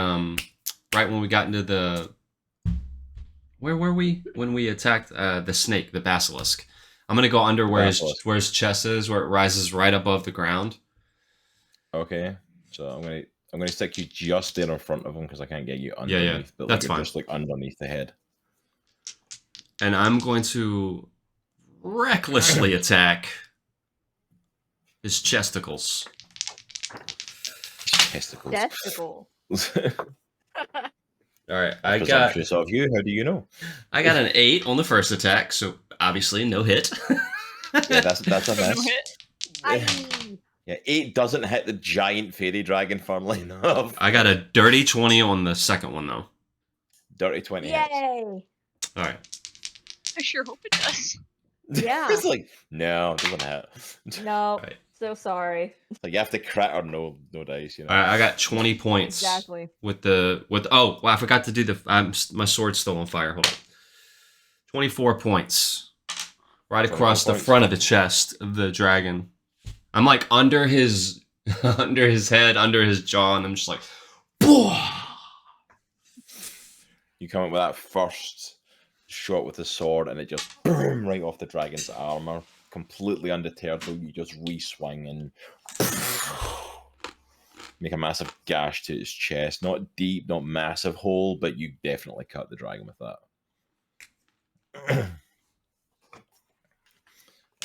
right when we got into the where were we when we attacked the snake, the basilisk. I'm gonna go under where his chest is, where it rises right above the ground. Okay, so I'm gonna stick you just there in front of him because I can't get you underneath. But that's like, you're fine. just like underneath the head. And I'm going to recklessly attack his chesticles. Testicles. Testicle. All right, I got Presumptuous of you. How do you know? an 8 on the first attack, so obviously no hit. Yeah, that's a No miss. hit. Aye. Yeah, 8 doesn't hit the giant Faerie Dragon, funnily enough. I got a dirty 20 on the second one though. Dirty 20 hits. Yay. All right. I sure hope it does. Yeah. It's like, no, it doesn't hit. No. Right. So sorry. It's like you have to crit or no dice, you know. All right, I got 20 points. Exactly. With oh, well, I forgot to do my sword's still on fire. Hold on. 24 points. Right 24 across the points. front of the chest of the dragon. I'm like under his head, under his jaw, and I'm just like, You come up with that first shot with the sword and it just boom right off the dragon's armor. Completely undeterred though, you just re-swing and make a massive gash to his chest. Not deep, not massive hole, but you definitely cut the dragon with that.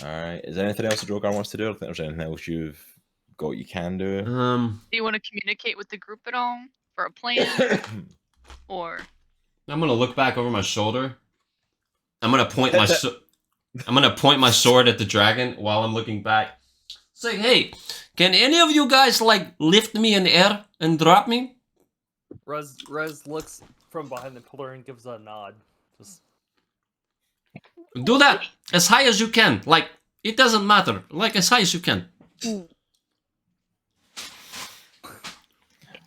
Alright, is there anything else that Droghar wants to do? I don't think there's anything else you've got you can do. Do you want to communicate with the group at all for a plan? Or I'm gonna look back over my shoulder. I'm gonna point my I'm gonna point my sword at the dragon while I'm looking back. Say, hey, can any of you guys like lift me in the air and drop me? Rezz looks from behind the pillar and gives a nod. Just Do that as high as you can. Like, it doesn't matter. Like, as high as you can.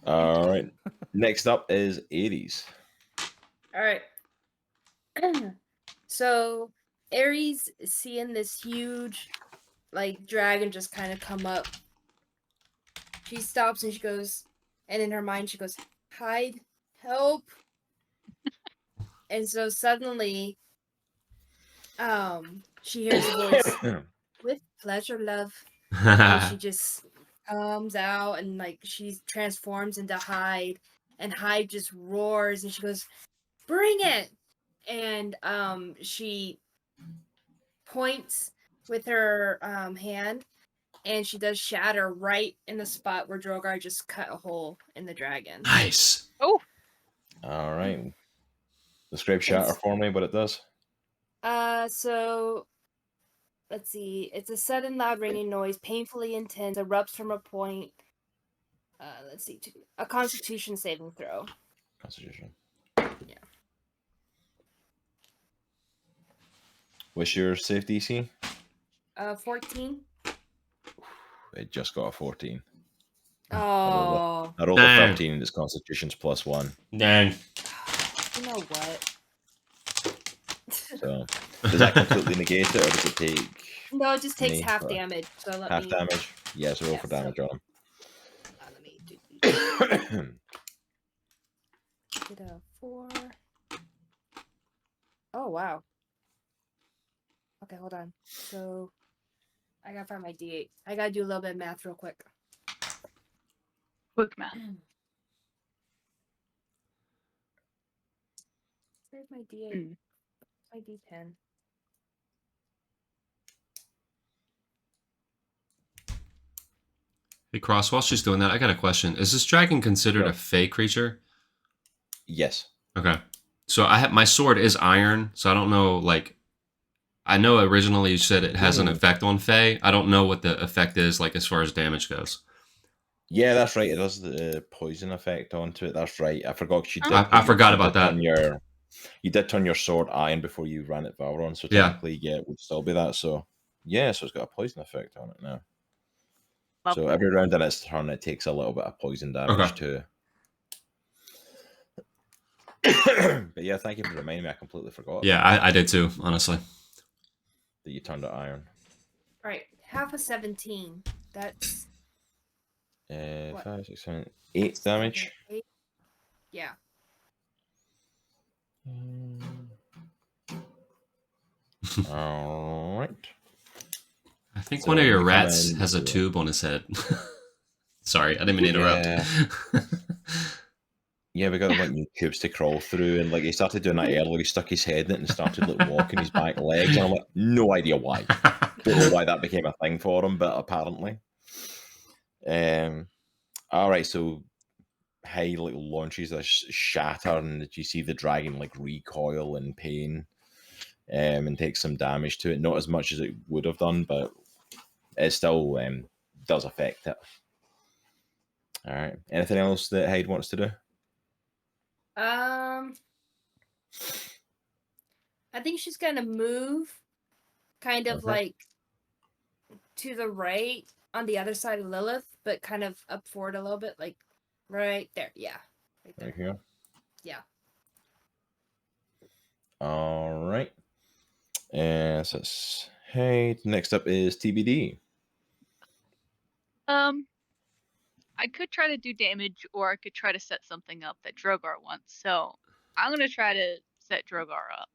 All right. Next up is Aries. All right. So Aries is seeing this huge, like, dragon just kind of come up. She stops and she goes, and in her mind she goes, Hyde, help. And so suddenly, she hears a voice, with pleasure, love. And she just comes out and like she transforms into Hyde, and Hyde just roars and she goes, bring it. And she points with her hand, and she does shatter right in the spot where Droghar just cut a hole in the dragon. Nice. Oh, All right. Describe shatter for me, what it does. So let's see. It's a sudden loud ringing noise, painfully intense, erupts from a point. Let's see. A Constitution saving throw. Constitution. Yeah. What's your save DC? 14. It just got a 14. Oh. I rolled a Dang. 13 and it's Constitution's +1. Dang. You know what? So does that completely negate it, or does it take No, it just takes Me, half or damage. So let half me. damage? Yeah, so roll Yeah, for so- damage on Let me do him. Get a 4. Oh wow. Okay, hold on. So I gotta find my D8. I gotta do a little bit of math real quick. quick math. Where's my D8? Mm. My D10. Hey, Cross, while she's doing that, I got a question. Is this dragon considered Sure. a fey creature? Yes. Okay. So my sword is iron, so I don't know, like, I know originally you said it has an effect on fey. I don't know what the effect is, like, as far as damage goes. Yeah, that's right. It does the poison effect onto it. That's right. I forgot you did. I forgot about that. You did turn your sword iron before you ran it Valron, so Yeah. technically, yeah, it would still be that. So, yeah, so it's got a poison effect on it now. So Lovely. every round in its turn, it takes a little bit of poison damage too. But yeah, thank you for reminding me. I completely forgot. Yeah, I did too, honestly. That you turned it iron. Alright, half a 17. That's 5, 6, 7, 8 damage. 8. Yeah. All right. I think So one of your we come rats in has a to- tube on his head. Sorry, I didn't mean to interrupt. Yeah, we got new cubes to crawl through, and like he started doing that earlier. He stuck his head in it and started like walking his back legs. And I'm like, no idea why. Don't know why that became a thing for him, but apparently. All right, so Hyde like launches a shatter, and you see the dragon like recoil in pain, and takes some damage to it. Not as much as it would have done, but it still does affect it. All right. Anything else that Hyde wants to do? I think she's gonna move kind of Okay. like to the right on the other side of Lilith, but kind of up forward a little bit, like right there. Yeah. Right there. Right here. Yeah. All right. And so it's Hyde. Next up is TBD. I could try to do damage, or I could try to set something up that Droghar wants. So I'm gonna try to set Droghar up.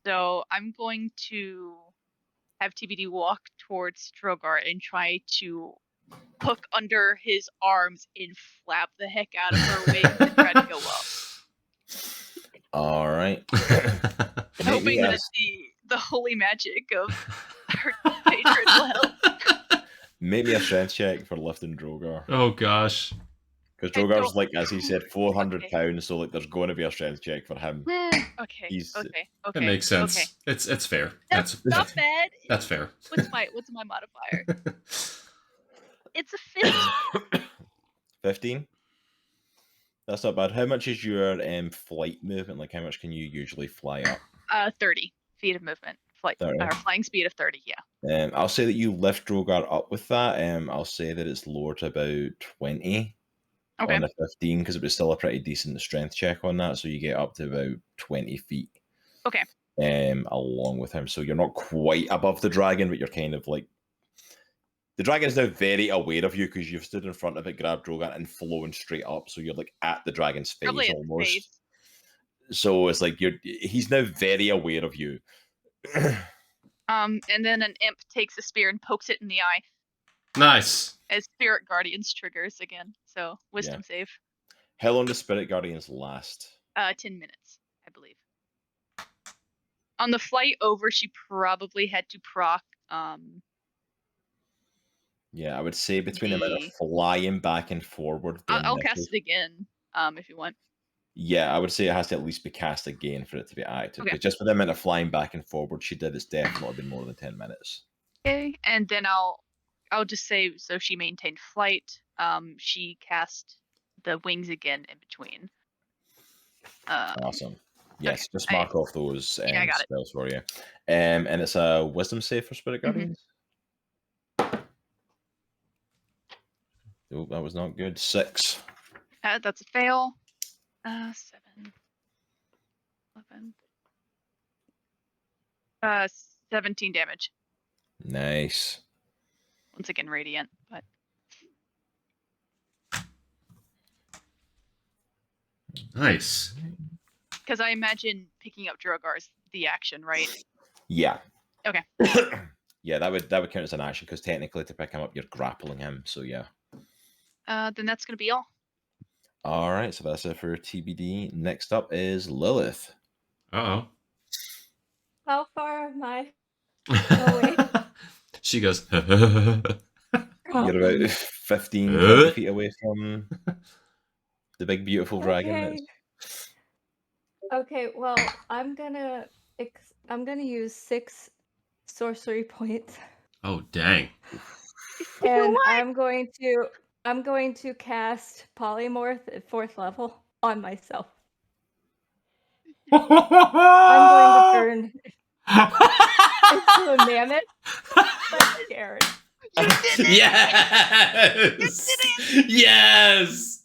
So I'm going to have TBD walk towards Droghar and try to hook under his arms and flap the heck out of her wings and try to go up. All right. Hoping that Yes. the holy magic of her patron will help. Maybe a strength check for lifting Droghar. Oh gosh. Because I Drogar's don't- like, as he said, 400 Okay. pounds, so like there's going to be a strength check for him. Okay. He's- Okay. That makes sense. Okay. It's fair. That's not bad. That's fair. What's my modifier? It's a 15. 15? That's not bad. How much is your flight movement? Like, how much can you usually fly up? 30 feet of movement. Flight 30. or flying speed of 30. Yeah. I'll say that you lift Drogar up with that. I'll say that it's lower to about 20 Okay. on the 15 because it was still a pretty decent strength check on that. So you get up to about 20 feet. Okay. Along with him. So you're not quite above the dragon, but you're kind of like. The dragon is now very aware of you because you've stood in front of it, grabbed Drogar, and flown straight up. So you're like at the dragon's face Probably in the almost. face. So it's like he's now very aware of you. And then an imp takes a spear and pokes it in the eye Nice. as Spirit Guardians triggers again. So wisdom save. How long does Spirit Guardians last? 10 minutes, I believe. On the flight over, she probably had to proc. Yeah, I would say between the amount of flying back and forward. I'll cast it again, if you want. Yeah, I would say it has to at least be cast again for it to be active. Okay. Because just with the amount of flying back and forward she did, it's definitely been more than 10 minutes. Okay, and then I'll just say so she maintained flight. She cast the wings again in between. Awesome. Yes, okay, just mark off those I got it. spells for you. And it's a wisdom save for Spirit Guardians. Oh, that was not good. 6. That's a fail. 7, 11. 17 damage. Nice. Once again, radiant, but Nice. because I imagine picking up Drogar's the action, right? Yeah. Okay. Yeah, that would count as an action because technically to pick him up, you're grappling him. So yeah. Then that's gonna be all. All right, so that's it for TBD. Next up is Lilith. Uh How far am I? oh. She goes. You're about 15, 20 feet away from the big, beautiful dragon. Okay. Okay, well, I'm gonna use 6 sorcery points, Oh dang. and What? I'm going to cast polymorph at 4th level on myself. I'm going to turn into a mammoth. I'm scared. Yes. Yes.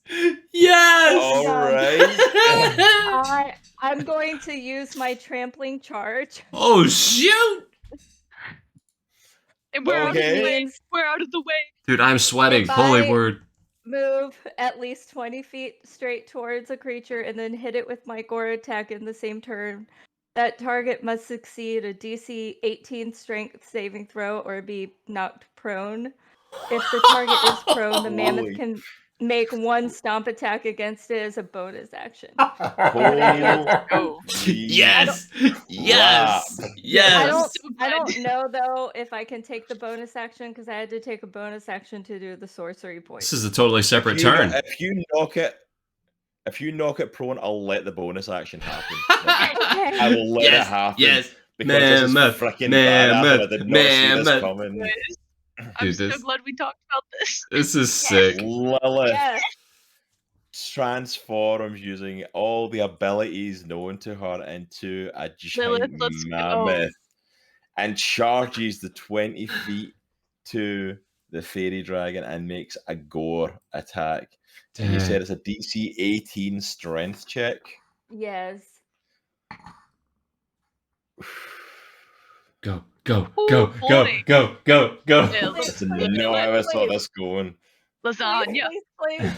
Yes. All Yeah. right. I'm going to use my trampling charge. Oh shoot. And we're out of the Okay. way. We're out of the way. Dude, I'm sweating. If Holy I- word. Move at least 20 feet straight towards a creature and then hit it with my gore attack in the same turn. That target must succeed a DC 18 strength saving throw or be knocked prone. If the target is prone, the mammoth Holy- can make 1 stomp attack against it as a bonus action. Oh. Yes. Yes. Crap. Yes. I don't know though if I can take the bonus action because I had to take a bonus action to do the sorcery point. This is a totally separate turn. If you knock it prone, I'll let the bonus action happen. Like, I will let it happen. Yes. Because this is Mammoth, freaking badass. I mammoth, did not see this mammoth. coming. I'm Dude, so this- glad we talked about this. This is sick. Lilith Yes. transforms using all the abilities known to her into a Lilith, giant let's go. mammoth and charges the 20 feet to the Faerie Dragon and makes a gore attack. And you Dang. said it's a DC 18 strength check. Yes. Go, go, Oh, go, go, boy. go, go, go. Yeah, Please, That's no how I saw this going. lasagna. Please.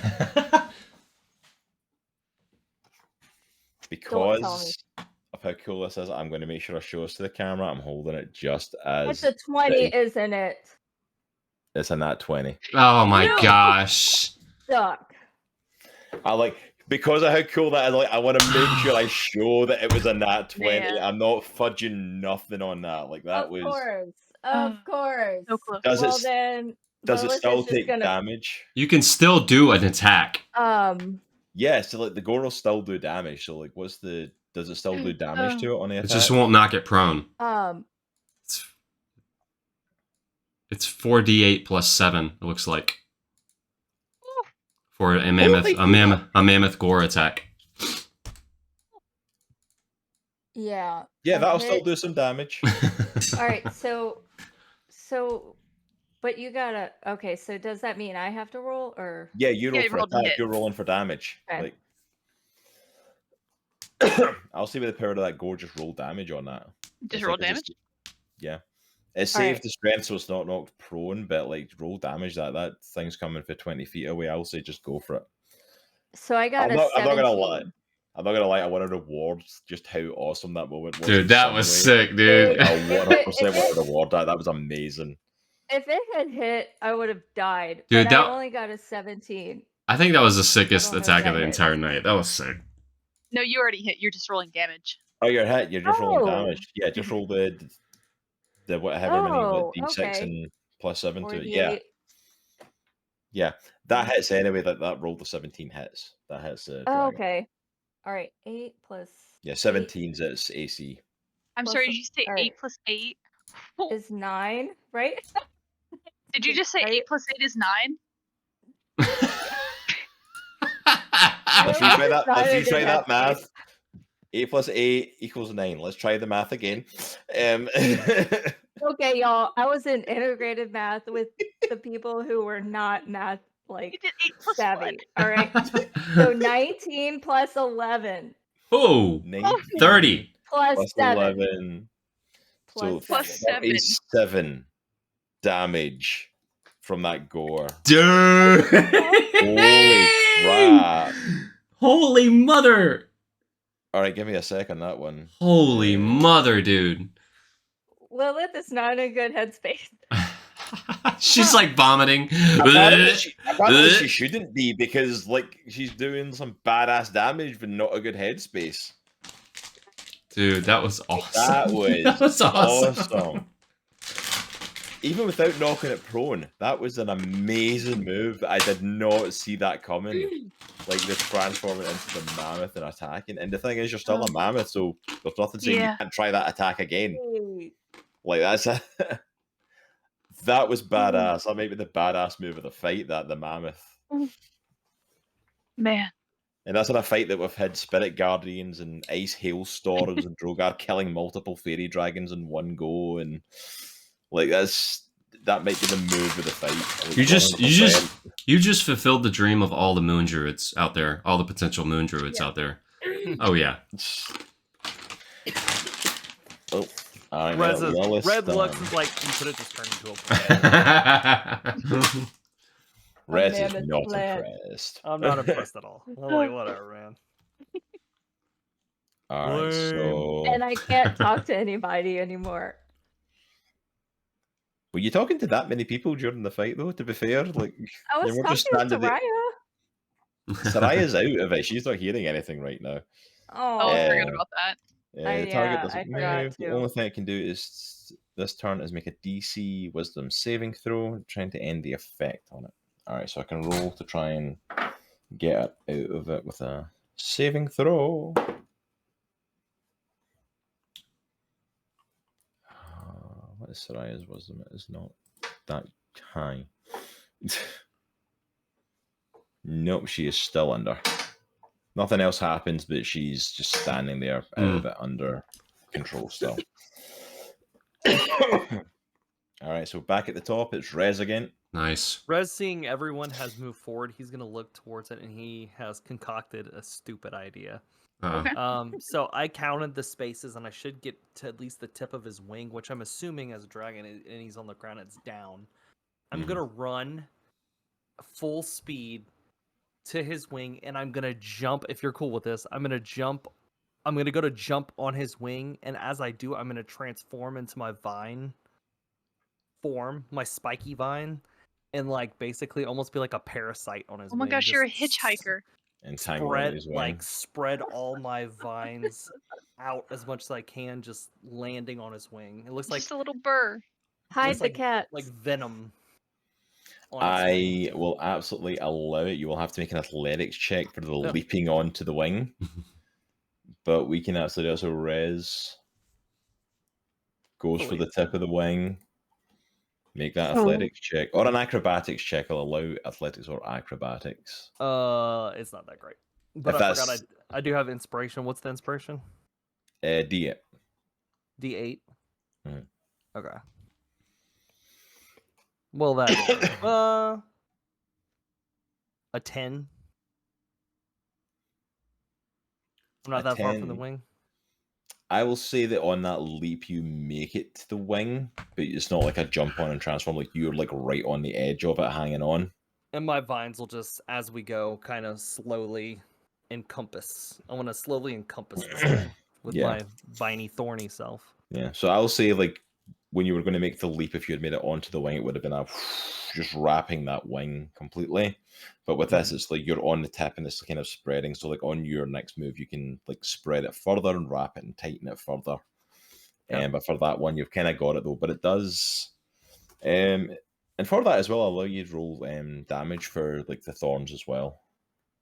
Because of how cool this is, I'm going to make sure I show this to the camera. I'm holding it just as It's a 20, isn't it? it's a nat 20. Oh my No. gosh. Suck. I like because of how cool that is. Like, I want to make sure I show that it was a nat 20. Man. I'm not fudging nothing on that. Like that Of was. course. Of course. So close. Does well, it then does it Lilith still is just take gonna... damage? You can still do an attack. Yeah, so like the gore will still do damage. So like, does it still do damage to it on the It attack? just won't knock it prone. It's 4d8 plus 7. It looks like for a mammoth gore attack. Yeah. Yeah, a that'll hit- still do some damage. All right, so, but you gotta. Okay, so does that mean I have to roll or? Yeah, you roll Yeah, for roll to attack. hit. You're rolling for damage. Okay. Like, I'll see with the power of that gore. Just roll damage on that. Just It's roll like a damage. Yeah, it saves the strength, so it's not knocked prone. But like, roll damage. That thing's coming for 20 feet away. I'll say just go for it. So I got I'm a not 17. gonna lie. I'm not gonna lie. I want to reward just how awesome that moment was. Dude, that was sick, dude. I 100% want to reward that. That was amazing. If it had hit, I would have died. Dude, but that- I only got a 17. I think that was the sickest I don't know attack if of the that entire night. That was sick. No, you already hit. You're just rolling damage. Oh, you're hit. You're just rolling Oh. damage. Yeah, just roll the whatever many d6 okay. and plus 7 to it. 48. Yeah. That hits anyway. That rolled the 17 hits. That hits the Oh, dragon. okay. All right, 8 plus. Yeah, 17's its AC. I'm Plus sorry, a- did you say all right. 8 plus 8? Is 9, right? Did you just say Right. 8 plus 8 is 9? Let's Really? retry that. Not Let's a good retry that headspace. math. 8 plus 8 equals 9. Let's try the math again. Okay, y'all. I was in integrated math with the people who were not math You like did 8 plus savvy. All right. So 19 plus 11 Oh, 19 30. plus, plus 7 11. So plus 7. 37 damage from that gore. Dude. Holy crap. Holy mother. All right, give me a sec on that one. Holy mother, dude. Lilith is not in a good headspace. She's like vomiting. Apparently she shouldn't be because like she's doing some badass damage but not a good headspace. Dude, that was awesome. That was, That was awesome. awesome. Even without knocking it prone, that was an amazing move. I did not see that coming. Like the transforming into the mammoth and attacking. And the thing is, you're still a mammoth, so there's nothing saying you can't try that attack again. Like that's that was badass. That might be the badass move of the fight. That the mammoth. Man. And that's in a fight that we've had Spirit Guardians and Ice Hailstorms and Droghar killing multiple Faerie Dragons in one go, and like that might be the move of the fight. Like, You just fulfilled the dream of all the moon druids out there, all the potential moon druids out there. Oh yeah. Oh, I Red looks is like you could have just turned into a Rezz is mammoth not plant. impressed. I'm not impressed at all. I'm like, whatever, man. Alright, so And I can't talk to anybody anymore. were you talking to that many people during the fight though, to be fair? Like I was they were talking just to standing there. Soraya. Saraya's out of it. She's not hearing anything right now. Oh, I forgot Yeah. about that. The target yeah, doesn't I forgot move. The too. only thing I can do is this turn is make a DC Wisdom saving throw, trying to end the effect on it. Alright, so I can roll to try and get it out of it with a saving throw. What is Saraya's wisdom? It is not that high. Nope, she is still under. Nothing else happens, but she's just standing there out of it under control still. Alright, so back at the top, it's Rezz again. Nice. Rezz, seeing everyone has moved forward, he's gonna look towards it, and he has concocted a stupid idea. So I counted the spaces, and I should get to at least the tip of his wing, which I'm assuming as a dragon, and he's on the ground, it's down. I'm gonna run full speed to his wing, and I'm gonna jump. If you're cool with this, I'm gonna jump. I'm gonna go to jump on his wing, and as I do, I'm gonna transform into my vine form, my spiky vine, and like basically almost be like a parasite on his Oh my wing. gosh, you're a just hitchhiker. And time spread all my vines out as much as I can, just landing on his wing. It looks like Just a little burr. Hide looks the like- cat. like venom. I will absolutely allow it. You will have to make an athletics check for the leaping onto the wing. But we can absolutely also Rezz goes for the tip of the wing. Make that athletics check. Or an acrobatics check. I'll allow athletics or acrobatics. It's not that great. But I forgot I do have inspiration. What's the inspiration? D8. D8? Mm-hmm. Okay. Well, that a 10. I'm not that far from the wing. I will say that on that leap you make it to the wing, but it's not like a jump on and transform. Like you're like right on the edge of it, hanging on. And my vines will just, as we go, kind of slowly encompass. I want to slowly encompass this thing with my viney, thorny self. Yeah. So I'll say like when you were going to make the leap, if you had made it onto the wing, it would have been just wrapping that wing completely. But with this, it's like you're on the tip and it's kind of spreading. So like on your next move, you can like spread it further and wrap it and tighten it further. But for that one, you've kind of got it though. But it does, and for that as well, I'll allow you to roll damage for like the thorns as well.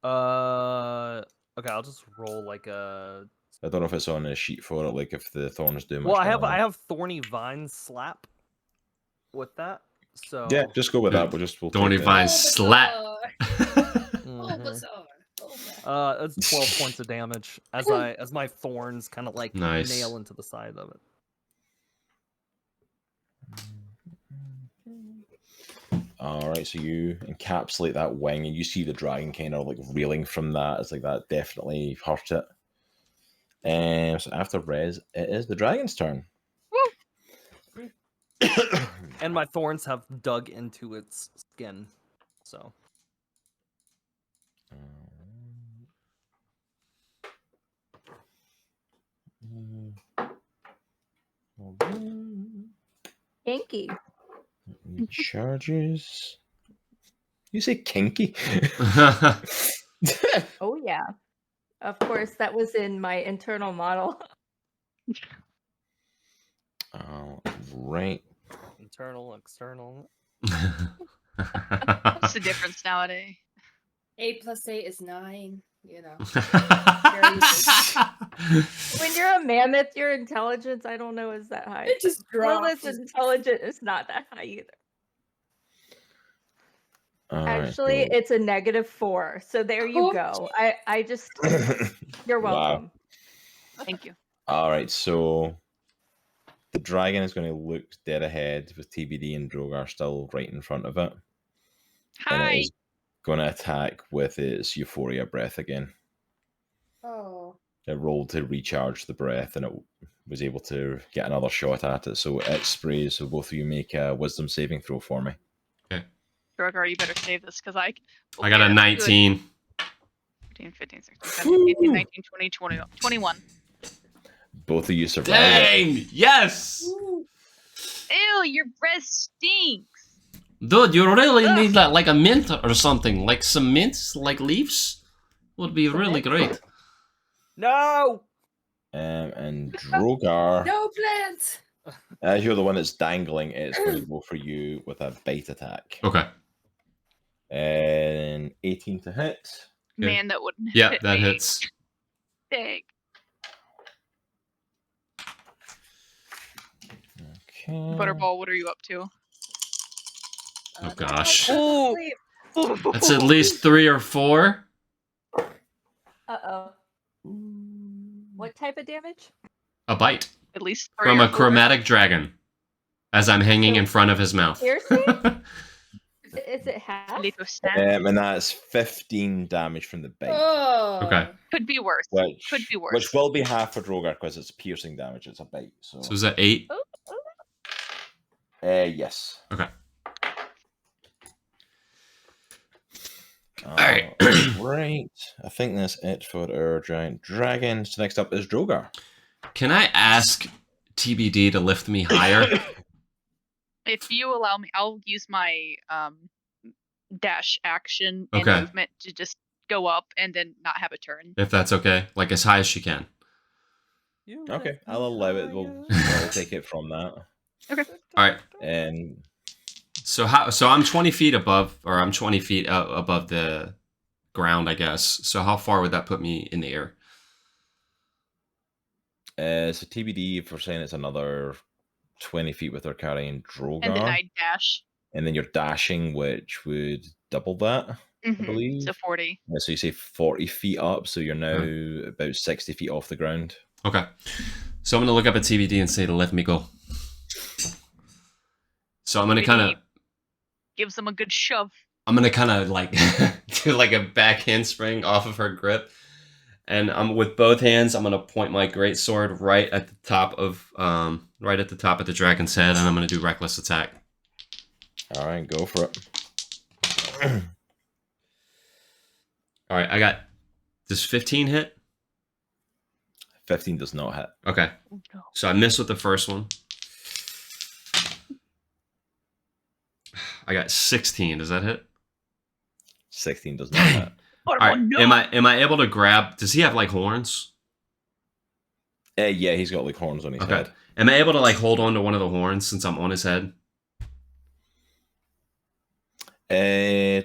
Okay, I'll just roll like a. I don't know if it's on a sheet for it, like if the thorns do much. Well, I have thorny vines slap with that. So yeah, just go with that. We'll thorny vines slap. That's 12 points of damage as my thorns kind of like nail into the side of it. All right, so you encapsulate that wing, and you see the dragon kind of like reeling from that. It's like that definitely hurt it. So after Rezz, it is the dragon's turn. Woo! And my thorns have dug into its skin, so. Kinky. Charges. You say kinky? Oh yeah. Of course, that was in my internal model. All right. Internal, external. What's the difference nowadays? 8 + 8 is 9. You know. When you're a mammoth, your intelligence, I don't know, is that high. It just drops. Lilith's intelligence is not that high either. Actually, right, it's a -4. So there you go. I just, you're welcome. Wow. Thank you. All right, so the dragon is going to look dead ahead with TBD and Droghar still right in front of it. Hi. And it is going to attack with its Euphoria breath again. Oh. It rolled to recharge the breath, and it was able to get another shot at it. So it sprays. So both of you make a wisdom saving throw for me. Okay. Droghar, you better save this because I got a 19. 15, 15, 16, 17, 18, 19, 20, 21. Both of you survive. Dang! Yes! Ew, your breath stinks. Dude, you really need like a mint or something. Like some mints, like leaves. Would be really great. No! And Droghar, No plants! as you're the one that's dangling, it's going to go for you with a bite attack. Okay. And 18 to hit. Man, that wouldn't Yeah, hit that me. hits. Big. Okay. Butterball, what are you up to? Oh gosh. Ooh. That's at least 3 or 4. Uh-oh. What type of damage? A bite. At least 3 From or a 4. chromatic dragon. As I'm hanging in front of his mouth. Seriously? Is it half? Little snap. And that's 15 damage from the bite. Oh. Okay. Could be worse. Which, Could be worse. Which will be half for Droghar because it's piercing damage. It's a bite. So is that 8? yes. Okay. Alright. Right. I think that's it for our giant dragons. Next up is Droghar. Can I ask TBD to lift me higher? If you allow me, I'll use my dash action and Okay. movement to just go up and then not have a turn. If that's okay. Like as high as she can. Okay, I'll allow it. We'll take it from that. Okay. Alright. And So I'm 20 feet above, or I'm 20 feet above the ground, I guess. So how far would that put me in the air? So TBD, if we're saying it's another 20 feet with her carrying Droghar. And then I dash. And then you're dashing, which would double that, I believe. So 40. Yeah, so you say 40 feet up, so you're now about 60 feet off the ground. Okay. So I'm going to look up at TBD and say to let me go. So I'm going to kind of... Gives them a good shove. I'm going to kind of like do like a back handspring off of her grip. And I'm with both hands, I'm going to point my greatsword right at the top of the dragon's head, and I'm going to do reckless attack. All right, go for it. All right, I got... Does 15 hit? 15 does not hit. Okay. So I missed with the first one. I got 16. Does that hit? 16 does not hit. All right. Am I able to grab... Does he have, like, horns? Yeah, he's got, like, horns on his head. Am I able to, like, hold on to one of the horns since I'm on his head? If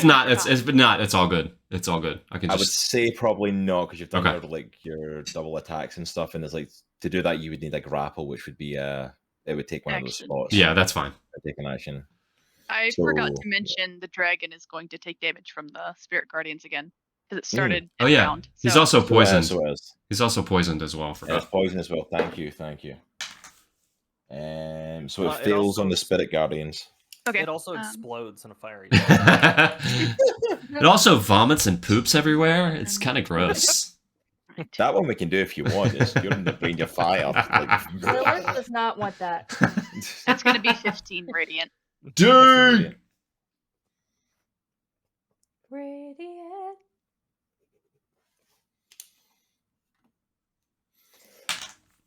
not, it's all good. It's all good. I would say probably not, because you've done your double attacks and stuff, and it's like to do that you would need a grapple, which would be it would take one of those spots. Yeah, that's fine. Take an action. I forgot to mention the dragon is going to take damage from the spirit guardians again because it started. Oh yeah, round, he's also poisoned. So he's also poisoned as well. It's poison as well. Thank you. So it fails on the spirit guardians. Okay. It also explodes in a fiery. It also vomits and poops everywhere. It's kind of gross. That one we can do if you want. You're in the range of fire. Lilith does not want that. That's going to be 15 radiant. Dude! Radiant.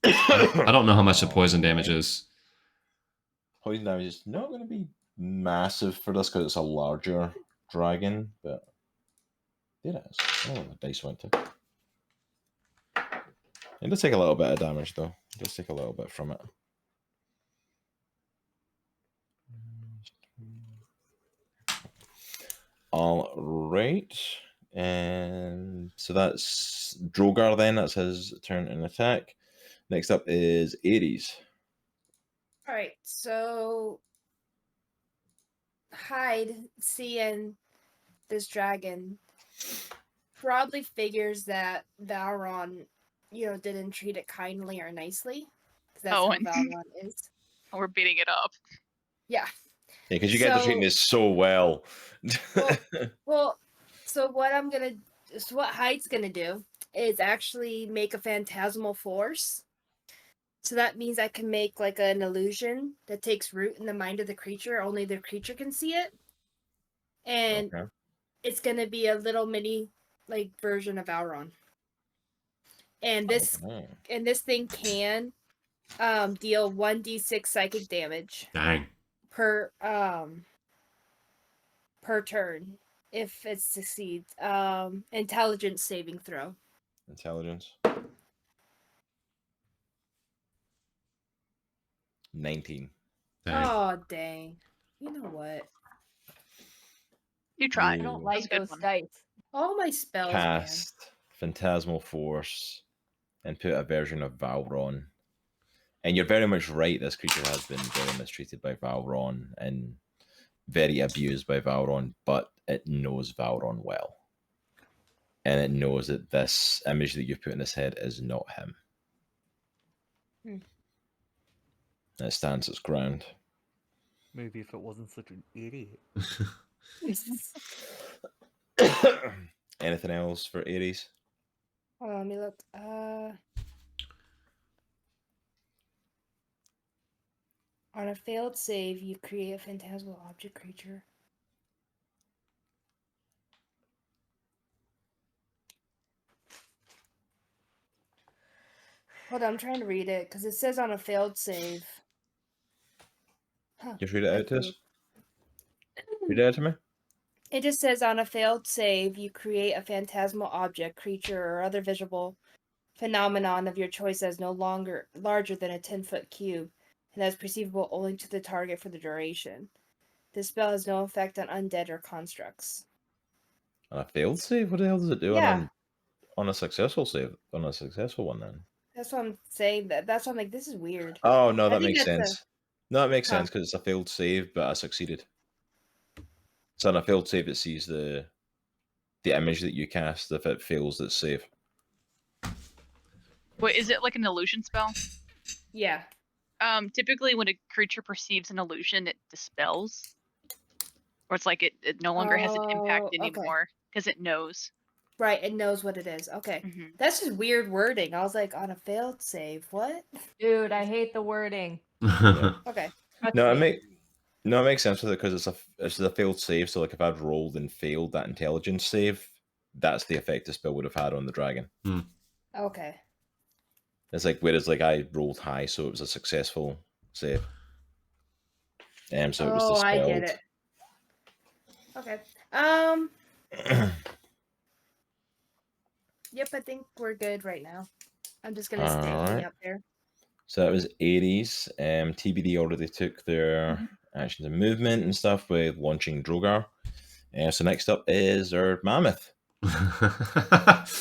I don't know how much the poison damage is. Poison damage is not going to be massive for this because it's a larger dragon, but there it is. Oh, the dice went to. It does take a little bit of damage, though. It does take a little bit from it. All right. And so that's Droghar then. That's his turn in attack. Next up is Aries. All right. So Hyde, seeing this dragon, probably figures that Valron, didn't treat it kindly or nicely. That's how Valron is. We're beating it up. Yeah. Yeah, because you guys are treating this so well. So what Hyde's gonna do is actually make a phantasmal force. So that means I can make like an illusion that takes root in the mind of the creature. Only the creature can see it, and it's gonna be a little mini version of Valron. And this thing can deal 1d6 psychic damage. Dang. Per turn if it succeeds. Intelligence saving throw. Intelligence. 19. Dang. Oh dang! You know what? You try. I don't like those dice. All my spells. Cast Phantasmal Force and put a version of Valron. And you're very much right, this creature has been very mistreated by Valron and very abused by Valron, but it knows Valron well. And it knows that this image that you've put in his head is not him. And it stands its ground. Maybe if it wasn't such an idiot. Anything else for Aries? Let me look. On a failed save, you create a phantasmal object creature. Hold on, I'm trying to read it because it says on a failed save. Huh. Just read it out to us. Read it out to me. It just says on a failed save, you create a phantasmal object, creature, or other visible phenomenon of your choice as no longer larger than a 10-foot cube. and that's perceivable only to the target for the duration. This spell has no effect on undead or constructs. On a failed save? What the hell does it do Yeah. on a successful save? On a successful one, then? That's what I'm saying. That's why I'm like, this is weird. Oh, no, I that think makes that's sense. No, that makes Huh. sense because it's a failed save, but I succeeded. So on a failed save, it sees the image that you cast. If it fails, its save. Wait, is it like an illusion spell? Yeah. Typically when a creature perceives an illusion, it dispels. Or it's like it no longer has an impact Oh, okay. anymore because it knows. Right, it knows what it is. Okay. Mhm. That's just weird wording. I was like, on a failed save, what? Dude, I hate the wording. Okay. Trust No, me. it makes sense with it because it's a failed save. So like if I'd rolled and failed that intelligence save, that's the effect the spell would have had on the dragon. Okay. It's like whereas like I rolled high, so it was a successful save. So it was dispelled. I get it. Okay. Yep, I think we're good right now. I'm just gonna stay Alright. up there. So that was Aries. TBD already took their actions and movement and stuff with launching Droghar. So next up is our Mammoth.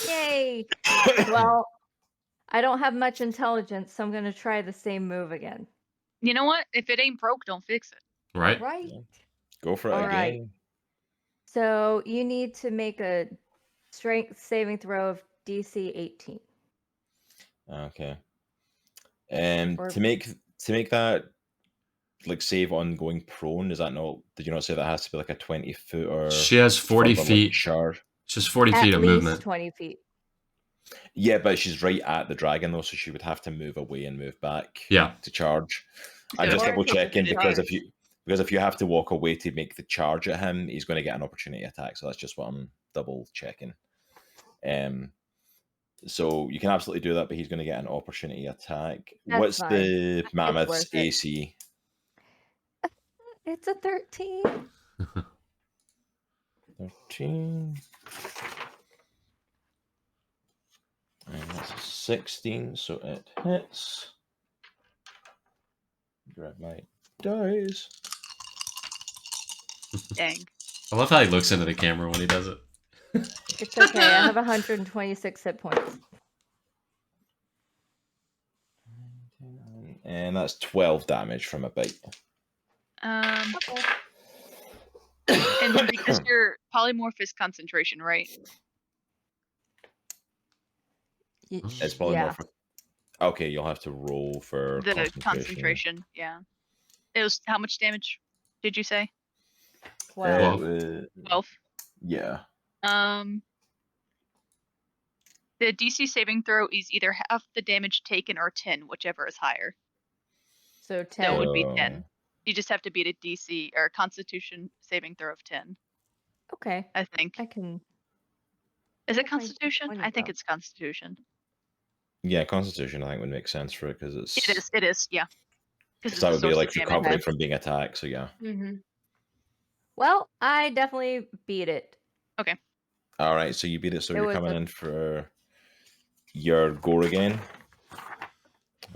Yay! Well, I don't have much intelligence, so I'm going to try the same move again. You know what? If it ain't broke, don't fix it. Right? Right? Go for it All again. right. So you need to make a strength saving throw of DC 18. Okay. Or- to make that like save on going prone, is that not? Did you not say that has to be like a 20-foot or? She has 40 from, like, feet. charge. Just 40 At feet of least movement. 20 feet. Yeah, but she's right at the dragon though, so she would have to move away and move back. Yeah. To charge. I'm So just Or double checking take a because charge. if you have to walk away to make the charge at him, he's going to get an opportunity attack. So that's just what I'm double checking. So you can absolutely do that, but he's going to get an opportunity attack. That's What's fine. the Mammoth's worth it. AC? It's a 13. 13. And that's a 16, so it hits. Grab my dice. Dang. I love how he looks into the camera when he does it. It's okay. I have 126 hit points. And that's 12 damage from a bite. And because your polymorphous concentration, right? It's polymorphic. Okay, you'll have to roll for The concentration, yeah. It was how much damage did you say? 12. 12. Yeah. The DC saving throw is either half the damage taken or 10, whichever is higher. So So it would be 10. 10. You just have to beat a DC or a Constitution saving throw of 10, Okay. I think. I can. Is it where'd my Constitution? D20 I think go? it's Constitution. Yeah, Constitution I think would make sense for it because it's. It is, yeah. Because that would be like recovering from being attacked, so yeah. Mm-hmm. Well, I definitely beat it. Okay. All right, so you beat it, so It you're was coming a- in for your gore again.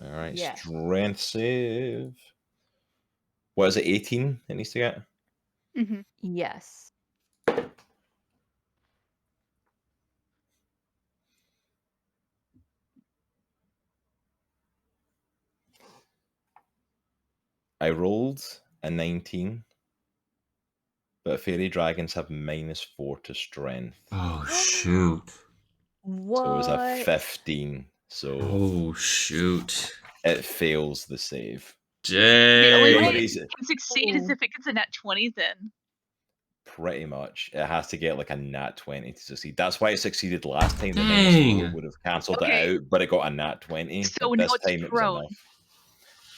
All right, Yes. strength save. What is it, 18 it needs to get? Mm-hmm. Yes. I rolled a 19, but Faerie Dragons have -4 to strength. Oh, shoot. What? So it was a 15. So Oh, shoot. it fails the save. The only The only way Jay. reason- it can succeed is if it gets a nat 20 then. Pretty much. It has to get like a nat 20 to succeed. That's why it succeeded last time. The Dang. -4 would have cancelled Okay. it out, but it got a nat 20. So but now this it's time it was prone. enough.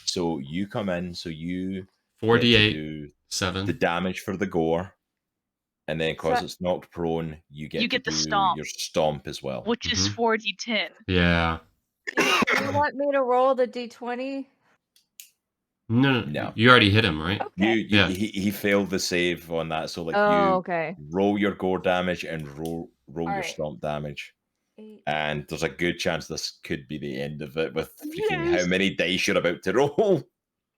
So you come in, so you get to 48, do 7. the damage for the gore, and then because So- it's knocked prone, you get to the do stomp. your stomp as well. Which is Mhm. 4d10. Yeah. Do you want me to roll the d20? No, No. you already hit him, right? Okay. Yeah. He failed the save on that, so like Oh, you okay. roll your gore damage and roll your Alright. stomp damage. 8. And there's a good chance this could be the end of it with freaking Yes. how many dice you're about to roll.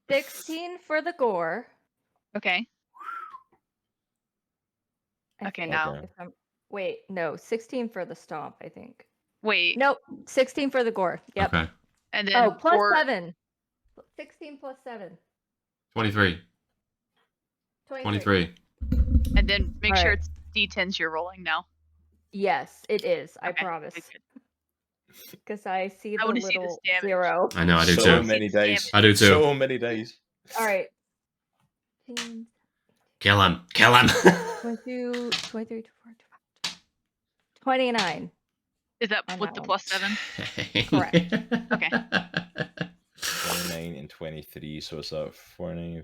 16 for the gore. Okay. I Okay, think, now. Okay. wait, no, 16 for the stomp, I think. Wait. Nope, 16 for the gore. Yep. Okay. And then Oh, plus for 7. 16 plus 7. 23. 23. and then make sure Alright. it's D10s you're rolling now. Yes, it is. I Okay, promise. good, good. Because I see I the wanna see this little damage. 0. I know, I do so too. many dice. I do too. So many dice. All right. Kill him. Kill him. 22, 23, 29. Is that On with that the one. plus 7? Correct. Okay. 29 and 23, so it's at 49,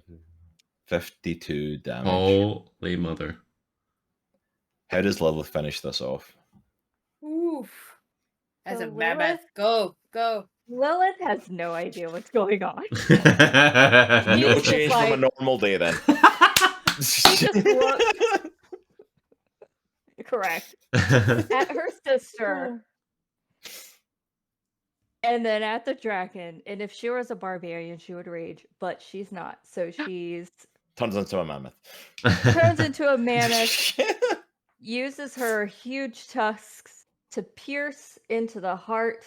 52 damage. Holy mother. How does Lilith finish this off? Oof. As So a mammoth. Lilith- Go, go. Lilith has no idea what's going on. No just change from a like- normal day then. She just looks correct at her sister, and then at the dragon. And if she was a barbarian, she would rage, but she's not. So she's Turns into a mammoth. turns into a mammoth, uses her huge tusks to pierce into the heart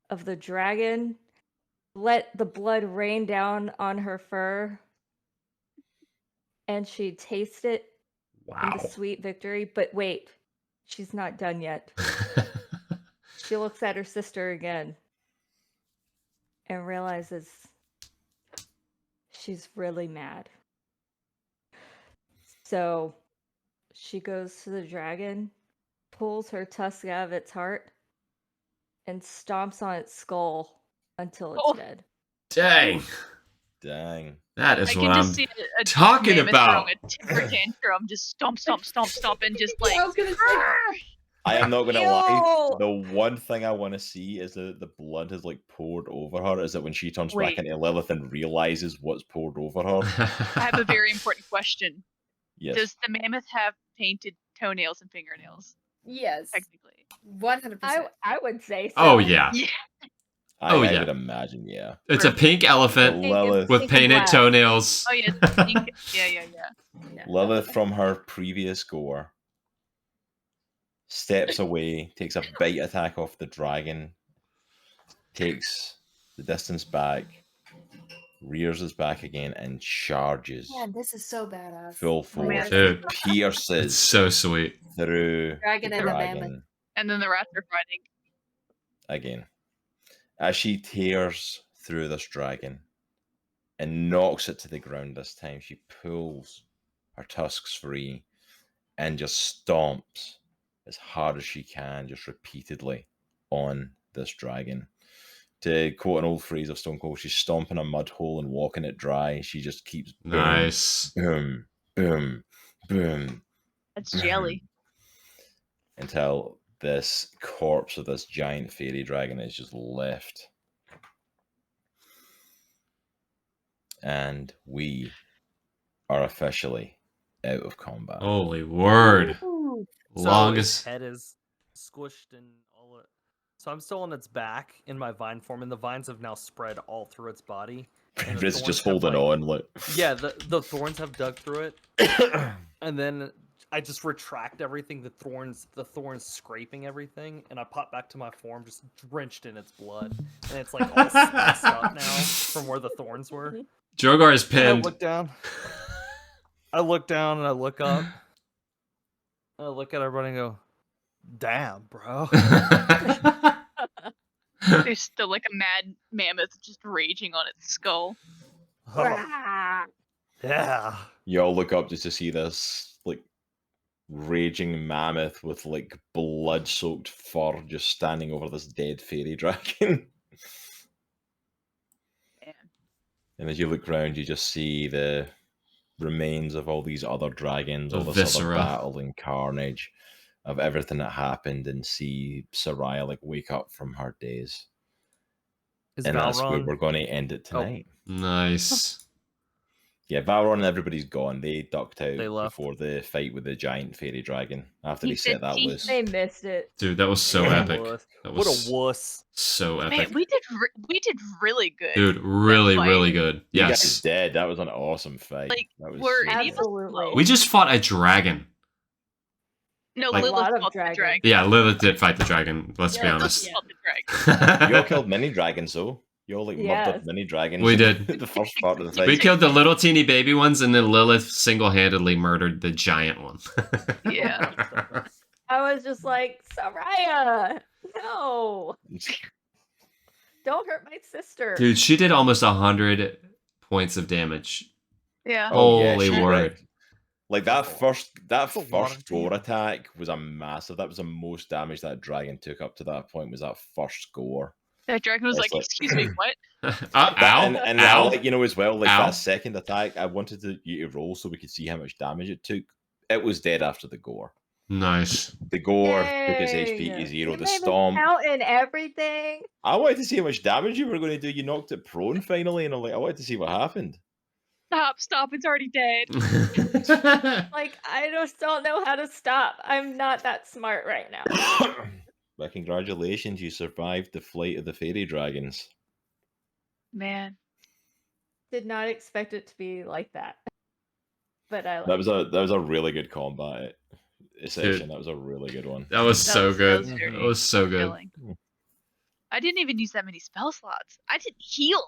of the dragon, let the blood rain down on her fur, and she tastes it in Wow. the sweet victory. But wait, she's not done yet. She looks at her sister again and realizes she's really mad. So she goes to the dragon, pulls her tusk out of its heart, and stomps on its skull until it's Oh. dead. Dang. Dang. That I is can what just I'm see a talking mammoth about. throwing a temper tantrum, just stomp, stomp, stomp, stomp, and just like. I was gonna say. I am not gonna lie. Ew. The one thing I want to see is that the blood has like poured over her. Is that when she turns Wait. back into Lilith and realizes what's poured over her? I have a very important question. Yes. Does the mammoth have painted toenails and fingernails? Yes. Technically. 100%. I would say so. Oh, yeah. Yeah. I yeah. would imagine, yeah. It's a pink elephant Pink and- Lilith, with pink and painted black. toenails. Oh yeah. It's pink. Yeah. Yeah. Lilith from her previous gore steps away, takes a bite attack off the dragon, takes the distance back, rears his back again, and charges Man, this is so badass. full man. force, Dude. and pierces It's so sweet. through Dragon the and a dragon mammoth. And then the rats are fighting. again. As she tears through this dragon and knocks it to the ground this time, she pulls her tusks free and just stomps as hard as she can, just repeatedly on this dragon. To quote an old phrase of Stone Cold, she's stomping a mud hole and walking it dry. She just keeps boom, Nice. boom, boom, boom, That's jelly. until this corpse of this giant fairy dragon is just left. And we are officially out of combat. Holy word. Ooh. So Longest. its head is squished and all it. So I'm still on its back in my vine form, and the vines have now spread all through its body. and the Rezz thorns just have, holding like- on, like Yeah, the thorns have dug through it, and then I just retract everything. The thorns scraping everything, and I pop back to my form, just drenched in its blood, and it's like all sliced up now from where the thorns were. Droghar is And I pinned. look down. I look down and I look up. And I look at everybody and go, "Damn, bro." There's still like a mad mammoth just raging on its skull. Oh, Ah. yeah. you all look up just to see this like raging mammoth with like blood-soaked fur just standing over this dead fairy dragon. Man. And as you look around, you just see the remains of all these other dragons, The all this other viscera. battle and carnage of everything that happened, and see Soraya like wake up from her daze. Is And that's where Valron? we're going to end it tonight. Nice. Yeah, Valron and everybody's gone. They ducked out They left. before the fight with the giant fairy dragon after He he set said that he- loose. They missed it. Dude, that was so What a epic. wuss. That What was a wuss. so epic. Man, we did really good. Dude, really, fight. really good. You guys Yes. did. That was an awesome fight. Like, that was were so any of good. us Absolutely. low? We just fought a dragon. No, like- A Lilith lot of fought the dragons. dragon. Yeah, Lilith did fight the dragon. Let's be Yeah. honest. Lilith fought the dragon. You all killed mini dragons, though. You all like Yes. murdered mini dragons. We did. The first part of the fight. We killed the little teeny baby ones, and then Lilith single-handedly murdered the giant one. Yeah. I was just like, Soraya, no, don't hurt my sister. Dude, she did almost 100 points of damage. Yeah. Holy she word. did. Like that first a lot of gore damage. attack was a massive. That was the most damage that dragon took up to that point. Was that first score? That dragon was It's like, like- excuse me, what? Ow, And ow. I'll let you know as well. Like Ow. that second attack, I wanted you to roll so we could see how much damage it took. It was dead after the gore. Nice. The gore took his HP Yay. to 0. You The made me stomp. count and everything. I wanted to see how much damage you were going to do. You knocked it prone finally, and I'm like, I wanted to see what happened. Stop, it's already dead. Like, I just don't know how to stop. I'm not that smart right now. But congratulations, you survived the flight of the fairy dragons. Man. Did not expect it to be like that. But I That like was a really good combat session. That was a really good one. That was That so was- that good. was very That was so good. Filling. I didn't even use that many spell slots. I didn't heal.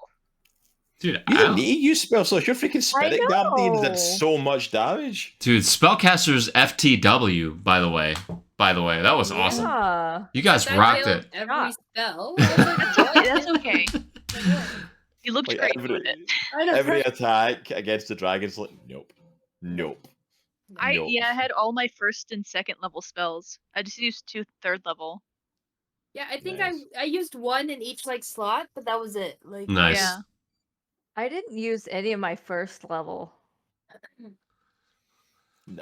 Dude, You I- didn't need to use spell slots. Your freaking spirit guardian know. did so much damage. dude, Spellcaster's FTW, by the way. That was awesome. Yeah. You guys I rocked failed it. Every spell. I was like, That's what? okay. That's okay. You looked Like great every, doing it. I know. every attack against the dragons, like nope. Nope. I Nope. had all my first and second level spells. I just used 2 third level. Yeah, I think Nice. I used one in each like slot, but that was it. Like Nice. Yeah. I didn't use any of my first level.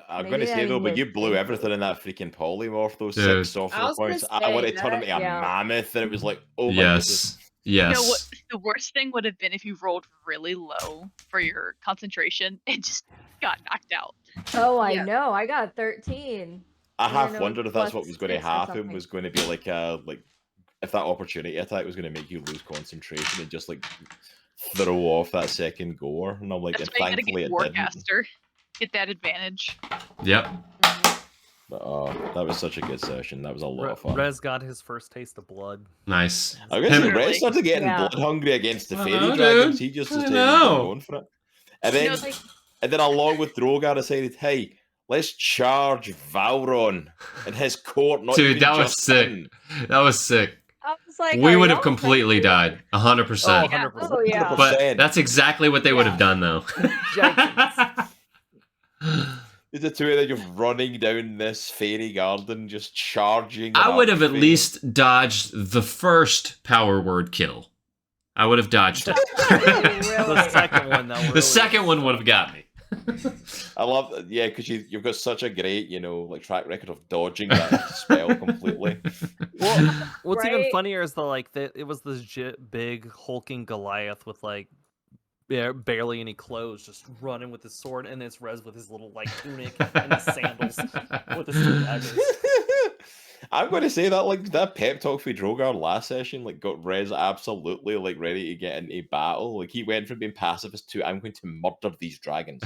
I'm Maybe going to say I though, but you missed blew it. everything in that freaking polymorph. Those Dude. 6 software I was gonna points. I say want to turn that, into a yeah. mammoth, and it was like, oh my goodness. Yes. You know Yes. what? The worst thing would have been if you rolled really low for your concentration and just got knocked out. Oh, I Yeah. know. I got 13. I Yeah, half no, wondered if that's plus what was going to 6 or happen. something. Was going to be like if that opportunity attack was going to make you lose concentration and just like throw off that second gore. And I'm like, That's and why you gotta thankfully get it didn't. Warcaster. Get that advantage. Yep. But that was such a good session. That was a lot of fun. Rez got his first taste of blood. Nice. I guess Him- Red started getting Yeah. blood hungry against the I fairy know, dragons. dude. He just I decided know. to go going for it. And then, No, like- and then along with Droghar decided, hey, let's charge Valron and his court. Not Dude, even that was just sick. him. That was sick. I was like, We are would have y'all completely crazy? died. 100%. Oh, 100%. Oh, yeah. But that's exactly what they would have Yeah. done, though. It's the two of them just running down this fairy garden, just charging. I at would have at fairy. least dodged the first power word kill. I would have dodged it. The second one, though. The really second one would have got me. I love that, yeah, because you've got such a great, like track record of dodging that spell completely. Well, what's even Right? funnier is it was this big hulking Goliath with like barely any clothes, just running with his sword, and it's Rezz with his little like tunic and his sandals with his two daggers. I'm going to say that like that pep talk for Droghar last session like got Rezz absolutely like ready to get into battle. Like he went from being pacifist to I'm going to murder these dragons.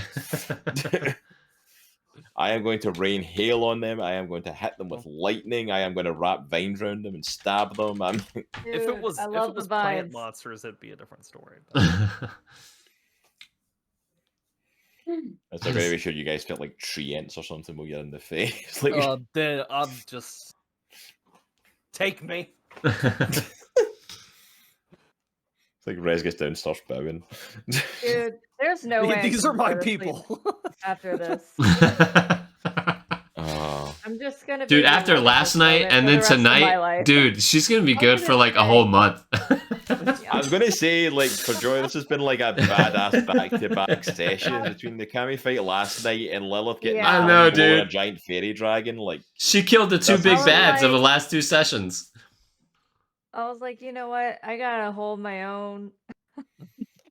I am going to rain hail on them. I am going to hit them with lightning. I am going to wrap vines around them and stab them. If it Dude, was I love if it was the plant vibes. monsters, it'd be a different story. But It's like maybe sure you guys felt like tree ants or something when you're in the face. Like then I'm just take me. it's like Rezz gets down, starts bowing. Dude, there's no way. I These can are my go to sleep people. After this, Oh. I'm just gonna. Dude, be after alone in last this night moment and for then the rest of my tonight, life. dude, she's gonna be I'm good for gonna like a say- whole month. I was gonna say, like, for Joy, this has been like a badass back-to-back session between the Kami fight last night and Lilith getting Yeah. I know, a dude. giant fairy dragon. Like, She killed the two That's big awesome. bads of the Like- last two sessions. I was like, you know what? I gotta hold my own.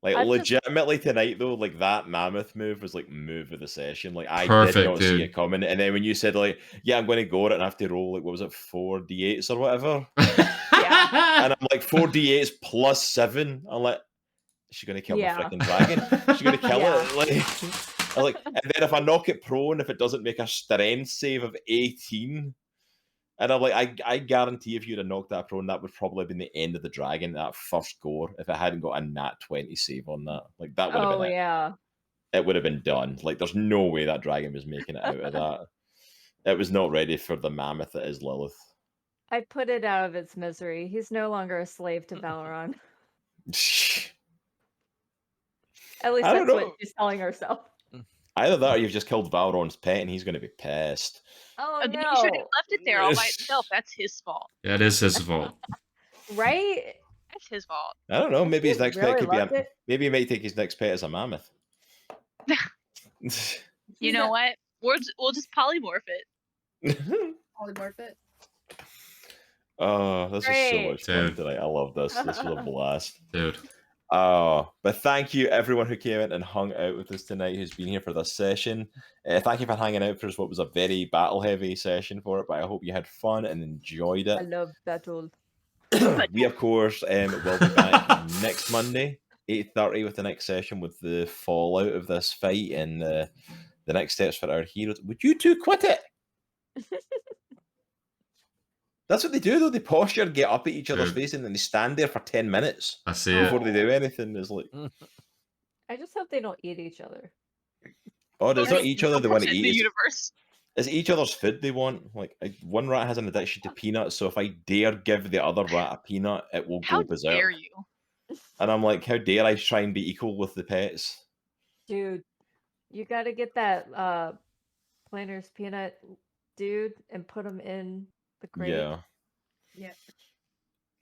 Like I've just- legitimately tonight though, like that mammoth move was like move of the session. Like I did Perfect, not see dude. it coming. And then when you said like, yeah, I'm going to go at it and I have to roll like what was it, 4d8s or whatever, and I'm like 4d8s plus 7. I'm like, is she going to kill Yeah. the freaking dragon? Is she going to kill Yeah. it? Like, I'm like, and then if I knock it prone, if it doesn't make a strength save of 18. And I'm like, I guarantee if you'd have knocked that prone, that would probably have been the end of the dragon, that first gore, if it hadn't got a nat 20 save on that. Like, that would have Oh been it. yeah. It would have been done. Like, there's no way that dragon was making it out of that. It was not ready for the mammoth that is Lilith. I put it out of its misery. He's no longer a slave to Valron. At least I don't that's what know. she's telling herself. Either that or you've just killed Valron's pet and he's going to be pissed. Oh He should no! have left it there all by itself. That's his fault. That is his fault. Right? That's his fault. I don't know. Maybe his He next pet really could be loved it. maybe he might take his next pet as a mammoth. You He's know a- what? We'll just polymorph it. Polymorph it. Oh, this is so Great. much fun Dude. tonight. I love this. This was a blast. Dude. But thank you everyone who came in and hung out with us tonight, who's been here for this session. Thank you for hanging out for us. What was a very battle heavy session for it, but I hope you had fun and enjoyed I it. love battle. We of course will be back next Monday, 8:30, with the next session with the fallout of this fight and the next steps for our heroes. Would you two quit it? That's what they do though. They posture, get up at each other's Dude. face, and then they stand there for 10 minutes I see it. before they do anything. It's like, I just hope they don't eat each other. oh, it's not There's each other they want to in eat. the It's, universe. it's each other's food they want. Like one rat has an addiction to peanuts, so if I dare give the other rat a peanut, it will How go berserk. dare you? And I'm like, how dare I try and be equal with the pets? Dude, you got to get that Planner's peanut dude and put him in the crate. Yeah. Yeah.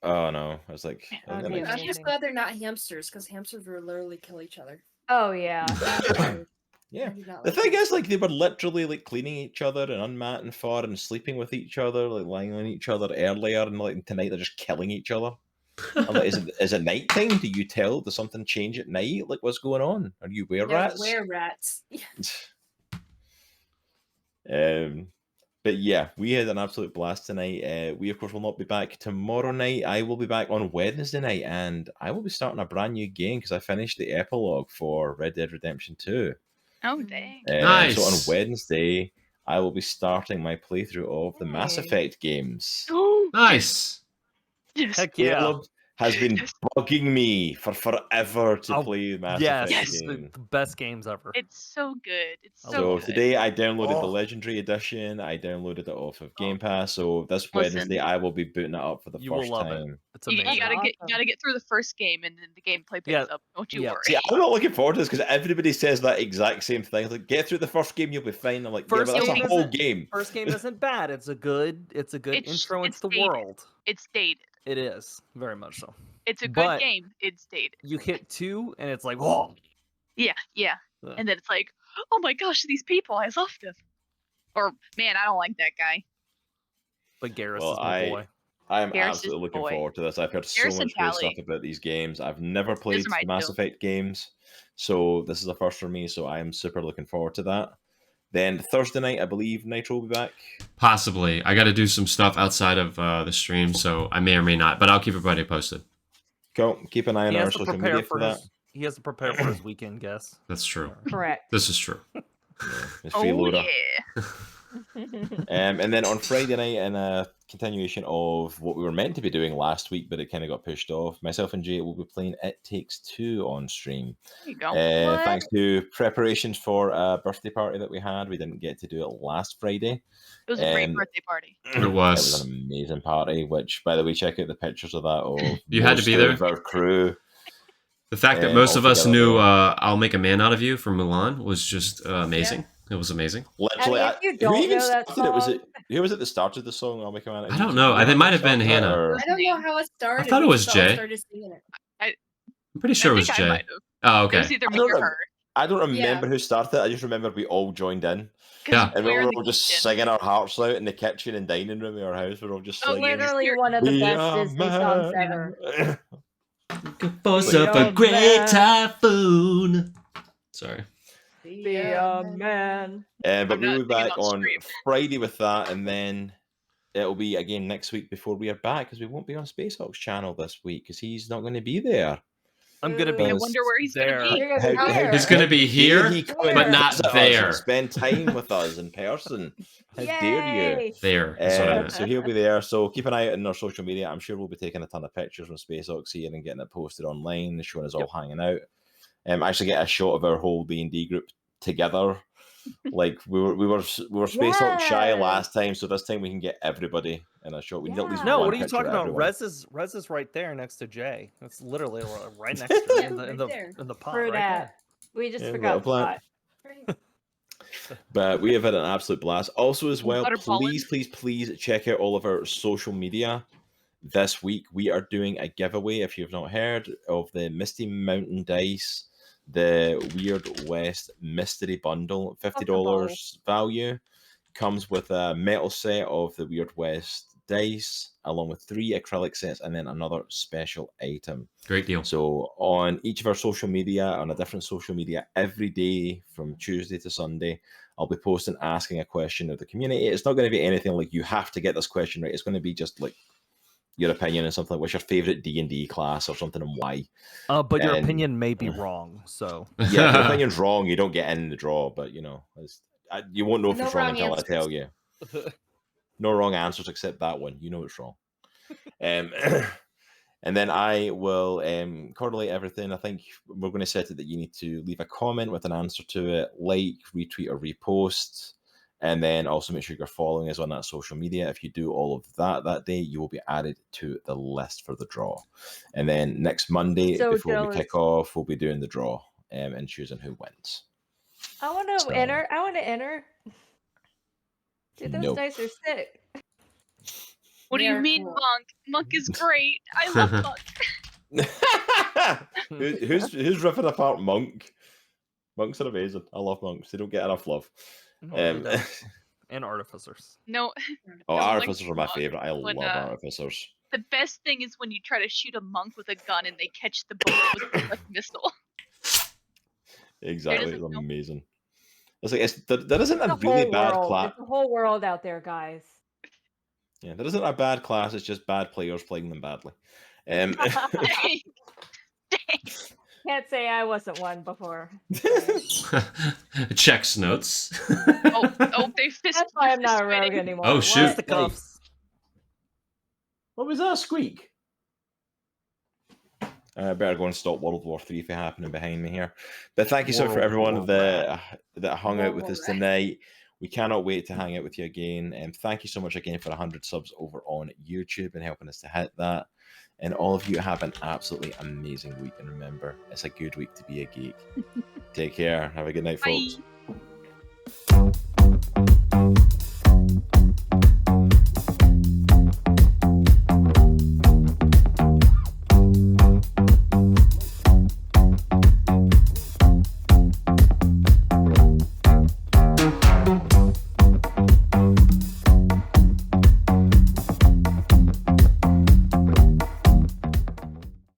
Oh no, I was like, That'd and be then I'm it's- just glad they're not hamsters, because hamsters will literally kill each other. Oh yeah. yeah. I do not The like thing them. is, like, they were literally like cleaning each other and unmatting for and sleeping with each other, like lying on each other earlier, and like tonight they're just killing each other. I'm like, is it night time? Do you tell? Does something change at night? Like, what's going on? Are you were They're rats? were-rats. But yeah, we had an absolute blast tonight. We of course will not be back tomorrow night. I will be back on Wednesday night, and I will be starting a brand new game because I finished the epilogue for Red Dead Redemption 2. Oh dang. Nice. So on Wednesday, I will be starting my playthrough of the Mass Hey. Effect games. Nice. Yes. Heck yeah. Caleb has been Yes. bugging me for forever to Oh, play Mass Yes, Effect Yes. the games. best games ever. It's so good. It's so So good. today I downloaded the Oh. Legendary Edition. I downloaded it off of Game Pass. So this Listen. Wednesday I will be booting it up for the You will first love it. time. It's You, amazing. you gotta Awesome. get through the first game and then the gameplay picks Yeah, up. Don't you yeah. worry. See, I'm not looking forward to this because everybody says that exact same thing. Like, get through the first game, you'll be fine. I'm like, First yeah, but that's game a whole isn't- game. First game isn't bad. It's a good It's- intro it's into the dated. world. It's dated. It is very much so. It's a good But- game. It's dated. You hit 2, and it's like, whoa. Yeah, yeah. Yeah. And then it's like, oh my gosh, these people, I love them. Or man, I don't like that guy. But Garrus Well, is my boy. I am Garrus is absolutely the looking boy. forward to this. I've heard so Garrus and much great Tally. stuff about these games. I've never played are my the Mass two. Effect games, so this is a first for me. So I am super looking forward to that. Then Thursday night, I believe Nitro will be back. Possibly. I got to do some stuff outside of the stream, so I may or may not, but I'll keep everybody posted. Cool. Keep an eye on He our has to social prepare media for for that. his. He has to prepare for his weekend guest. That's true. Correct. This is true. It's Oh freeloader. yeah. And then on Friday night, in a continuation of what we were meant to be doing last week, but it kind of got pushed off, myself and Jaye will be playing It Takes Two on stream. There you go. What? Thanks to preparations for a birthday party that we had. We didn't get to do it last Friday. It was a great um, birthday party. It It was was. an amazing party, which, by the way, check out the pictures of that. Of You had to most be there? of our crew. The fact that And most of us altogether, knew though- I'll Make a Man Out of You from Mulan was just amazing. It was amazing. Literally, if you who don't even know that started it? Was it song- who was it that started the song? I'll make a man. I don't know. I think it might have been Hannah. Or- I don't know how it started. thought it we was just all Jay. started singing it. I'm pretty sure it I was think I Jay. might have. Oh, It okay. was either I me don't or know. her. I don't remember Yeah. who started it. I just remember we all joined in. 'Cause Yeah. And we we're in were the all just kitchen. singing our hearts out in the kitchen and dining room of our house. We were all just Oh, singing. Literally one of the "We best are Disney songs ever. man." Force of a great typhoon. Sorry. Be a man. But I'm we'll not be singing back on on stream. Friday with that, and then it'll be again next week before we are back, because we won't be on Spacehawk's channel this week because he's not going to be there. I'm gonna be I wonder where he's gonna be. You're gonna be here. He's gonna be here, dare he come and but not visit us there. and spend time with us in person. How dare you? Yay! There. That's what I meant. So he'll be there. So keep an eye out on our social media. I'm sure we'll be taking a ton of pictures from Spacehawks here and getting it posted online, showing us all hanging out. Actually get a shot of our whole D&D group together. Like we were Spacehawk shy last time, so this time we can get everybody in a shot. We need at least No, one what are you picture talking of about? everyone. Rezz is right there next to Jaye. That's literally right next to her in the pot. True Right that. We just Yeah, forgot the plan. pot. But we have had an absolute blast. Also, as well, Butter pollen. please check out all of our social media. This week we are doing a giveaway, if you've not heard, of the Misty Mountain Dice, the Weird West Mystery Bundle, $50 value. Comes with a metal set of the Weird West dice, along with 3 acrylic sets, and then another special item. Great deal. So on each of our social media, on a different social media, every day from Tuesday to Sunday, I'll be posting, asking a question of the community. It's not going to be anything like you have to get this question right. It's going to be just like your opinion and something like what's your favorite D&D class or something and why. But your And- opinion may be wrong. So Yeah, if your opinion's wrong, you don't get in the draw, but you know, you won't know if No it's wrong wrong until answers. I tell you. No wrong answers except that one. You know it's wrong. And then I will correlate everything. I think we're going to set it that you need to leave a comment with an answer to it, like, retweet, or repost. And then also make sure you're following us on that social media. If you do all of that day, you will be added to the list for the draw. And then next Monday, So before jealous. we kick off, we'll be doing the draw and choosing who wins. I want to So- enter. Dude, those Nope. dice are sick. What do They you are mean, cool. Monk? Monk is great. I love Monk. who's ripping apart Monk? Monks are amazing. I love monks. They don't get enough love. No, they don't. And artificers. No, Oh, No, like artificers are my Monk, favorite. I when, love artificers. the best thing is when you try to shoot a monk with a gun and they catch the bullet with a missile. Exactly, doesn't it's know. amazing. It's like there isn't a The really whole bad world. class. It's the whole world out there, guys. Yeah, there isn't a bad class. It's just bad players playing them badly. Dang. Can't say I wasn't one before. Checks notes. Oh, they fist. That's why I'm not a rogue fighting. anymore. Oh, What? shoot. The cuffs. What was that squeak? I better go and stop World War III for happening behind me here. But thank you so much for World everyone War that hung out with World us War tonight. We cannot wait to hang out with you again. And thank you so much again for 100 subs over on YouTube and helping us to hit that. And all of you have an absolutely amazing week. And remember, it's a good week to be a geek. Take care. Have a good night, Bye. folks.